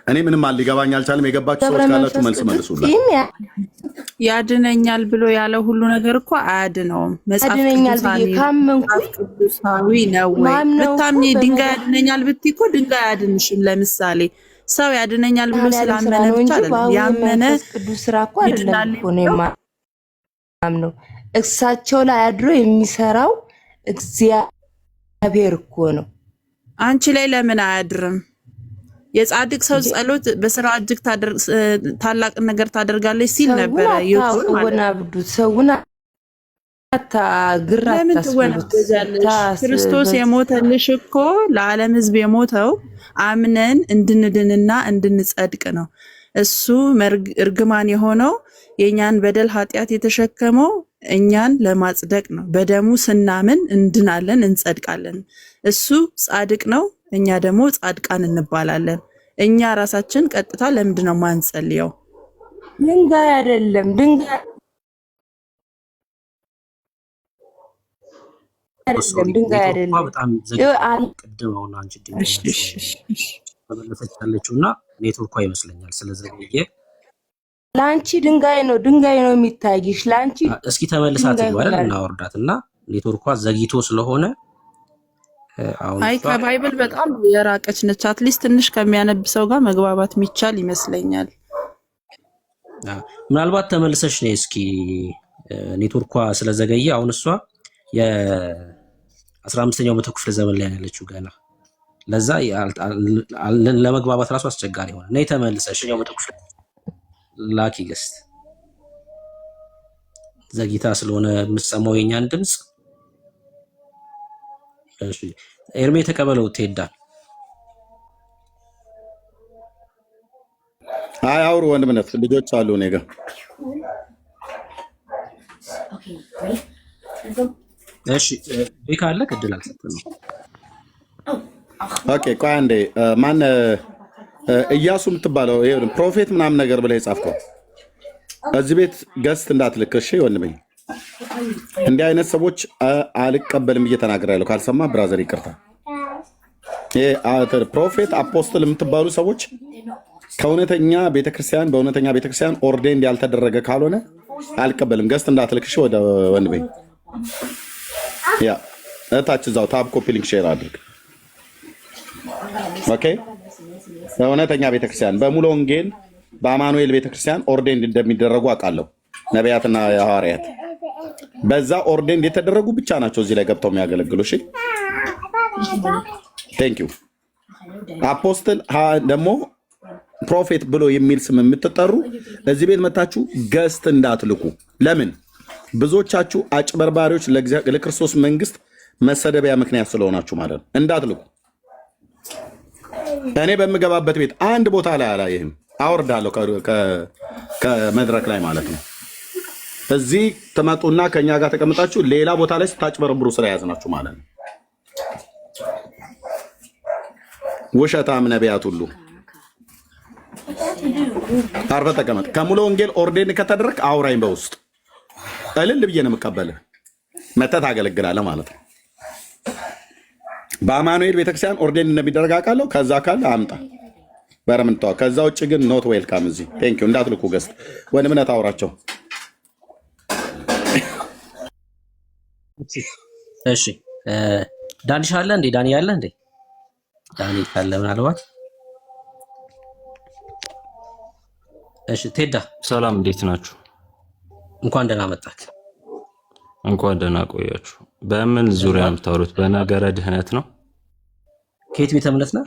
እኔ ምንም ሊገባኝ አልቻለም። የገባችሁ ሰዎች ካላችሁ መልስ መልሱልኝ። ያድነኛል ብሎ ያለው ሁሉ ነገር እኮ አያድነውም። ያድነኛል ብዬ ካመንኩ ቅዱሳዊ ነው ወይ? ብታምኚ ድንጋይ ያድነኛል ብትይ እኮ ድንጋይ አያድንሽም። ለምሳሌ ሰው ያድነኛል ብሎ ስላመነ ብቻ አይደለም ያመነ ቅዱስ ስራ እኮ አይደለም እኮ ነው የማምነው። እሳቸው ላይ አድሮ የሚሰራው እግዚአብሔር እኮ ነው። አንቺ ላይ ለምን አያድርም? የጻድቅ ሰው ጸሎት በስራ እጅግ ታላቅ ነገር ታደርጋለች ሲል ነበረ። ክርስቶስ የሞተልሽ እኮ ለዓለም ሕዝብ የሞተው አምነን እንድንድንና እንድንጸድቅ ነው። እሱ እርግማን የሆነው የእኛን በደል ኃጢአት የተሸከመው እኛን ለማጽደቅ ነው። በደሙ ስናምን እንድናለን፣ እንጸድቃለን። እሱ ጻድቅ ነው፣ እኛ ደግሞ ጻድቃን እንባላለን። እኛ ራሳችን ቀጥታ ለምንድን ነው ማንጸልየው? ድንጋይ አይደለም ድንጋይ አይደለም ድንጋይ አይደለም። በጣም ቅድም አሁን አንቺ ድንጋይ ተመለሰች ያለችውና ኔትወርኳ ይመስለኛል ስለዘገየ ለአንቺ ድንጋይ ነው የሚታይሽ። ለአንቺ እስኪ ተመልሳት ይባላል እናወርዳትና ኔትወርኳ ዘግይቶ ስለሆነ አይ ከባይብል በጣም የራቀች ነች። አትሊስት ትንሽ ከሚያነብ ሰው ጋር መግባባት የሚቻል ይመስለኛል። ምናልባት ተመልሰሽ ነው እስኪ ኔትወርኳ ስለዘገየ አሁን እሷ የ15ኛው መቶ ክፍለ ዘመን ላይ ያለችው ገና ለዛ ለመግባባት ራሱ አስቸጋሪ ሆነ። ነይ ተመልሰሽ መቶ ክፍለ ላኪ ገስት ዘግይታ ስለሆነ የምትሰማው የኛን ድምጽ። እሺ ኤርሜ ተቀበለው ትሄዳል። አይ አውሩ ወንድምነት ልጆች አሉ እኔ ጋር። እሺ ቤካ አለ እድል አልሰጠንም። ኦኬ ቆይ አንዴ ማን ኢያሱ የምትባለው ፕሮፌት ምናምን ነገር ብለህ የጻፍከው እዚህ ቤት ገስት እንዳትልክ እሺ ወንድሜ። እንዲህ አይነት ሰዎች አልቀበልም ብዬ ተናግሬያለሁ። ካልሰማ ብራዘር ይቅርታ። ፕሮፌት አፖስትል የምትባሉ ሰዎች ከእውነተኛ ቤተክርስቲያን በእውነተኛ ቤተክርስቲያን ኦርዴንድ ያልተደረገ ካልሆነ አልቀበልም። ገስት እንዳትልክ እሺ ወንድሜ። ያ እታች እዛው ታብ ኮፒ ሊንክ ሼር አድርግ። ኦኬ በእውነተኛ ቤተክርስቲያን በሙሉ ወንጌል በአማኑኤል ቤተክርስቲያን ኦርዴንድ እንደሚደረጉ አውቃለሁ። ነቢያትና ሐዋርያት በዛ ኦርዴንድ የተደረጉ ብቻ ናቸው እዚህ ላይ ገብተው የሚያገለግሉ። እሺ ቴንክ ዩ። አፖስትል ደግሞ ፕሮፌት ብሎ የሚል ስም የምትጠሩ እዚህ ቤት መታችሁ ገስት እንዳትልኩ። ለምን? ብዙዎቻችሁ አጭበርባሪዎች ለክርስቶስ መንግስት መሰደቢያ ምክንያት ስለሆናችሁ ማለት ነው። እንዳትልኩ። እኔ በምገባበት ቤት አንድ ቦታ ላይ አላየህም፣ አወርዳለሁ ከመድረክ ላይ ማለት ነው። እዚህ ትመጡና ከኛ ጋር ተቀምጣችሁ ሌላ ቦታ ላይ ስታጭበረብሩ ስለያዝናችሁ ማለት ነው። ውሸታም ነቢያት ሁሉ አርፈህ ተቀመጥ። ከሙሉ ወንጌል ኦርዴን ከተደረክ አውራኝ በውስጥ እልል ብዬ ነው የምቀበልህ። መተህ ታገለግላለህ ማለት ነው። በአማኑኤል ቤተክርስቲያን ኦርዴን እንደሚደረግ አውቃለሁ። ከዛ ካለ አምጣ በረምንተዋ። ከዛ ውጭ ግን ኖት ዌልካም እዚህ። ቴንክ ዩ። እንዳትልኩ ገስት ወንድምነት አውራቸው። እሺ ዳንሽ አለ እንዴ? ዳኒ አለ እንዴ? ዳኒ ካለ ምናልባት እሺ። ቴዳ ሰላም፣ እንዴት ናችሁ? እንኳን ደህና መጣክ። እንኳን ደህና ቆያችሁ። በምን ዙሪያ ነው የምታወሩት? በነገረ ድህነት ነው? ከየት ቤተ እምነት ነህ?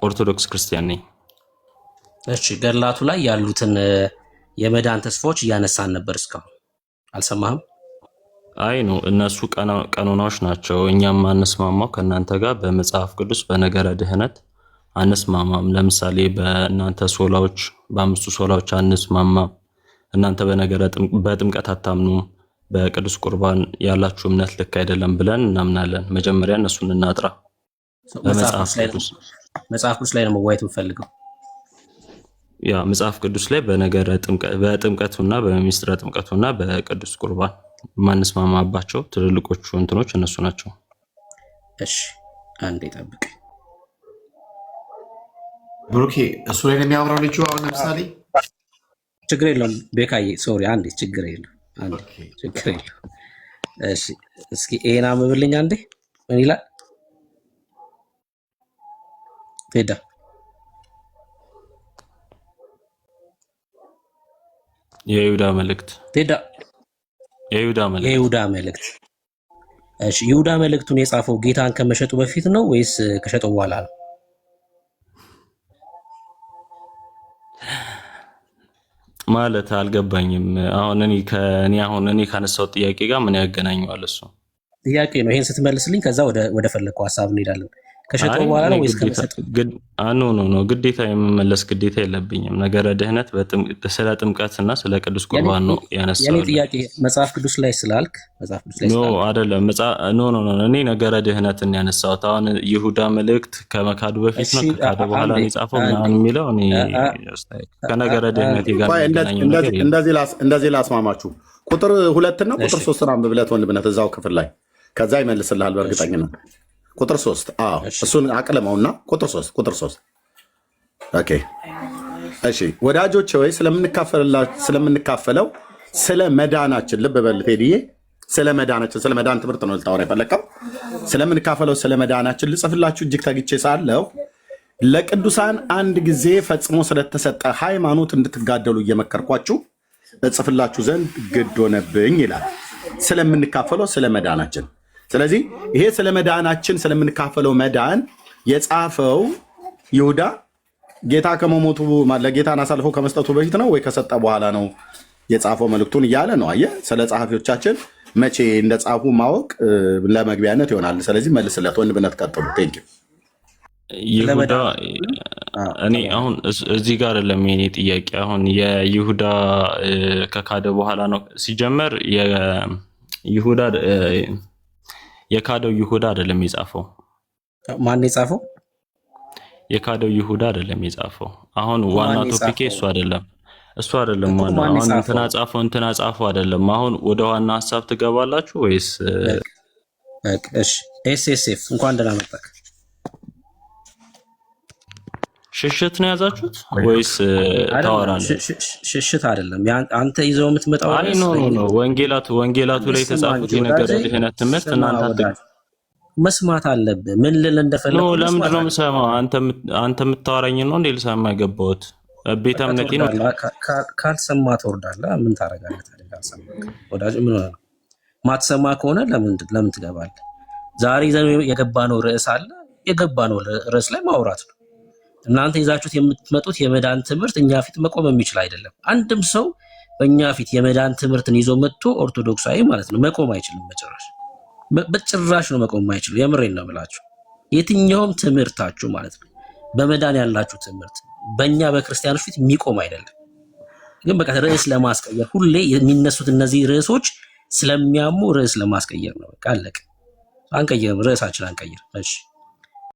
ኦርቶዶክስ ክርስቲያን ነኝ። እሺ ገድላቱ ላይ ያሉትን የመዳን ተስፋዎች እያነሳን ነበር። እስካሁን አልሰማህም? አይ ነው እነሱ ቀኖናዎች ናቸው። እኛም አንስማማው ከእናንተ ጋር በመጽሐፍ ቅዱስ በነገረ ድህነት አንስማማም። ለምሳሌ በእናንተ ሶላዎች በአምስቱ ሶላዎች አንስማማም። እናንተ በጥምቀት አታምኑም። በቅዱስ ቁርባን ያላችሁ እምነት ልክ አይደለም ብለን እናምናለን። መጀመሪያ እነሱን እናጥራ። መጽሐፍ ቅዱስ ላይ ነው መዋየት የምፈልገው። ያ መጽሐፍ ቅዱስ ላይ በጥምቀቱና በሚስጥረ ጥምቀቱና በቅዱስ ቁርባን ማንስማማባቸው ትልልቆቹ እንትኖች እነሱ ናቸው። እሺ አንዴ ጠብቅ ብሩኬ። እሱ ላይ ነው የሚያወራው ልጁ። አሁን ለምሳሌ ችግር የለውም ቤካዬ፣ ሶሪ አንዴ፣ ችግር የለውም አንዴ፣ ችግር የለውም። እሺ እስኪ ይሄን አንብብልኝ አንዴ። ምን ይላል? ቴዳ የይሁዳ መልእክት ቴዳ የይሁዳ መልእክት። እሺ ይሁዳ መልእክቱን የጻፈው ጌታን ከመሸጡ በፊት ነው ወይስ ከሸጠው በኋላ ነው? ማለት አልገባኝም። አሁን እኔ ካነሳው ጥያቄ ጋር ምን ያገናኘዋል? እሱ ጥያቄ ነው። ይሄን ስትመልስልኝ ከዛ ወደ ፈለግከው ሀሳብ እንሄዳለን። ከሸጠው በኋላ ነው ወይስ ከመሸጡ? ኖ ግዴታ የመመለስ ግዴታ የለብኝም። ነገረ ድህነት ስለ ጥምቀትና ስለ ቅዱስ ቁርባን ነው ያነሳው። የኔ ጥያቄ መጽሐፍ ቅዱስ ላይ ስላልክ አይደለም። እኔ ነገረ ድህነትን ያነሳሁት አሁን ይሁዳ መልእክት ከመካዱ በፊት ነው ከካደ በኋላ ነው የጻፈው ምናምን የሚለው እኔ ከነገረ ድህነት ጋር እንደዚህ ላስማማችሁ። ቁጥር 2 እና ቁጥር 3 አንብብለት ወንድምነት እዛው ክፍል ላይ ከዛ ይመልስልሃል በእርግጠኝነት። ቁጥር 3 እሱን አቅልመውና ቁጥር 3 ኦኬ። እሺ ወዳጆች ወይ ስለምንካፈለው ስለ መዳናችን ልብ በል ቴዲዬ፣ ስለ መዳናችን ስለ መዳን ትምህርት ነው ልታወራ የፈለከው። ስለምንካፈለው ስለ መዳናችን ልጽፍላችሁ እጅግ ተግቼ ሳለሁ ለቅዱሳን አንድ ጊዜ ፈጽሞ ስለተሰጠ ሃይማኖት እንድትጋደሉ እየመከርኳችሁ እጽፍላችሁ ዘንድ ግድ ሆነብኝ ይላል። ስለምንካፈለው ስለ መዳናችን። ስለዚህ ይሄ ስለ መዳናችን ስለምንካፈለው መዳን የጻፈው ይሁዳ ጌታ ከመሞቱ ለጌታን አሳልፎ ከመስጠቱ በፊት ነው ወይ ከሰጠ በኋላ ነው የጻፈው መልእክቱን እያለ ነው። አየህ፣ ስለ ጸሐፊዎቻችን መቼ እንደጻፉ ማወቅ ለመግቢያነት ይሆናል። ስለዚህ መልስለት ወንድምነት፣ ቀጥሉ። ቴንኪው ይሁዳ እኔ አሁን እዚህ ጋር አይደለም የኔ ጥያቄ። አሁን የይሁዳ ከካደ በኋላ ነው ሲጀመር ይሁዳ የካደው ይሁዳ አይደለም የጻፈው። ማን የጻፈው? የካደው ይሁዳ አይደለም የጻፈው። አሁን ዋና ቶፒኬ እሱ አይደለም ዋና። አሁን እንትና ጻፈው አይደለም። አሁን ወደ ዋና ሐሳብ ትገባላችሁ ወይስ? እሺ ኤስኤስኤፍ እንኳን ደህና መጣህ። ሽሽት ነው ያዛችሁት ወይስ ታወራለህ? ሽሽት አይደለም አንተ ይዘው የምትመጣው። አይ ኖ ወንጌላቱ ላይ የተጻፉት የነገረ ድህነት ትምህርት እናንተ መስማት አለብህ። ምን ልል እንደፈለኩ ነው። ለምንድን ነው የምሰማው? አንተ የምታወራኝ ነው እንዴ ልሰማ የገባሁት? ቤተ እምነቴ ነው። ካልሰማ ትወርዳለህ። ምን ታደርጋለህ ታዲያ? ካልሰማ ወዳጅ ምን ሆነ? ማትሰማ ከሆነ ለምን ትገባለህ? ዛሬ ይዘን የገባነው ርዕስ አለ። የገባነው ርዕስ ላይ ማውራት ነው። እናንተ ይዛችሁት የምትመጡት የመዳን ትምህርት እኛ ፊት መቆም የሚችል አይደለም። አንድም ሰው በእኛ ፊት የመዳን ትምህርትን ይዞ መጥቶ ኦርቶዶክሳዊ ማለት ነው መቆም አይችልም። በጭራሽ ነው መቆም አይችልም። የምሬን ነው የምላችሁ። የትኛውም ትምህርታችሁ ማለት ነው በመዳን ያላችሁ ትምህርት በእኛ በክርስቲያኖች ፊት የሚቆም አይደለም። ግን በቃ ርዕስ ለማስቀየር ሁሌ የሚነሱት እነዚህ ርዕሶች ስለሚያሙ ርዕስ ለማስቀየር ነው። በቃ አለቀ። አንቀይርም፣ ርዕሳችን አንቀይርም። እሺ